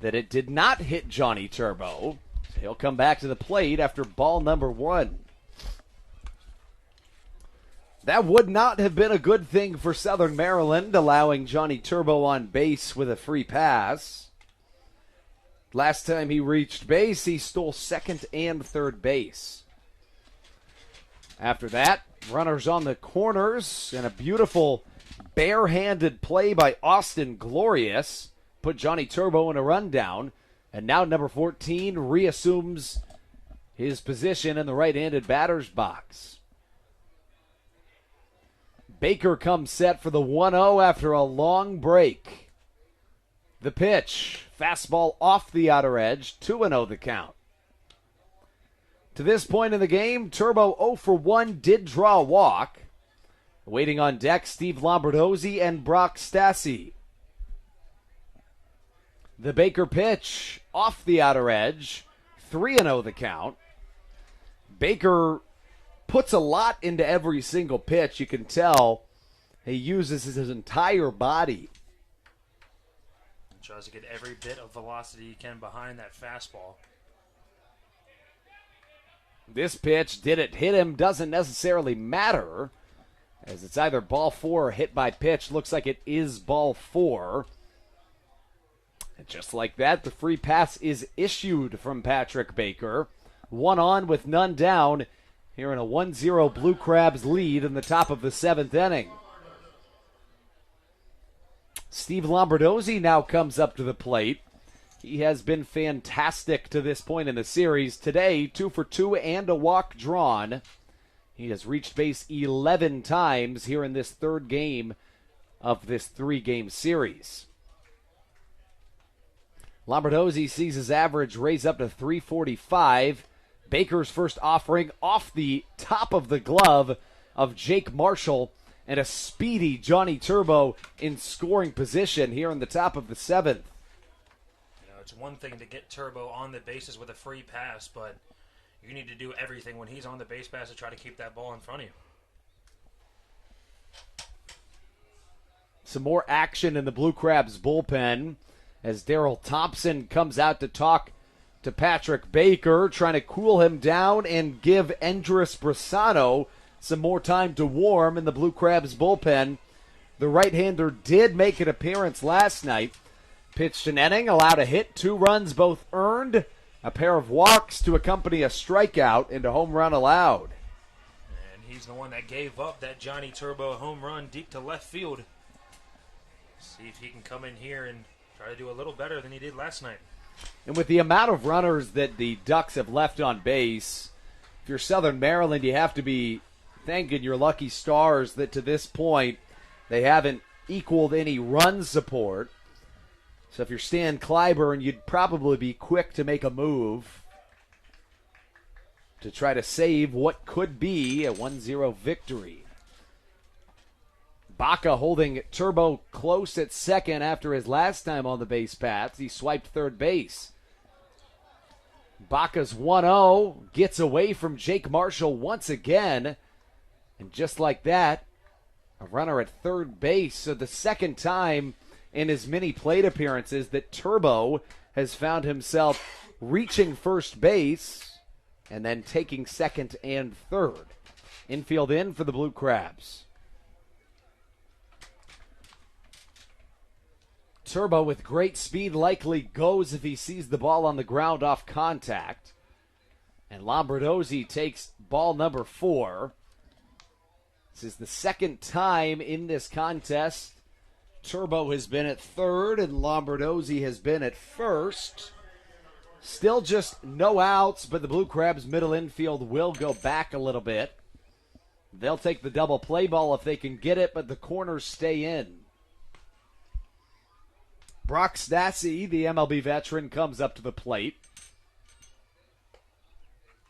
that it did not hit Johnny Turbo. He'll come back to the plate after ball number one. That would not have been a good thing for Southern Maryland, allowing Johnny Turbo on base with a free pass. Last time he reached base, he stole second and third base. After that, runners on the corners, and a beautiful barehanded play by Austin Glorious put Johnny Turbo in a rundown. And now number 14 reassumes his position in the right-handed batter's box. Baker comes set for the 1-0 after a long break. The pitch, fastball off the outer edge, 2-0 the count. To this point in the game, Turbo 0 for 1 did draw a walk. Waiting on deck, Steve Lombardosi and Brock Stassi. The Baker pitch, off the outer edge, 3-0 the count. Baker puts a lot into every single pitch. You can tell he uses his entire body. He tries to get every bit of velocity he can behind that fastball. This pitch, did it hit him, doesn't necessarily matter, as it's either ball 4 or hit by pitch. Looks like it is ball 4. And just like that, the free pass is issued from Patrick Baker. 1 on with none down here in a 1-0 Blue Crabs lead in the top of the 7th inning. Steve Lombardosi now comes up to the plate. He has been fantastic to this point in the series. Today, 2 for 2 and a walk drawn. He has reached base 11 times here in this third game of this 3-game series. Lombardosi sees his average raise up to 345. Baker's first offering off the top of the glove of Jake Marshall, and a speedy Johnny Turbo in scoring position here in the top of the 7th. It's one thing to get Turbo on the bases with a free pass, but you need to do everything when he's on the base pass to try to keep that ball in front of you. Some more action in the Blue Crabs bullpen as Darryl Thompson comes out to talk to Patrick Baker, trying to cool him down and give Endris Brasano some more time to warm in the Blue Crabs bullpen. The right-hander did make an appearance last night. Pitched an inning, allowed a hit, 2 runs both earned, a pair of walks to accompany a strikeout, and a home run allowed. And he's the one that gave up that Johnny Turbo home run deep to left field. See if he can come in here and try to do a little better than he did last night. And with the amount of runners that the Ducks have left on base, if you're Southern Maryland, you have to be thanking your lucky stars that to this point they haven't equaled any run support. So if you're Stan Clyburn, you'd probably be quick to make a move to try to save what could be a 1-0 victory. Baca holding Turbo close at second after his last time on the base paths. He swiped third base. Baca's 1-0, gets away from Jake Marshall once again. And just like that, a runner at third base. So the second time in his many plate appearances that Turbo has found himself reaching first base and then taking second and third. Infield in for the Blue Crabs. Turbo with great speed likely goes if he sees the ball on the ground off contact. And Lombardosi takes ball number 4. This is the second time in this contest Turbo has been at third and Lombardosi has been at first. Still just no outs, but the Blue Crabs middle infield will go back a little bit. They'll take the double play ball if they can get it, but the corners stay in. Brock Stassi, the MLB veteran, comes up to the plate.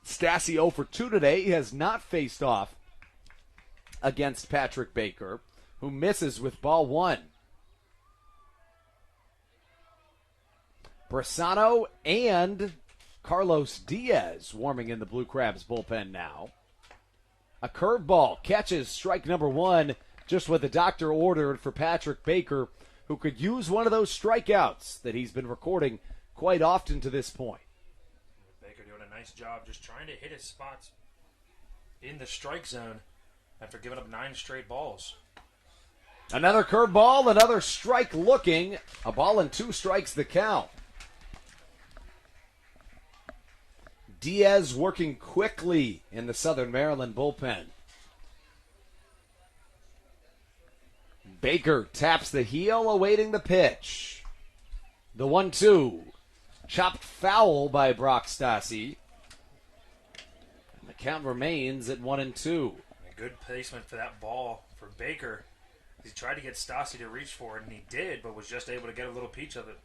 Stassi 0 for 2 today. He has not faced off against Patrick Baker, who misses with ball 1. Brasano and Carlos Diaz warming in the Blue Crabs bullpen now. A curveball catches strike number 1, just what the doctor ordered for Patrick Baker, who could use one of those strikeouts that he's been recording quite often to this point. Baker doing a nice job just trying to hit his spots in the strike zone after giving up 9 straight balls. Another curveball, another strike looking. A ball and 2 strikes the count. Diaz working quickly in the Southern Maryland bullpen. Baker taps the heel, awaiting the pitch. The 1-2. Chopped foul by Brock Stassi. And the count remains at 1-2. A good placement for that ball for Baker. He tried to get Stassi to reach for it, and he did, but was just able to get a little peach of it.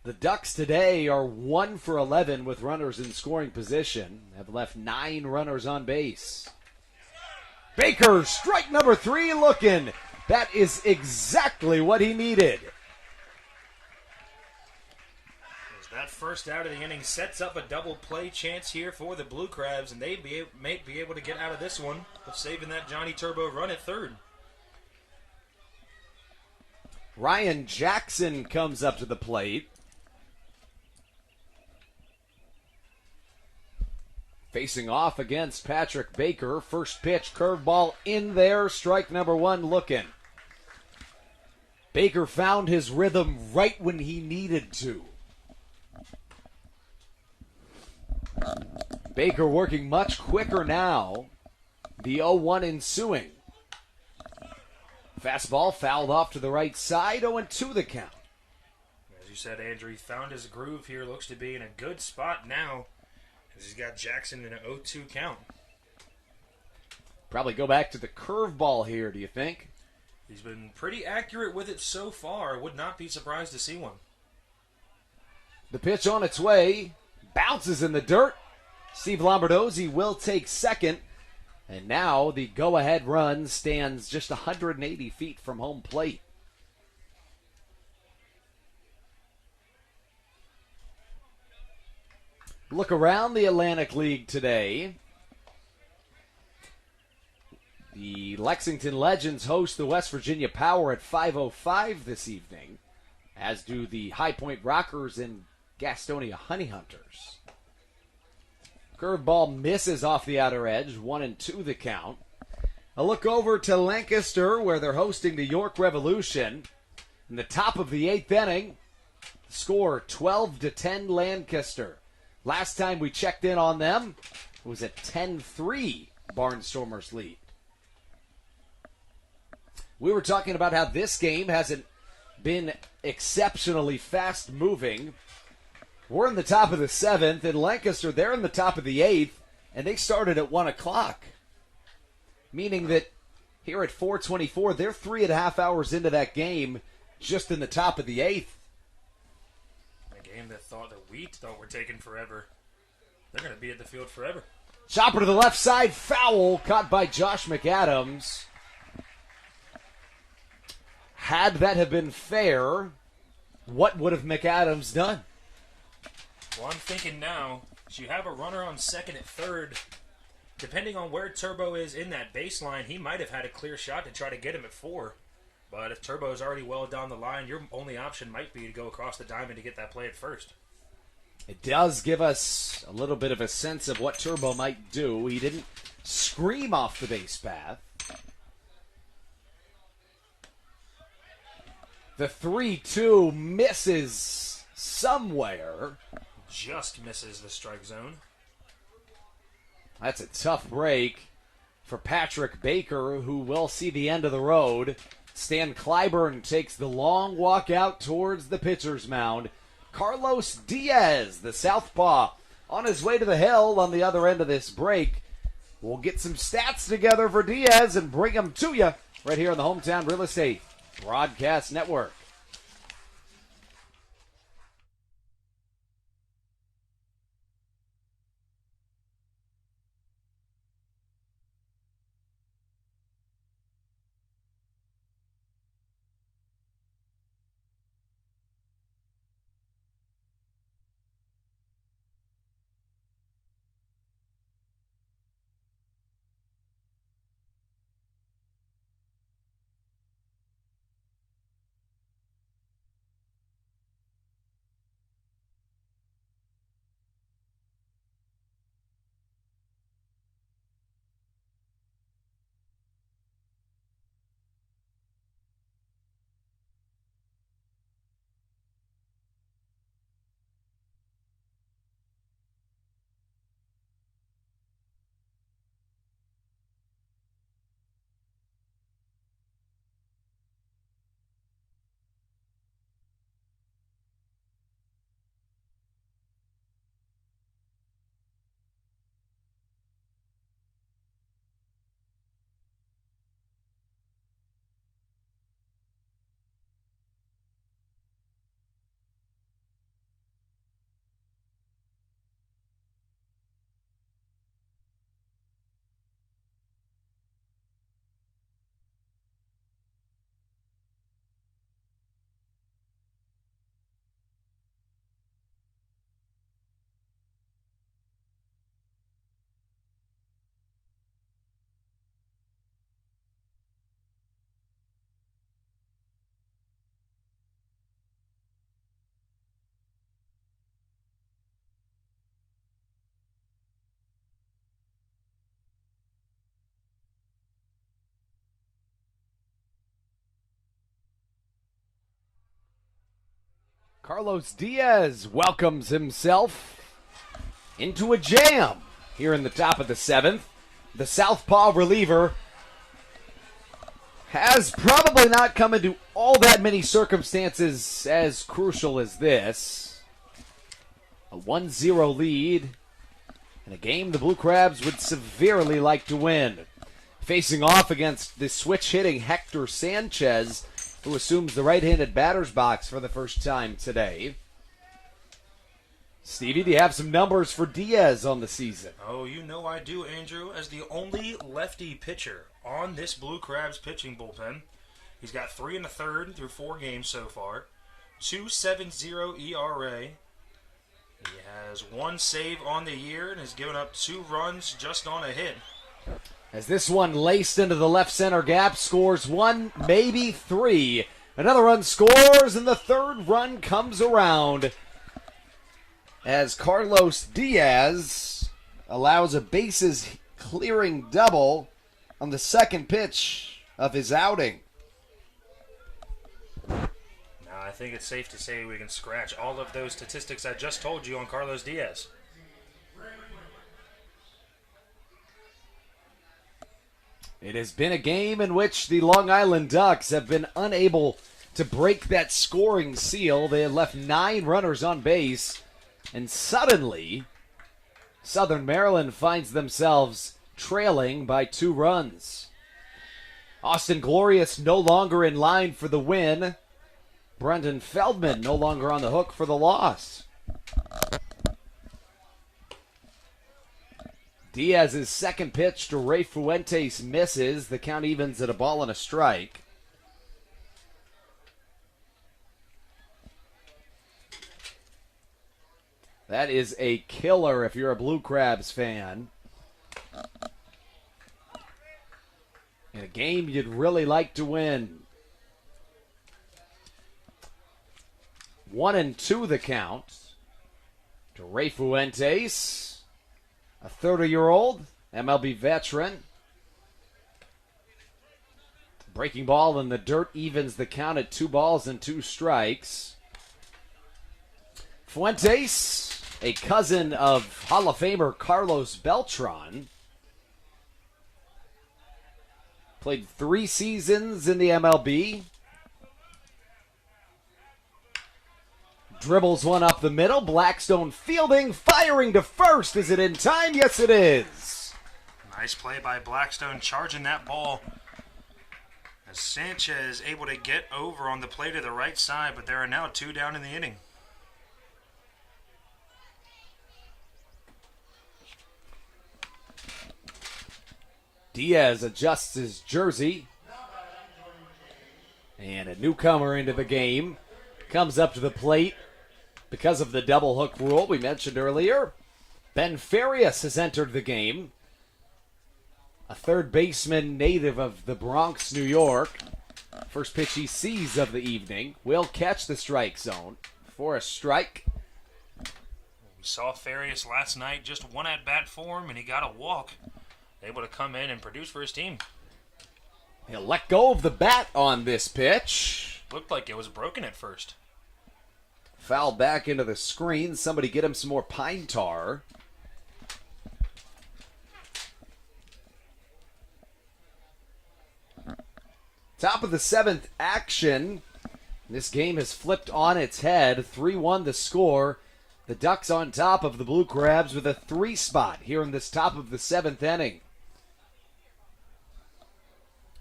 The Ducks today are 1 for 11 with runners in scoring position. Have left 9 runners on base. Baker, strike number 3 looking. That is exactly what he needed. That first out of the inning sets up a double play chance here for the Blue Crabs, and they may be able to get out of this one of saving that Johnny Turbo run at third. Ryan Jackson comes up to the plate. Facing off against Patrick Baker. First pitch, curveball in there. Strike number 1 looking. Baker found his rhythm right when he needed to. Baker working much quicker now. The 0-1 ensuing. Fastball fouled off to the right side. 0-2 the count. As you said, Andrew, he found his groove here. Looks to be in a good spot now, as he's got Jackson in an 0-2 count. Probably go back to the curveball here, do you think? He's been pretty accurate with it so far. Would not be surprised to see one. The pitch on its way. Bounces in the dirt. Steve Lombardosi will take second. And now the go-ahead run stands just 180 feet from home plate. Look around the Atlantic League today. The Lexington Legends host the West Virginia Power at 5:05 this evening, as do the High Point Rockers and Gastonia Honey Hunters. Curveball misses off the outer edge, 1-2 the count. A look over to Lancaster, where they're hosting the York Revolution. In the top of the 8th inning, score 12-10 Lancaster. Last time we checked in on them, it was a 10-3 Barnstormers lead. We were talking about how this game hasn't been exceptionally fast-moving. We're in the top of the 7th, and Lancaster, they're in the top of the 8th, and they started at 1 o'clock. Meaning that here at 4:24, they're 3.5 hours into that game, just in the top of the 8th. A game that we thought were taking forever. They're going to be at the field forever. Chopper to the left side, foul, caught by Josh McAdams. Had that have been fair, what would have McAdams done? Well, I'm thinking now, as you have a runner on second at third, depending on where Turbo is in that baseline, he might have had a clear shot to try to get him at 4. But if Turbo is already well down the line, your only option might be to go across the diamond to get that play at first. It does give us a little bit of a sense of what Turbo might do. He didn't scream off the base path. The 3-2 misses somewhere. Just misses the strike zone. That's a tough break for Patrick Baker, who will see the end of the road. Stan Clyburn takes the long walk out towards the pitcher's mound. Carlos Diaz, the southpaw, on his way to the hill on the other end of this break. We'll get some stats together for Diaz and bring them to you right here on the Hometown Real Estate Broadcast Network. Carlos Diaz welcomes himself into a jam here in the top of the 7th. The southpaw reliever has probably not come into all that many circumstances as crucial as this. A 1-0 lead in a game the Blue Crabs would severely like to win. Facing off against the switch-hitting Hector Sanchez, who assumes the right-handed batter's box for the first time today. Stevie, do you have some numbers for Diaz on the season? Oh, you know I do, Andrew. As the only lefty pitcher on this Blue Crabs pitching bullpen, he's got 3 1/3 through 4 games so far, 2.70 ERA. He has 1 save on the year and has given up 2 runs just on a hit. As this one laced into the left center gap, scores 1, maybe 3. Another run scores, and the 3rd run comes around as Carlos Diaz allows a bases-clearing double on the 2nd pitch of his outing. Now, I think it's safe to say we can scratch all of those statistics I just told you on Carlos Diaz. It has been a game in which the Long Island Ducks have been unable to break that scoring seal. They had left 9 runners on base, and suddenly, Southern Maryland finds themselves trailing by 2 runs. Austin Glorious no longer in line for the win. Brendan Feldman no longer on the hook for the loss. Diaz's 2nd pitch to Ray Fuentes misses. The count evens at a ball and a strike. That is a killer if you're a Blue Crabs fan. In a game you'd really like to win. 1-2 the count to Ray Fuentes. A 30-year-old MLB veteran. Breaking ball in the dirt evens the count at 2 balls and 2 strikes. Fuentes, a cousin of Hall of Famer Carlos Beltran. Played 3 seasons in the MLB. Dribbles one up the middle. Blackstone fielding, firing to first. Is it in time? Yes, it is. Nice play by Blackstone, charging that ball. As Sanchez able to get over on the play to the right side, but there are now 2 down in the inning. Diaz adjusts his jersey. And a newcomer into the game comes up to the plate. Because of the double hook rule we mentioned earlier, Ben Farias has entered the game. A 3rd baseman native of the Bronx, New York. First pitch he sees of the evening. Will catch the strike zone for a strike. We saw Farias last night, just 1 at-bat for him, and he got a walk. Able to come in and produce for his team. He'll let go of the bat on this pitch. Looked like it was broken at first. Foul back into the screen. Somebody get him some more pine tar. Top of the 7th action. This game has flipped on its head. 3-1 the score. The Ducks on top of the Blue Crabs with a 3 spot here in this top of the 7th inning.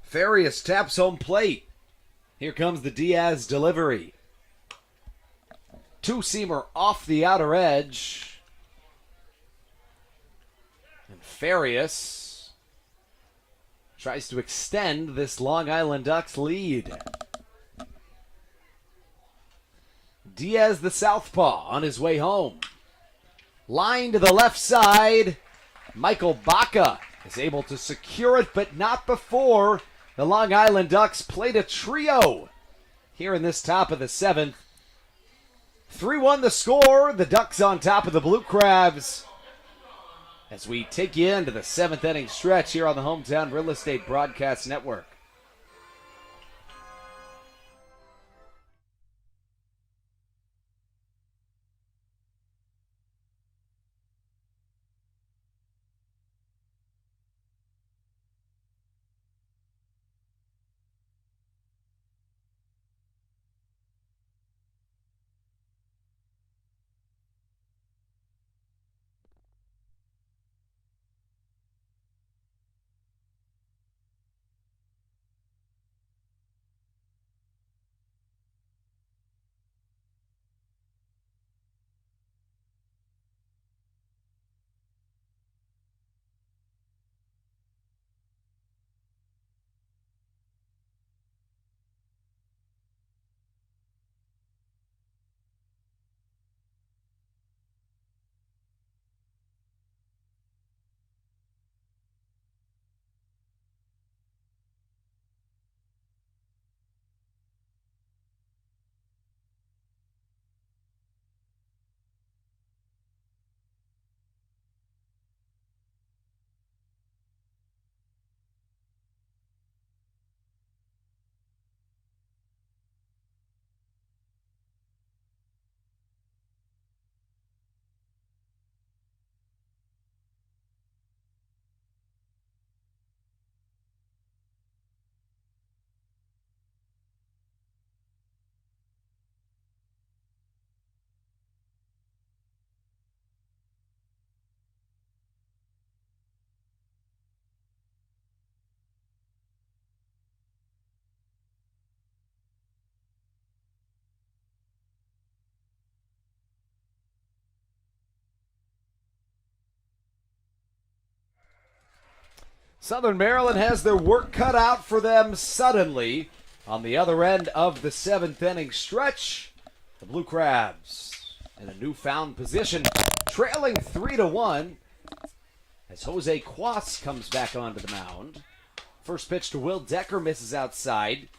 Farias taps home plate. Here comes the Diaz delivery. 2-seamer off the outer edge. And Farias tries to extend this Long Island Ducks lead. Diaz the southpaw on his way home. Line to the left side. Michael Baca is able to secure it, but not before the Long Island Ducks played a trio here in this top of the 7th. 3-1 the score. The Ducks on top of the Blue Crabs. As we take you into the 7th inning stretch here on the Hometown Real Estate Broadcast Network. Southern Maryland has their work cut out for them suddenly. On the other end of the 7th inning stretch, the Blue Crabs in a newfound position, trailing 3-1 as Jose Quas comes back onto the mound. First pitch to Will Decker misses outside.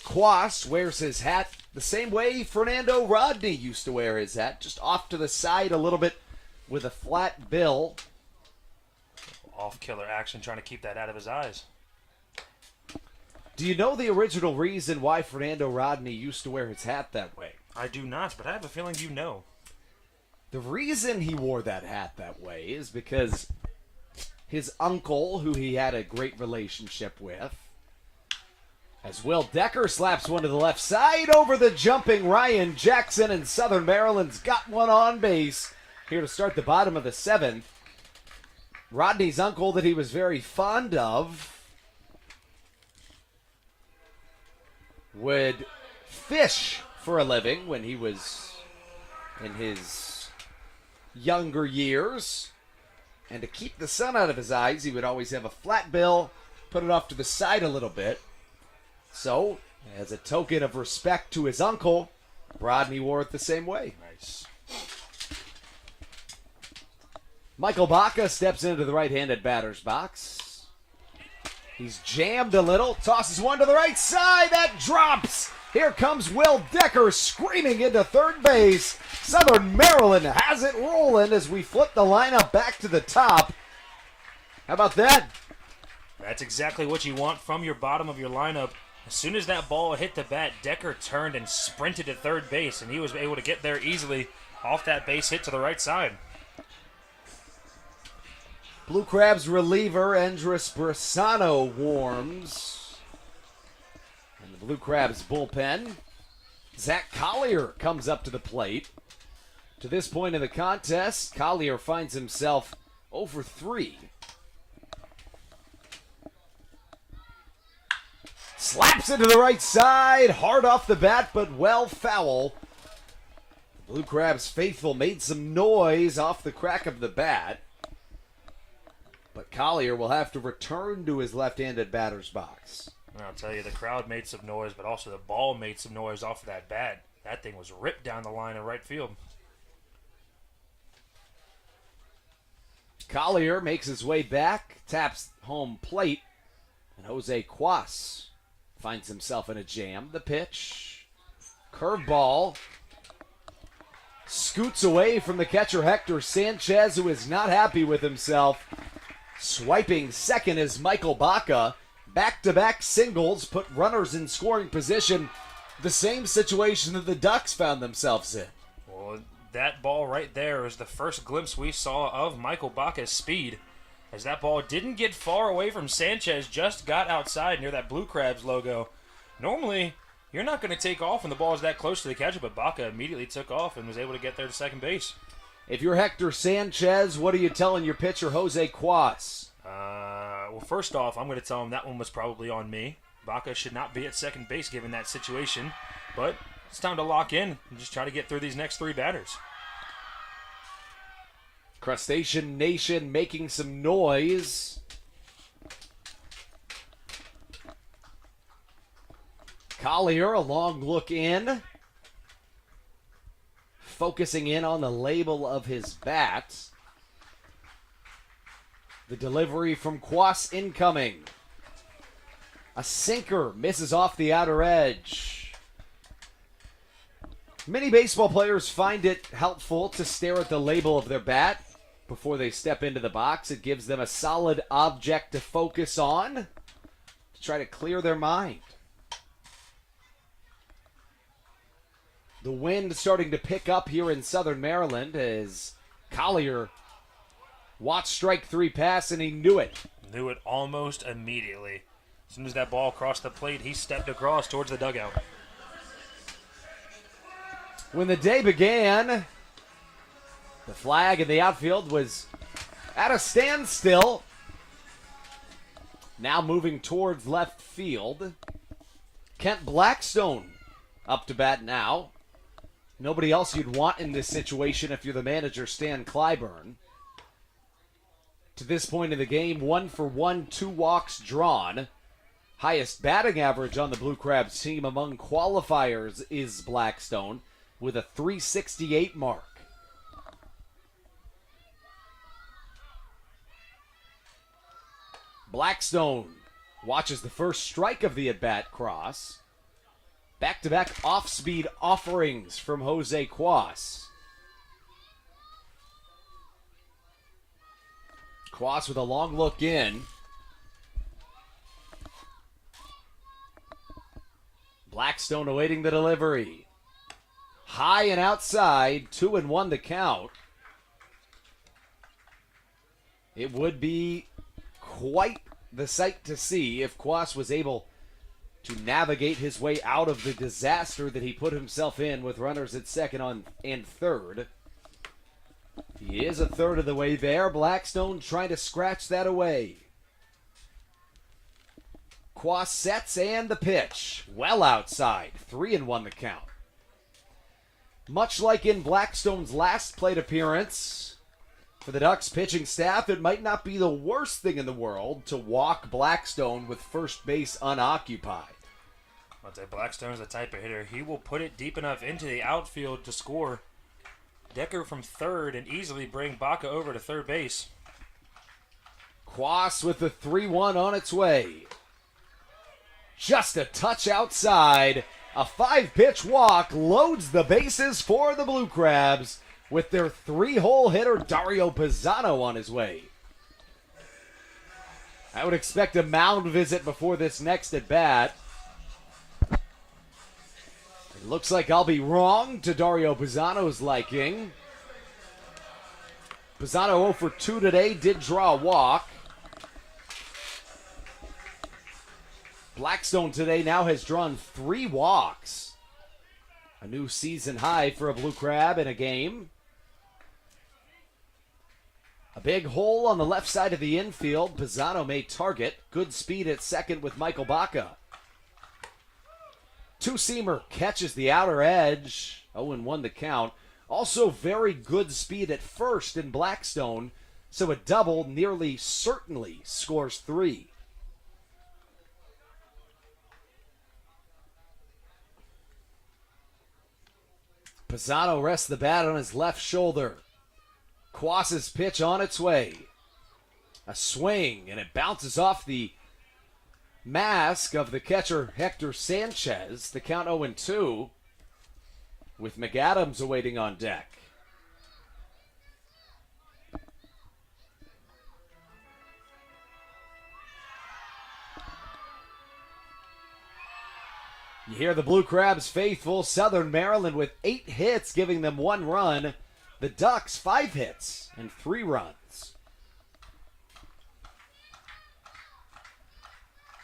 Quas wears his hat the same way Fernando Rodney used to wear his hat, just off to the side a little bit with a flat bill. Off-killer action, trying to keep that out of his eyes. Do you know the original reason why Fernando Rodney used to wear his hat that way? I do not, but I have a feeling you know. The reason he wore that hat that way is because his uncle, who he had a great relationship with, as Will Decker slaps one to the left side over the jumping Ryan Jackson, and Southern Maryland's got one on base here to start the bottom of the 7th. Rodney's uncle, that he was very fond of, would fish for a living when he was in his younger years. And to keep the sun out of his eyes, he would always have a flat bill, put it off to the side a little bit. So, as a token of respect to his uncle, Rodney wore it the same way. Nice. Michael Baca steps into the right-handed batter's box. He's jammed a little, tosses one to the right side, that drops! Here comes Will Decker screaming into third base. Southern Maryland has it rolling as we flip the lineup back to the top. How about that? That's exactly what you want from your bottom of your lineup. As soon as that ball hit the bat, Decker turned and sprinted to third base, and he was able to get there easily off that base hit to the right side. Blue Crabs reliever Andres Brisano warms. And the Blue Crabs bullpen, Zach Collier comes up to the plate. To this point in the contest, Collier finds himself 0 for 3. Slaps into the right side, hard off the bat, but well foul. The Blue Crabs faithful made some noise off the crack of the bat. But Collier will have to return to his left-handed batter's box. I'll tell you, the crowd made some noise, but also the ball made some noise off of that bat. That thing was ripped down the line in right field. Collier makes his way back, taps home plate, and Jose Quas finds himself in a jam. The pitch, curveball, scoots away from the catcher Hector Sanchez, who is not happy with himself. Swiping second is Michael Baca. Back-to-back singles put runners in scoring position. The same situation that the Ducks found themselves in. Well, that ball right there is the first glimpse we saw of Michael Baca's speed. As that ball didn't get far away from Sanchez, just got outside near that Blue Crabs logo. Normally, you're not going to take off when the ball is that close to the catcher, but Baca immediately took off and was able to get there to second base. If you're Hector Sanchez, what are you telling your pitcher, Jose Quas? Well, first off, I'm going to tell him that one was probably on me. Baca should not be at second base given that situation. But it's time to lock in and just try to get through these next 3 batters. Crustacean Nation making some noise. Collier, a long look in. Focusing in on the label of his bat. The delivery from Quas incoming. A sinker misses off the outer edge. Many baseball players find it helpful to stare at the label of their bat before they step into the box. It gives them a solid object to focus on to try to clear their mind. The wind starting to pick up here in Southern Maryland as Collier watched strike 3 pass, and he knew it. Knew it almost immediately. As soon as that ball crossed the plate, he stepped across towards the dugout. When the day began, the flag in the outfield was at a standstill. Now moving towards left field. Kent Blackstone up to bat now. Nobody else you'd want in this situation if you're the manager, Stan Clyburn. To this point in the game, 1 for 1, 2 walks drawn. Highest batting average on the Blue Crabs team among qualifiers is Blackstone with a .368 mark. Blackstone watches the first strike of the at-bat cross. Back-to-back off-speed offerings from Jose Quas. Quas with a long look in. Blackstone awaiting the delivery. High and outside, 2-1 the count. It would be quite the sight to see if Quas was able to navigate his way out of the disaster that he put himself in with runners at second and third. He is a third of the way there. Blackstone trying to scratch that away. Quas sets and the pitch. Well outside. 3-1 the count. Much like in Blackstone's last plate appearance, for the Ducks pitching staff, it might not be the worst thing in the world to walk Blackstone with first base unoccupied. I'd say Blackstone's the type of hitter. He will put it deep enough into the outfield to score. Decker from third and easily bring Baca over to third base. Quas with the 3-1 on its way. Just a touch outside. A 5-pitch walk loads the bases for the Blue Crabs with their 3-hole hitter Dario Pisano on his way. I would expect a mound visit before this next at-bat. It looks like I'll be wrong to Dario Pisano's liking. Pisano 0 for 2 today, did draw a walk. Blackstone today now has drawn 3 walks. A new season high for a Blue Crab in a game. A big hole on the left side of the infield. Pisano may target. Good speed at second with Michael Baca. Two-seamer catches the outer edge. 0-1 the count. Also very good speed at first in Blackstone. So a double nearly certainly scores 3. Pisano rests the bat on his left shoulder. Quas's pitch on its way. A swing, and it bounces off the mask of the catcher Hector Sanchez. The count 0-2 with McAdams awaiting on deck. You hear the Blue Crabs faithful. Southern Maryland with 8 hits, giving them 1 run. The Ducks 5 hits and 3 runs.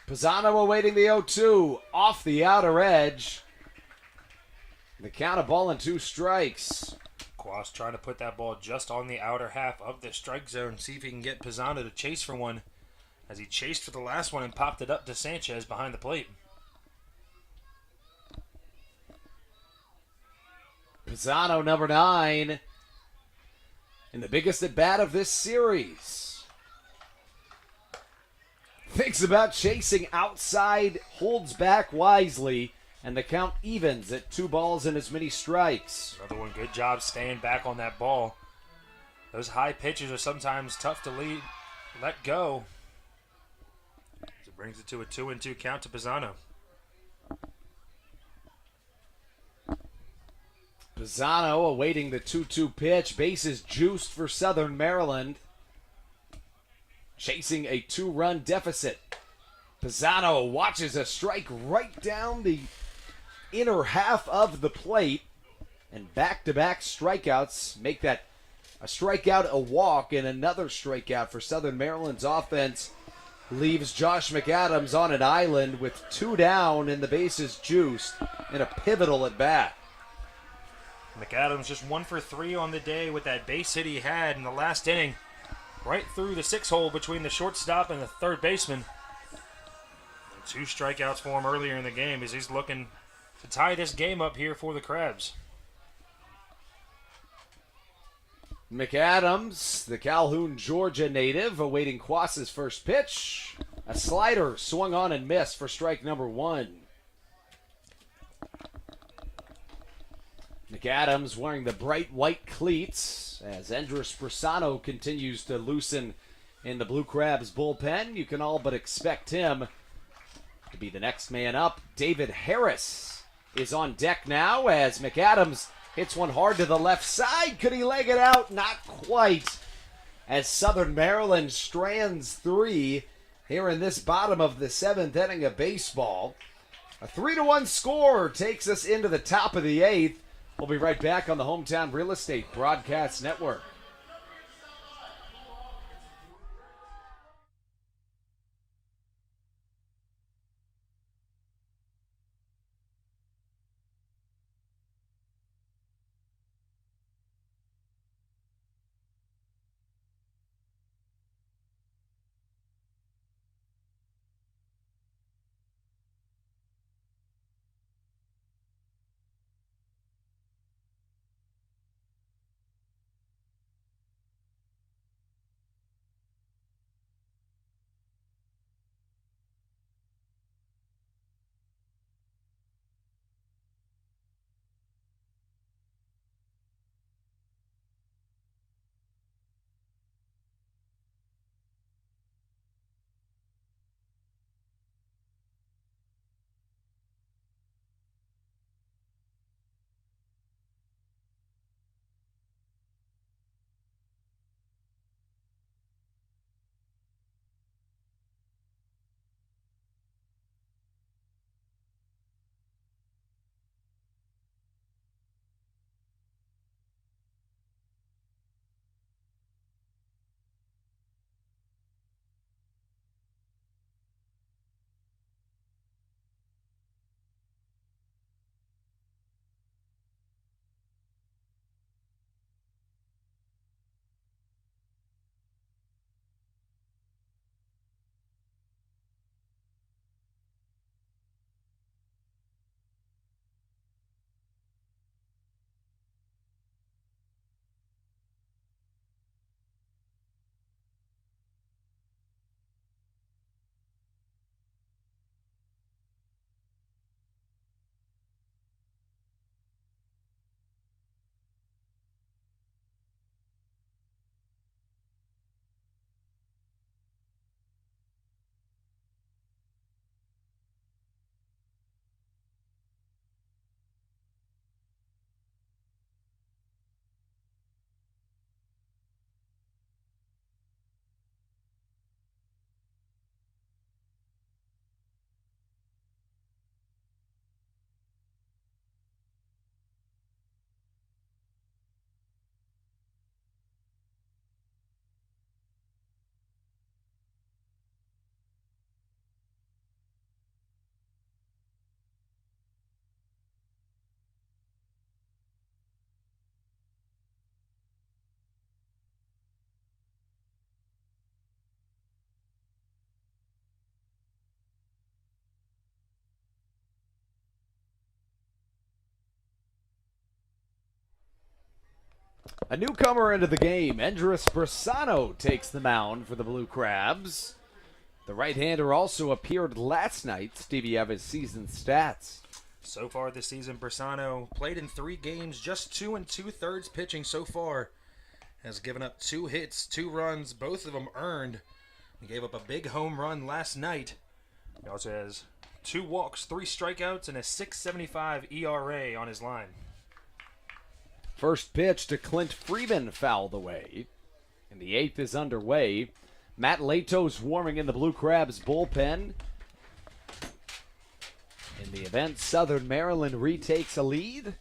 Pisano awaiting the 0-2 off the outer edge. The count, a ball and 2 strikes. Quas trying to put that ball just on the outer half of the strike zone. See if he can get Pisano to chase for one, as he chased for the last one and popped it up to Sanchez behind the plate. Pisano, number 9, in the biggest at-bat of this series. Thinks about chasing outside, holds back wisely, and the count evens at 2 balls and as many strikes. Another one, good job staying back on that ball. Those high pitches are sometimes tough to let go. So it brings it to a 2-2 count to Pisano. Pisano awaiting the 2-2 pitch. Bases juiced for Southern Maryland. Chasing a 2-run deficit. Pisano watches a strike right down the inner half of the plate. And back-to-back strikeouts make that a strikeout, a walk, and another strikeout for Southern Maryland's offense. Leaves Josh McAdams on an island with 2 down and the bases juiced in a pivotal at-bat. McAdams just 1 for 3 on the day with that base hit he had in the last inning. Right through the 6-hole between the shortstop and the third baseman. And 2 strikeouts for him earlier in the game as he's looking to tie this game up here for the Crabs. McAdams, the Calhoun, Georgia native, awaiting Quas's first pitch. A slider swung on and missed for strike number one. McAdams wearing the bright white cleats as Andres Brasano continues to loosen in the Blue Crabs bullpen. You can all but expect him to be the next man up. David Harris is on deck now as McAdams hits one hard to the left side. Could he leg it out? Not quite. As Southern Maryland strands three here in this bottom of the seventh inning of baseball. A 3-1 score takes us into the top of the eighth. We'll be right back on the Hometown Real Estate Broadcast Network. A newcomer into the game, Andres Brasano takes the mound for the Blue Crabs. The right-hander also appeared last night. Stevie, you have his season stats. So far this season, Brasano played in 3 games, just 2 2/3 pitching so far. Has given up 2 hits, 2 runs, both of them earned. He gave up a big home run last night. He also has 2 walks, 3 strikeouts, and a 6.75 ERA on his line. First pitch to Clint Freeman fouled away. And the 8th is underway. Matt Lato's warming in the Blue Crabs bullpen. In the event Southern Maryland retakes a lead,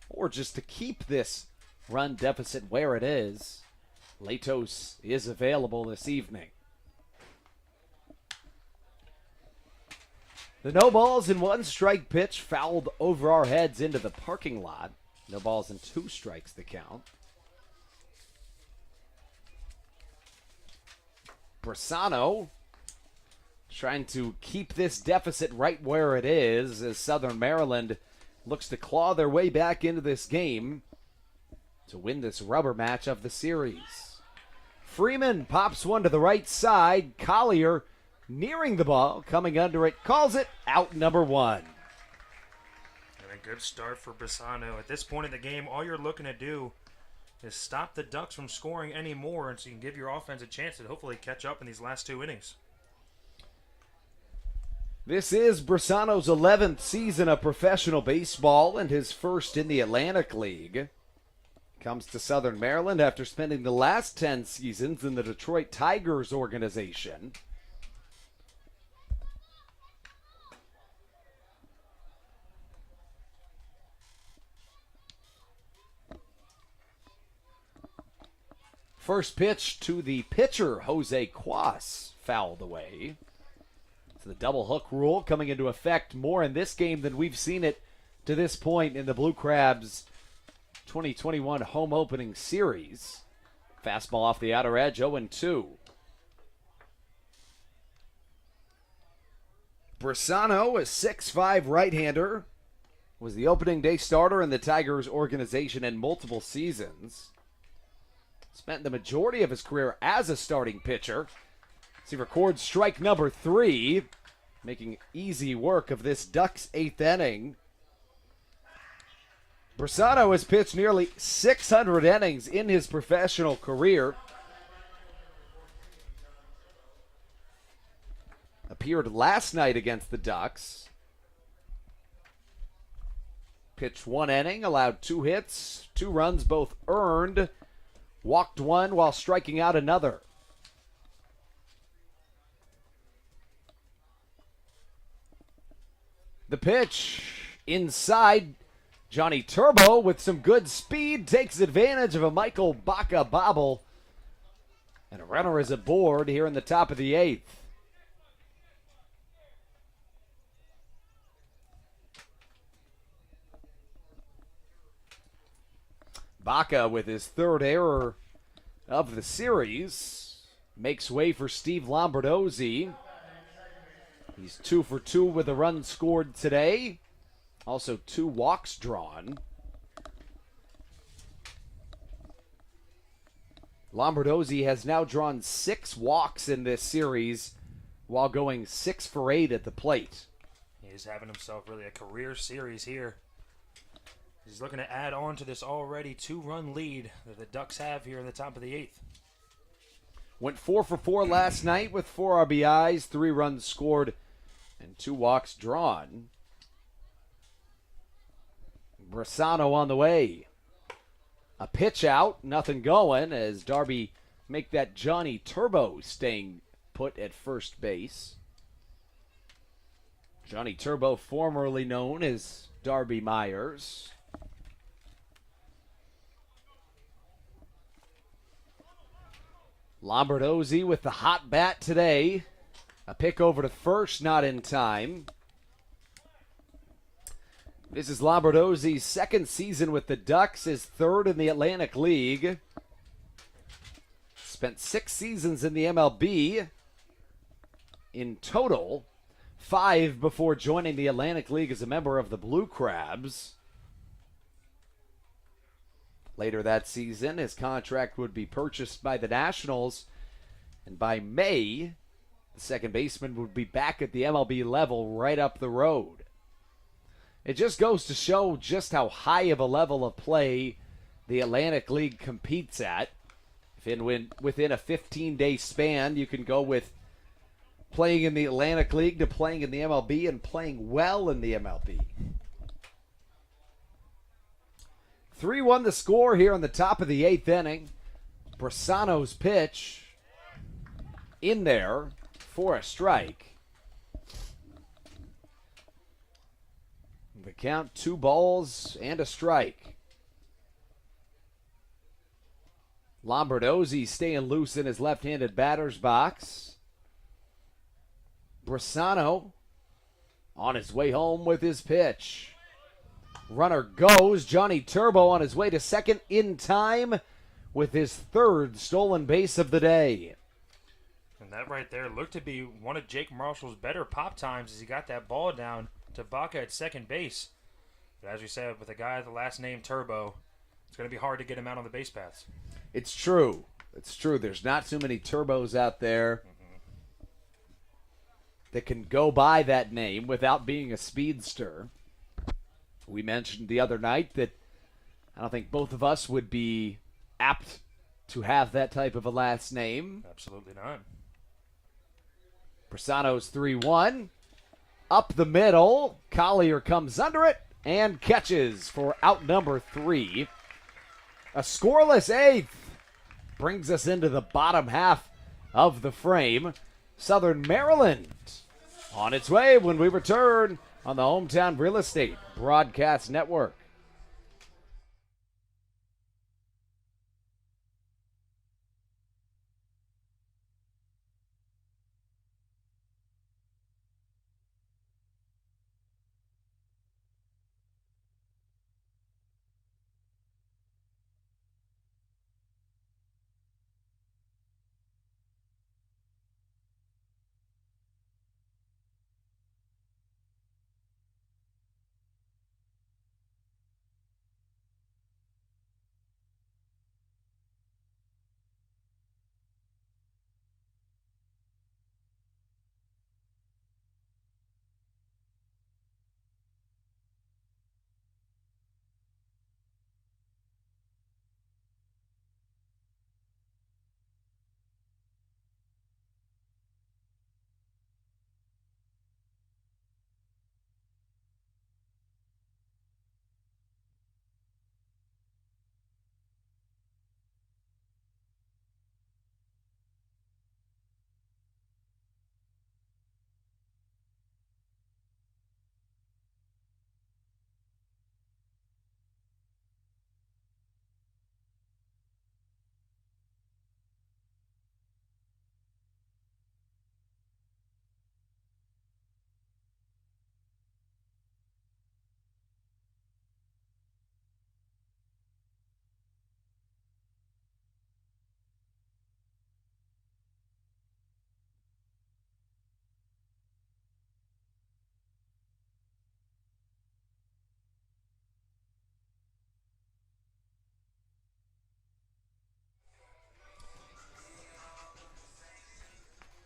or just to keep this run deficit where it is, Latos is available this evening. The no balls and 1 strike pitch fouled over our heads into the parking lot. No balls and 2 strikes the count. Brasano trying to keep this deficit right where it is as Southern Maryland looks to claw their way back into this game. to win this rubber match of the series. Freeman pops one to the right side. Collier nearing the ball, coming under it, calls it out number 1. And a good start for Bressano. At this point in the game, all you're looking to do is stop the Ducks from scoring any more, and so you can give your offense a chance to hopefully catch up in these last 2 innings. This is Bressano's 11th season of professional baseball and his first in the Atlantic League. Comes to Southern Maryland after spending the last 10 seasons in the Detroit Tigers organization. First pitch to the pitcher, Jose Cuas, fouled away. So the double hook rule coming into effect more in this game than we've seen it to this point in the Blue Crabs 2021 home opening series. Fastball off the outer edge, 0-2. Bressano, a 6'5 right-hander, was the opening day starter in the Tigers organization in multiple seasons. Spent the majority of his career as a starting pitcher. As he records strike number 3, making easy work of this Ducks 8th inning. Bressano has pitched nearly 600 innings in his professional career. Appeared last night against the Ducks. Pitched 1 inning, allowed 2 hits, 2 runs, both earned. Walked 1 while striking out another. The pitch inside. Johnny Turbo with some good speed takes advantage of a Michael Baca bobble. And a runner is aboard here in the top of the 8th. Baca with his 3rd error of the series makes way for Steve Lombardosi. He's 2 for 2 with a run scored today. Also 2 walks drawn. Lombardosi has now drawn 6 walks in this series while going 6 for 8 at the plate. He's having himself really a career series here. He's looking to add on to this already 2-run lead that the Ducks have here in the top of the 8th. Went 4 for 4 last night with 4 RBIs, 3 runs scored, and 2 walks drawn. Bressano on the way. A pitch out, nothing going as Darby make that Johnny Turbo staying put at first base. Johnny Turbo, formerly known as Darby Myers. Lombardosi with the hot bat today. A pick over to first, not in time. This is Lombardosi's 2nd season with the Ducks, his 3rd in the Atlantic League. Spent 6 seasons in the MLB. In total, 5 before joining the Atlantic League as a member of the Blue Crabs. Later that season, his contract would be purchased by the Nationals, and by May, the second baseman would be back at the MLB level right up the road. It just goes to show just how high of a level of play the Atlantic League competes at. Within a 15-day span, you can go with playing in the Atlantic League to playing in the MLB and playing well in the MLB. 3-1 the score here on the top of the 8th inning. Bressano's pitch in there for a strike. The count, 2 balls and a strike. Lombardosi staying loose in his left-handed batter's box. Bressano on his way home with his pitch. Runner goes. Johnny Turbo on his way to second in time with his 3rd stolen base of the day. And that right there looked to be one of Jake Marshall's better pop times as he got that ball down to Baca at second base. But as we said, with a guy with the last name Turbo, It's going to be hard to get him out on the base paths. It's true. It's true. There's not too many turbos out there that can go by that name without being a speedster. We mentioned the other night that I don't think both of us would be apt to have that type of a last name. Absolutely not. Brisano's 3-1. Up the middle. Collier comes under it and catches for out number 3. A scoreless eighth brings us into the bottom half of the frame. Southern Maryland on its way when we return on the Hometown Real Estate Broadcast Network.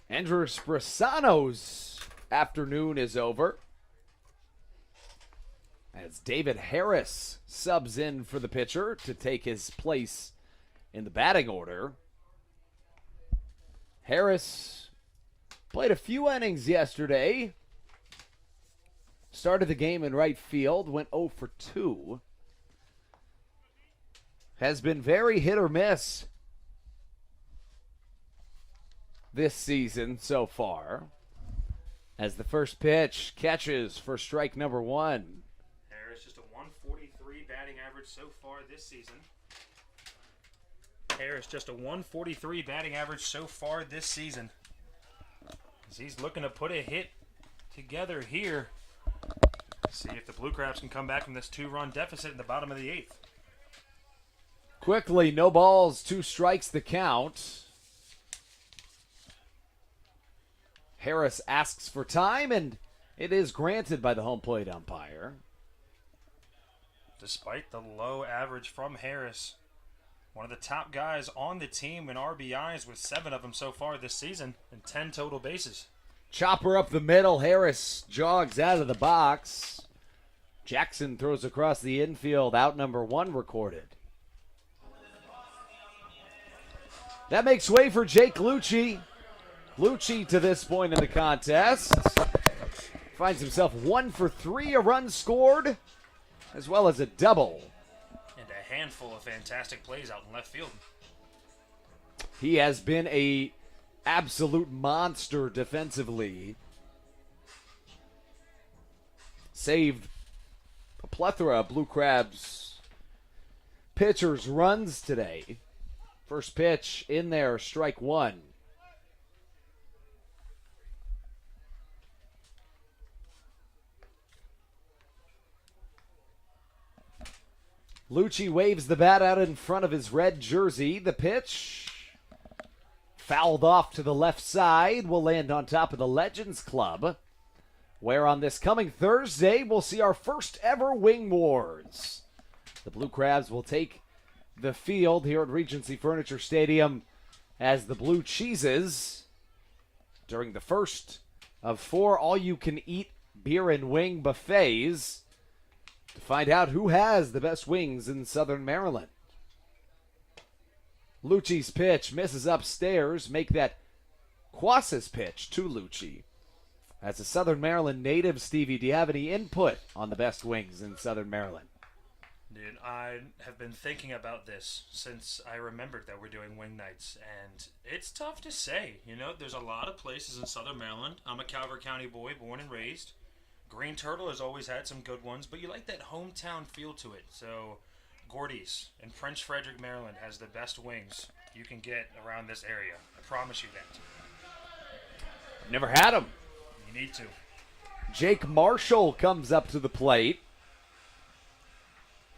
Andrews Brisano's afternoon is over as David Harris subs in for the pitcher to take his place in the batting order. Harris played a few innings yesterday. Started the game in right field, went 0 for 2. Has been very hit or miss this season so far. As the first pitch catches for strike number 1. Harris just a 143 batting average so far this season. Harris just a 143 batting average so far this season. As he's looking to put a hit together here. See if the Blue Crabs can come back from this 2-run deficit in the bottom of the 8th. Quickly, no balls, 2 strikes the count. Harris asks for time, and it is granted by the home plate umpire. Despite the low average from Harris, one of the top guys on the team in RBIs with 7 of them so far this season and 10 total bases. Chopper up the middle. Harris jogs out of the box. Jackson throws across the infield. Out number 1 recorded. That makes way for Jake Lucci. Lucci, to this point in the contest, finds himself 1 for 3, a run scored, as well as a double. And a handful of fantastic plays out in left field. He has been a absolute monster defensively. Saved a plethora of Blue Crabs pitchers' runs today. First pitch in there, strike 1. Lucci waves the bat out in front of his red jersey. The pitch fouled off to the left side will land on top of the Legends Club, where on this coming Thursday we'll see our first ever Wing Wars. The Blue Crabs will take the field here at Regency Furniture Stadium as the Blue Cheeses, during the first of 4 all-you-can-eat beer and wing buffets, to find out who has the best wings in Southern Maryland. Lucci's pitch misses upstairs. Make that Quas's pitch to Lucci. As a Southern Maryland native, Stevie, do you have any input on the best wings in Southern Maryland? Dude, I have been thinking about this since I remembered that we're doing wing nights, and it's tough to say. You know, there's a lot of places in Southern Maryland. I'm a Calvert County boy, born and raised. Green Turtle has always had some good ones, but you like that hometown feel to it. So, Gordy's in Prince Frederick, Maryland has the best wings you can get around this area. I promise you that. Never had them. You need to. Jake Marshall comes up to the plate.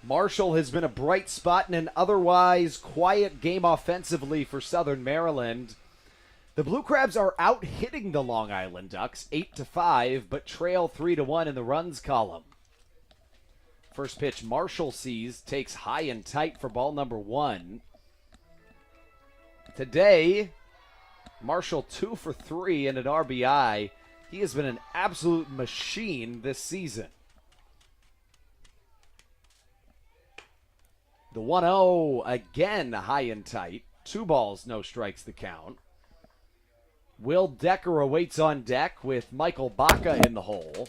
Marshall has been a bright spot in an otherwise quiet game offensively for Southern Maryland. The Blue Crabs are out hitting the Long Island Ducks 8-5, but trail 3-1 in the runs column. First pitch Marshall sees, takes high and tight for ball number 1. Today, Marshall 2 for 3 and an RBI. He has been an absolute machine this season. The 1-0 again high and tight. 2 balls, no strikes the count. Will Decker awaits on deck with Michael Baca in the hole.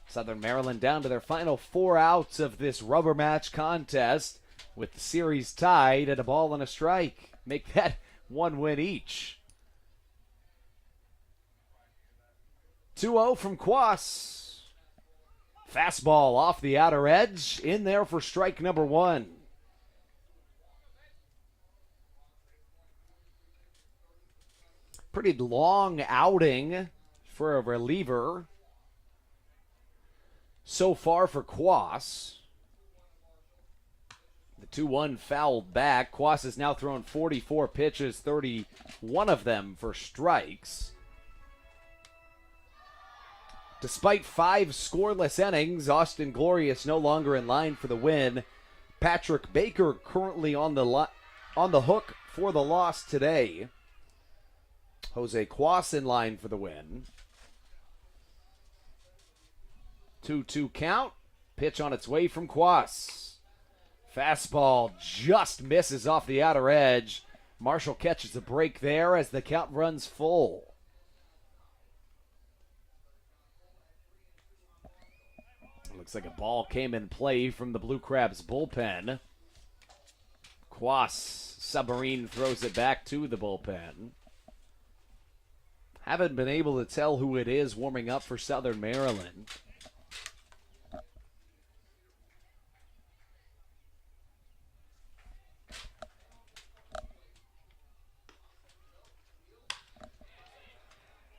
Southern Maryland down to their final 4 outs of this rubber match contest with the series tied at a ball and a strike. Make that 1 win each. 2-0 from Quas. Fastball off the outer edge, in there for strike number 1. Pretty long outing for a reliever so far for Quas. The 2-1 fouled back. Quas has now thrown 44 pitches, 31 of them for strikes. Despite 5 scoreless innings, Austin Glorious no longer in line for the win. Patrick Baker currently on the hook for the loss today. Jose Quas in line for the win. 2-2 count. Pitch on its way from Quas. Fastball just misses off the outer edge. Marshall catches a break there as the count runs full. Looks like a ball came in play from the Blue Crabs bullpen. Quas Submarine throws it back to the bullpen. Haven't been able to tell who it is warming up for Southern Maryland.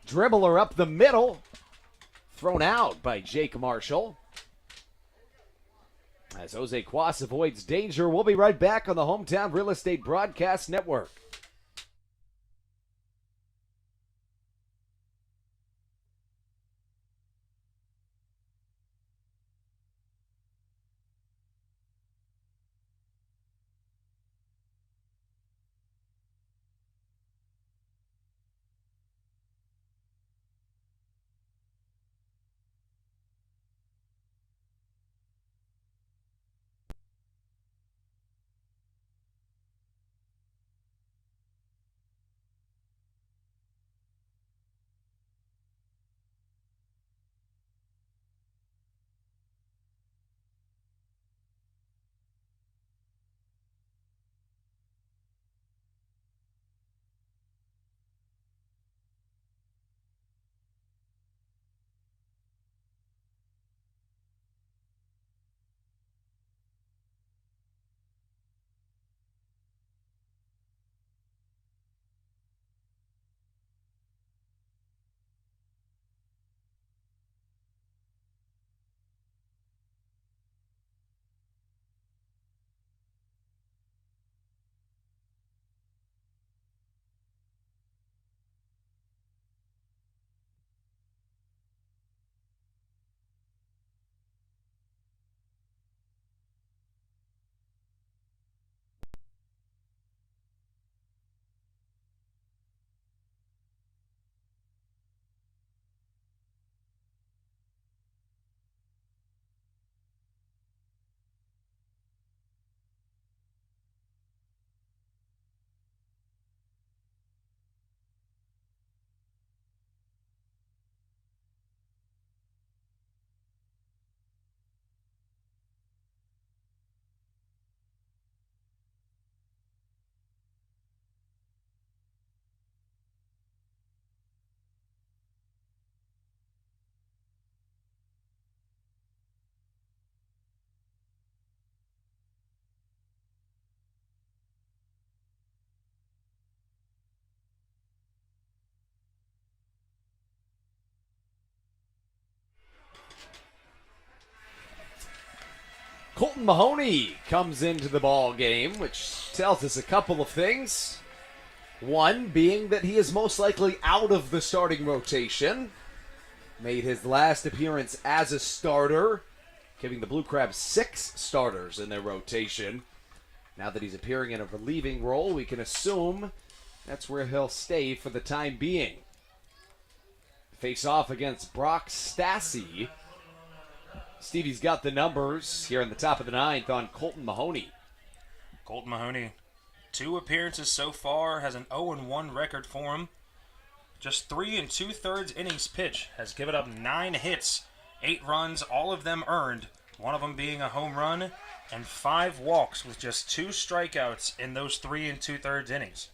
Dribbler up the middle. Thrown out by Jake Marshall. As Jose Quas avoids danger, we'll be right back on the Hometown Real Estate Broadcast Network. Colton Mahoney comes into the ball game, which tells us a couple of things. One being that he is most likely out of the starting rotation. Made his last appearance as a starter, giving the Blue Crabs 6 starters in their rotation. Now that he's appearing in a relieving role, we can assume that's where he'll stay for the time being. Face off against Brock Stassi. Stevie's got the numbers here in the top of the ninth on Colton Mahoney. Colton Mahoney, 2 appearances so far, has an 0-1 record for him. Just 3 2/3 innings pitched, has given up 9 hits, 8 runs, all of them earned, one of them being a home run, and 5 walks with just 2 strikeouts in those 3 2/3 innings.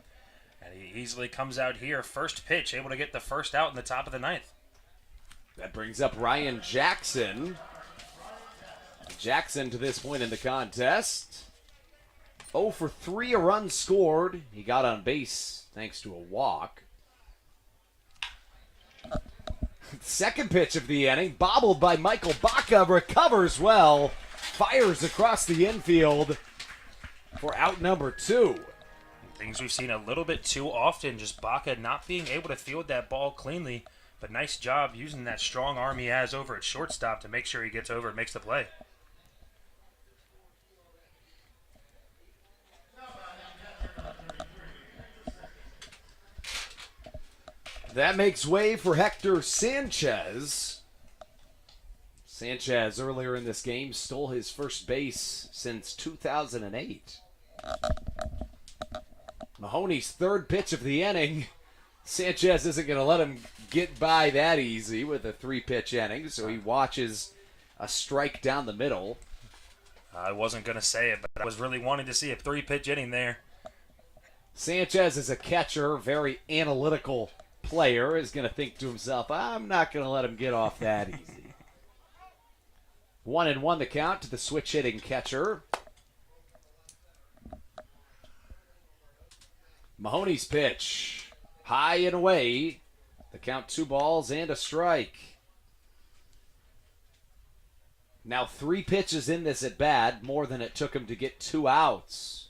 And he easily comes out here, first pitch, able to get the first out in the top of the ninth. That brings up Ryan Jackson. Jackson to this point in the contest. 0 for 3, a run scored. He got on base thanks to a walk. Second pitch of the inning, bobbled by Michael Baca, recovers well, fires across the infield for out number 2. Things we've seen a little bit too often, just Baca not being able to field that ball cleanly, but nice job using that strong arm he has over at shortstop to make sure he gets over and makes the play. That makes way for Hector Sanchez. Sanchez earlier in this game stole his first base since 2008. Mahoney's third pitch of the inning. Sanchez isn't going to let him get by that easy with a 3-pitch inning, so he watches a strike down the middle. I wasn't going to say it, but I was really wanting to see a 3-pitch inning there. Sanchez is a catcher, very analytical player, is going to think to himself, I'm not going to let him get off that easy. 1-1 the count to the switch-hitting catcher. Mahoney's pitch, high and away. The count 2 balls and a strike. Now 3 pitches in this at bat, more than it took him to get 2 outs.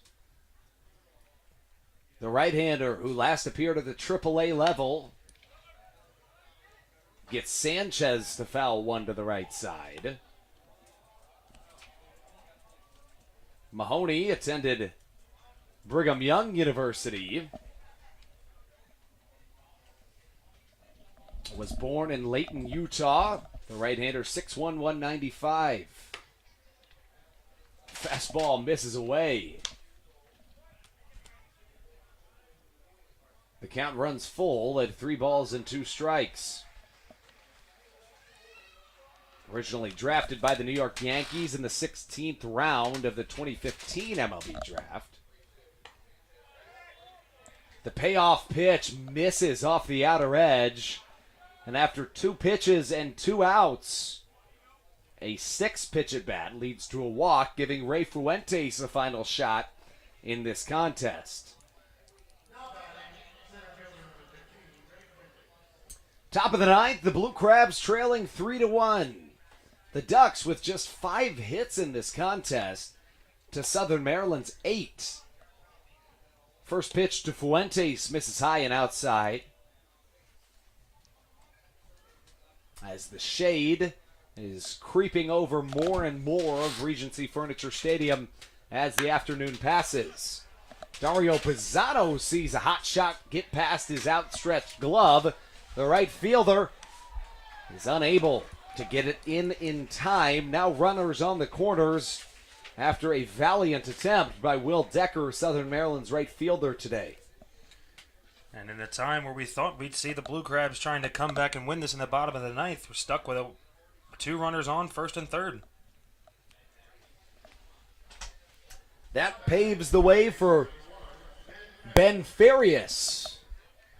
The right-hander, who last appeared at the AAA level, gets Sanchez to foul one to the right side. Mahoney attended Brigham Young University. Was born in Layton, Utah. The right-hander, 6'1", 195. Fastball misses away. The count runs full at 3 balls and 2 strikes. Originally drafted by the New York Yankees in the 16th round of the 2015 MLB draft. The payoff pitch misses off the outer edge. And after 2 pitches and 2 outs, a 6-pitch at bat leads to a walk, giving Ray Fuentes the final shot in this contest. Top of the ninth, the Blue Crabs trailing 3-1. The Ducks with just 5 hits in this contest to Southern Maryland's 8. First pitch to Fuentes misses high and outside. As the shade is creeping over more and more of Regency Furniture Stadium as the afternoon passes. Dario Pizzano sees a hot shot get past his outstretched glove. The right fielder is unable to get it in time. Now runners on the corners after a valiant attempt by Will Decker, Southern Maryland's right fielder today. And in a time where we thought we'd see the Blue Crabs trying to come back and win this in the bottom of the ninth, we're stuck with 2 runners on, first and third. That paves the way for Ben Farias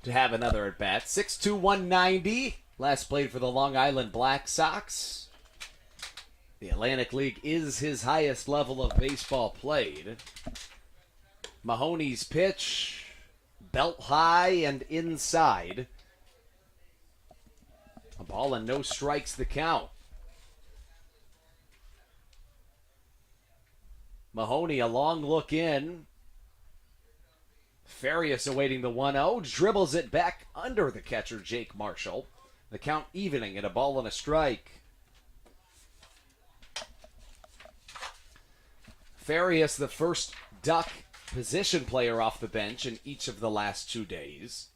to have another at bat. 6'2", 190. Last played for the Long Island Black Sox. The Atlantic League is his highest level of baseball played. Mahoney's pitch, belt high and inside. A ball and no strikes the count. Mahoney, a long look in. Farias awaiting the 1-0. Dribbles it back under the catcher, Jake Marshall. The count evening at a ball and a strike. Farias, the first Duck position player off the bench in each of the last 2 days.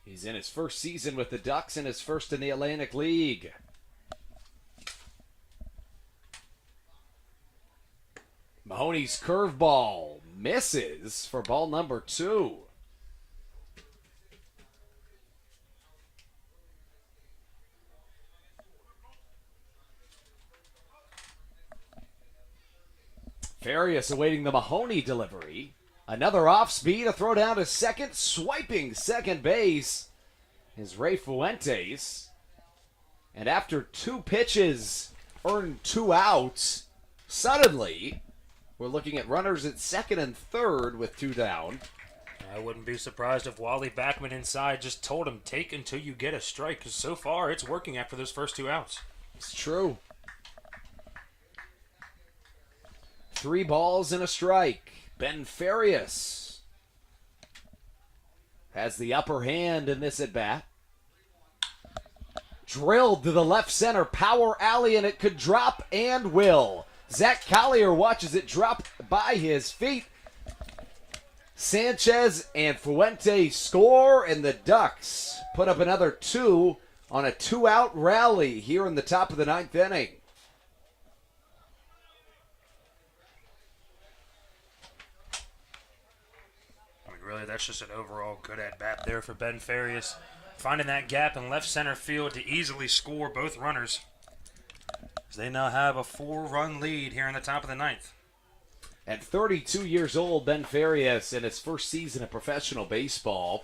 He's in his first season with the Ducks and his first in the Atlantic League. Mahoney's curveball misses for ball number 2. Farias awaiting the Mahoney delivery. Another off speed, a throw down to second, swiping second base is Ray Fuentes. And after 2 pitches, earned 2 outs, suddenly we're looking at runners at second and third with 2 down. I wouldn't be surprised if Wally Backman inside just told him, take until you get a strike, because so far it's working after those first 2 outs. It's true. 3 balls and a strike. Ben Farias has the upper hand in this at bat. Drilled to the left center power alley, and it could drop and will. Zach Collier watches it drop by his feet. Sanchez and Fuentes score, and the Ducks put up another 2 on a 2-out rally here in the top of the 9th inning. Really, that's just an overall good at-bat there for Ben Farias. Finding that gap in left center field to easily score both runners. As they now have a 4-run lead here in the top of the 9th. At 32 years old, Ben Farias, in his first season of professional baseball,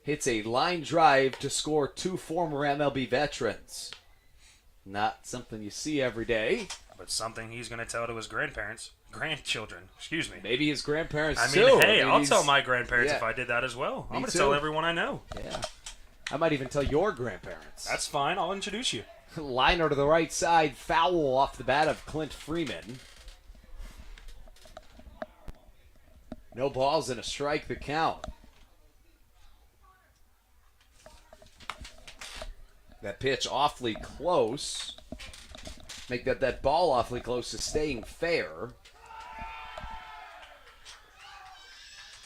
hits a line drive to score 2 former MLB veterans. Not something you see every day. But something he's going to tell to his grandchildren, excuse me. Maybe his grandparents I too. mean, hey, Maybe I'll tell my grandparents yeah. if I did that as well. I'm Me going to too. tell everyone I know. Yeah. I might even tell your grandparents. That's fine. I'll introduce you. Liner to the right side, foul off the bat of Clint Freeman. No balls and a strike the count. That pitch awfully close. Make that ball awfully close to staying fair.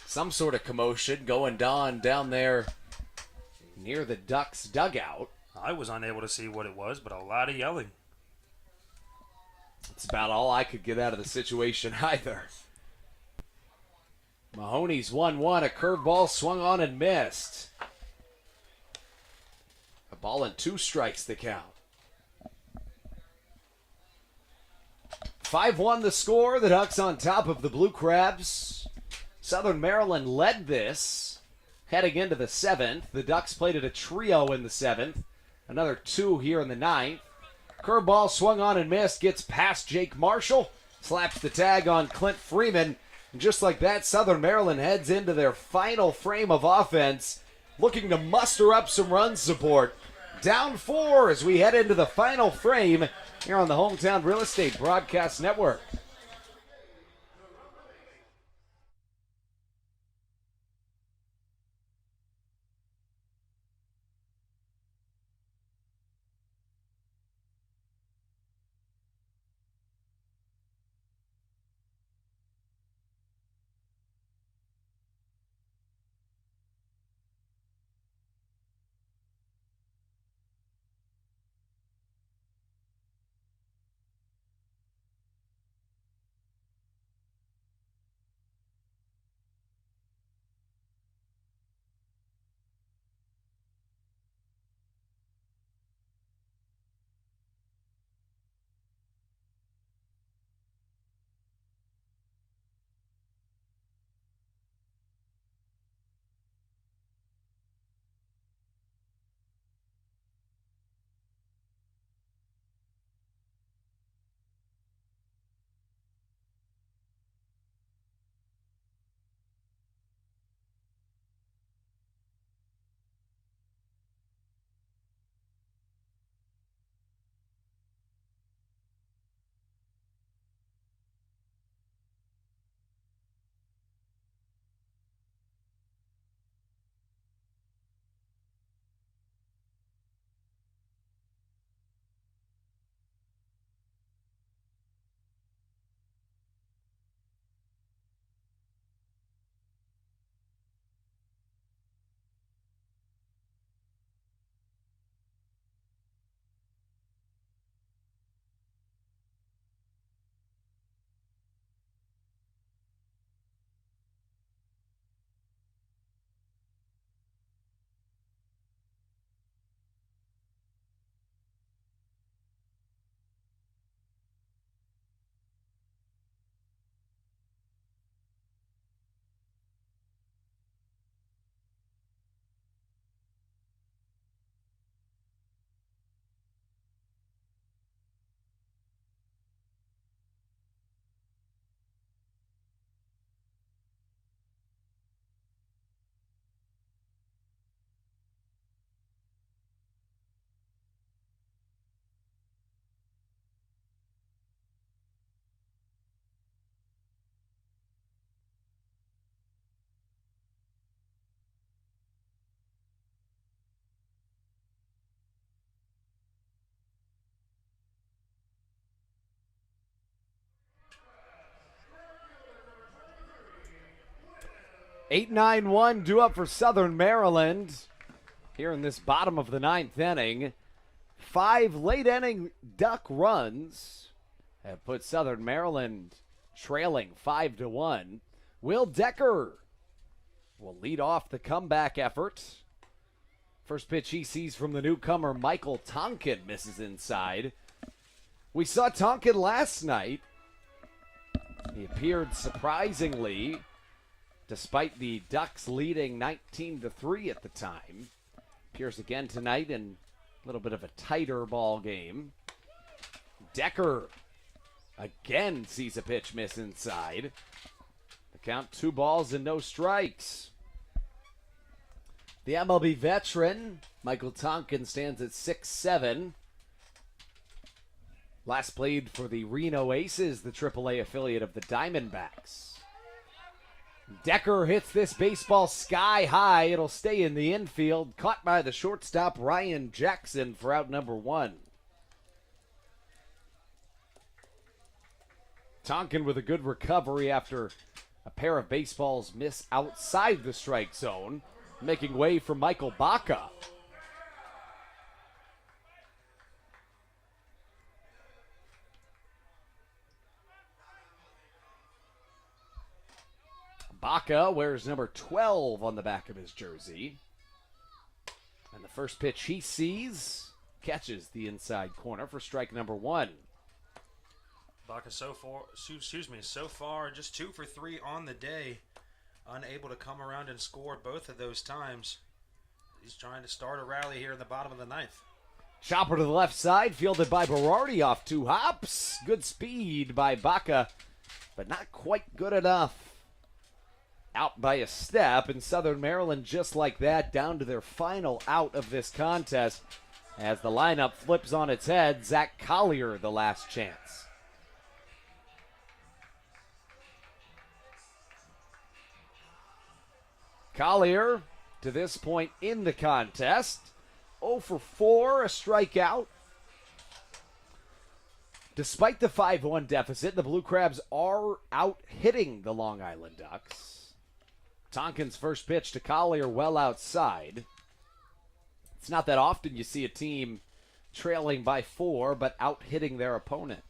Some sort of commotion going on down there near the Ducks dugout. I was unable to see what it was, but a lot of yelling. That's about all I could get out of the situation either. Mahoney's 1-1, a curveball swung on and missed. A ball and 2 strikes the count. 5-1 the score. The Ducks on top of the Blue Crabs. Southern Maryland led this heading into the 7th. The Ducks played it a trio in the 7th. Another 2 here in the 9th. Curveball swung on and missed. Gets past Jake Marshall. Slaps the tag on Clint Freeman. And just like that, Southern Maryland heads into their final frame of offense, looking to muster up some run support. Down 4 as we head into the final frame here on the Hometown Real Estate Broadcast Network. 8-9-1 due up for Southern Maryland here in this bottom of the ninth inning. 5 late inning Duck runs have put Southern Maryland trailing 5-1. Will Decker will lead off the comeback effort. First pitch he sees from the newcomer Michael Tonkin misses inside. We saw Tonkin last night. He appeared surprisingly, despite the Ducks leading 19-3 at the time. Appears again tonight in a little bit of a tighter ball game. Decker again sees a pitch miss inside. The count 2 balls and no strikes. The MLB veteran, Michael Tonkin, stands at 6'7". Last played for the Reno Aces, the AAA affiliate of the Diamondbacks. Decker hits this baseball sky high. It'll stay in the infield. Caught by the shortstop, Ryan Jackson, for out number 1. Tonkin with a good recovery after a pair of baseballs miss outside the strike zone, making way for Michael Baca. Baca wears number 12 on the back of his jersey. And the first pitch he sees catches the inside corner for strike number 1. Baca so far just 2 for 3 on the day. Unable to come around and score both of those times. He's trying to start a rally here in the bottom of the ninth. Chopper to the left side, fielded by Berardi off 2 hops. Good speed by Baca, but not quite good enough. Out by a step, and Southern Maryland just like that down to their final out of this contest as the lineup flips on its head. Zach Collier, the last chance. Collier, to this point in the contest, 0 for 4, a strikeout. Despite the 5-1 deficit, the Blue Crabs are out hitting the Long Island Ducks. Tonkin's first pitch to Collier well outside. It's not that often you see a team trailing by 4 but out hitting their opponent.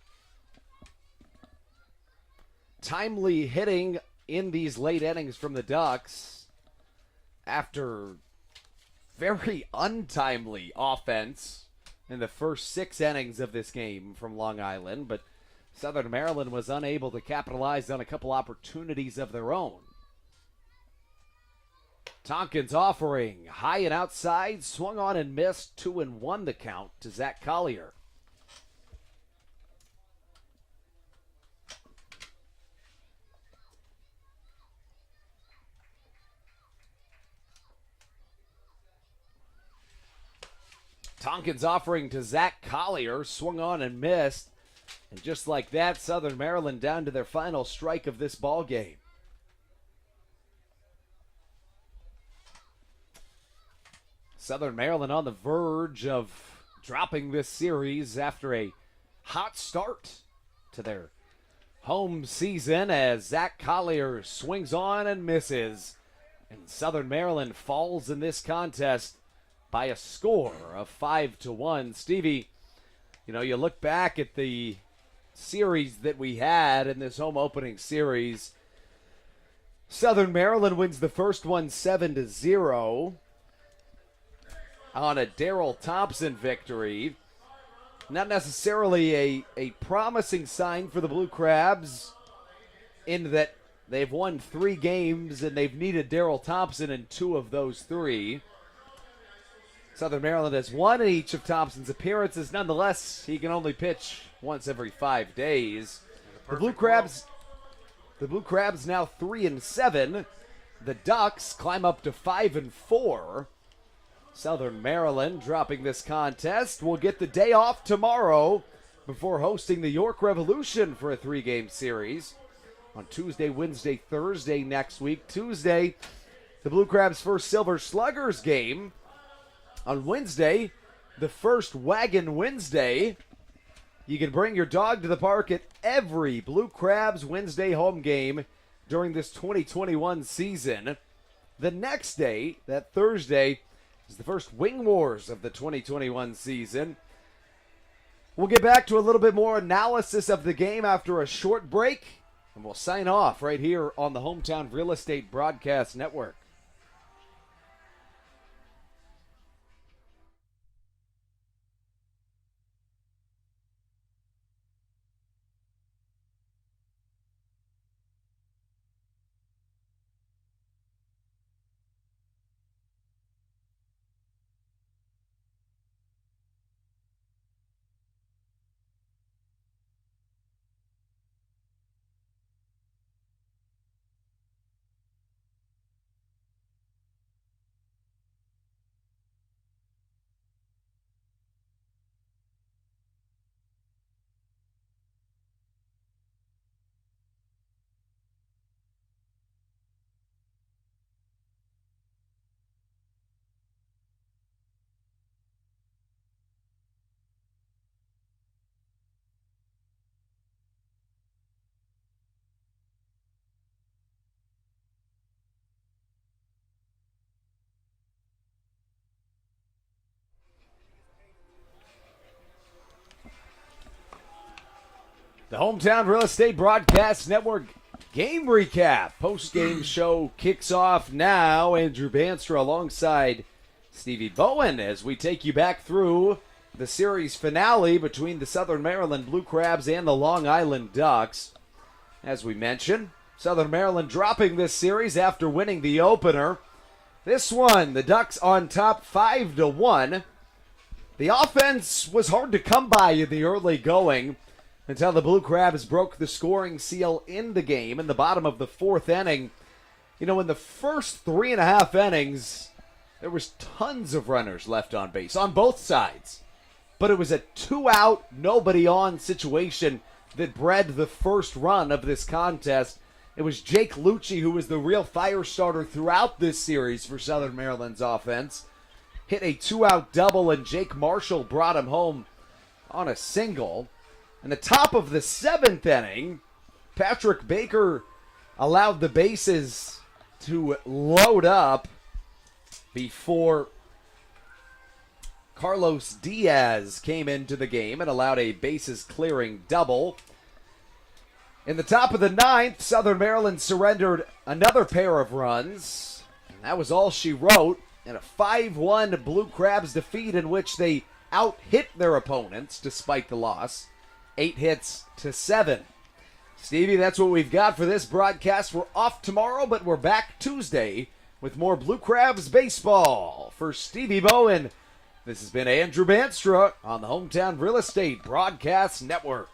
Timely hitting in these late innings from the Ducks after very untimely offense in the first 6 innings of this game from Long Island, but Southern Maryland was unable to capitalize on a couple opportunities of their own. Tonkin's offering high and outside, swung on and missed. 2-1 the count to Zach Collier. Tonkin's offering to Zach Collier, swung on and missed. And just like that, Southern Maryland down to their final strike of this ball game. Southern Maryland on the verge of dropping this series after a hot start to their home season as Zach Collier swings on and misses. And Southern Maryland falls in this contest by a score of 5-1. Stevie, you look back at the series that we had in this home opening series. Southern Maryland wins the first one 7-0. On a Daryl Thompson victory. Not necessarily a promising sign for the Blue Crabs in that they've won 3 games and they've needed Daryl Thompson in 2 of those 3. Southern Maryland has won in each of Thompson's appearances. Nonetheless, he can only pitch once every 5 days. The Blue Crabs now 3-7. The Ducks climb up to 5-4. Southern Maryland dropping this contest will get the day off tomorrow before hosting the York Revolution for a 3-game series on Tuesday, Wednesday, Thursday next week. Tuesday, the Blue Crabs' first Silver Sluggers game. On Wednesday, the first Wagon Wednesday. You can bring your dog to the park at every Blue Crabs Wednesday home game during this 2021 season. The next day, that Thursday, is the first Wing Wars of the 2021 season. We'll get back to a little bit more analysis of the game after a short break, and we'll sign off right here on the Hometown Real Estate Broadcast Network. The Hometown Real Estate Broadcast Network game recap. Post-game show kicks off now. Andrew Banstra alongside Stevie Bowen as we take you back through the series finale between the Southern Maryland Blue Crabs and the Long Island Ducks. As we mentioned, Southern Maryland dropping this series after winning the opener. This one, the Ducks on top 5-1. The offense was hard to come by in the early going until the Blue Crabs broke the scoring seal in the game in the bottom of the fourth inning. You know, in the first 3.5 innings, there was tons of runners left on base on both sides. But it was a 2-out, nobody-on situation that bred the first run of this contest. It was Jake Lucci who was the real fire starter throughout this series for Southern Maryland's offense. Hit a 2-out double, and Jake Marshall brought him home on a single. In the top of the 7th inning, Patrick Baker allowed the bases to load up before Carlos Diaz came into the game and allowed a bases-clearing double. In the top of the 9th, Southern Maryland surrendered another pair of runs. And that was all she wrote in a 5-1 Blue Crabs defeat in which they out-hit their opponents despite the loss. 8 hits to 7. Stevie, that's what we've got for this broadcast. We're off tomorrow, but we're back Tuesday with more Blue Crabs baseball. For Stevie Bowen, this has been Andrew Banstra on the Hometown Real Estate Broadcast Network.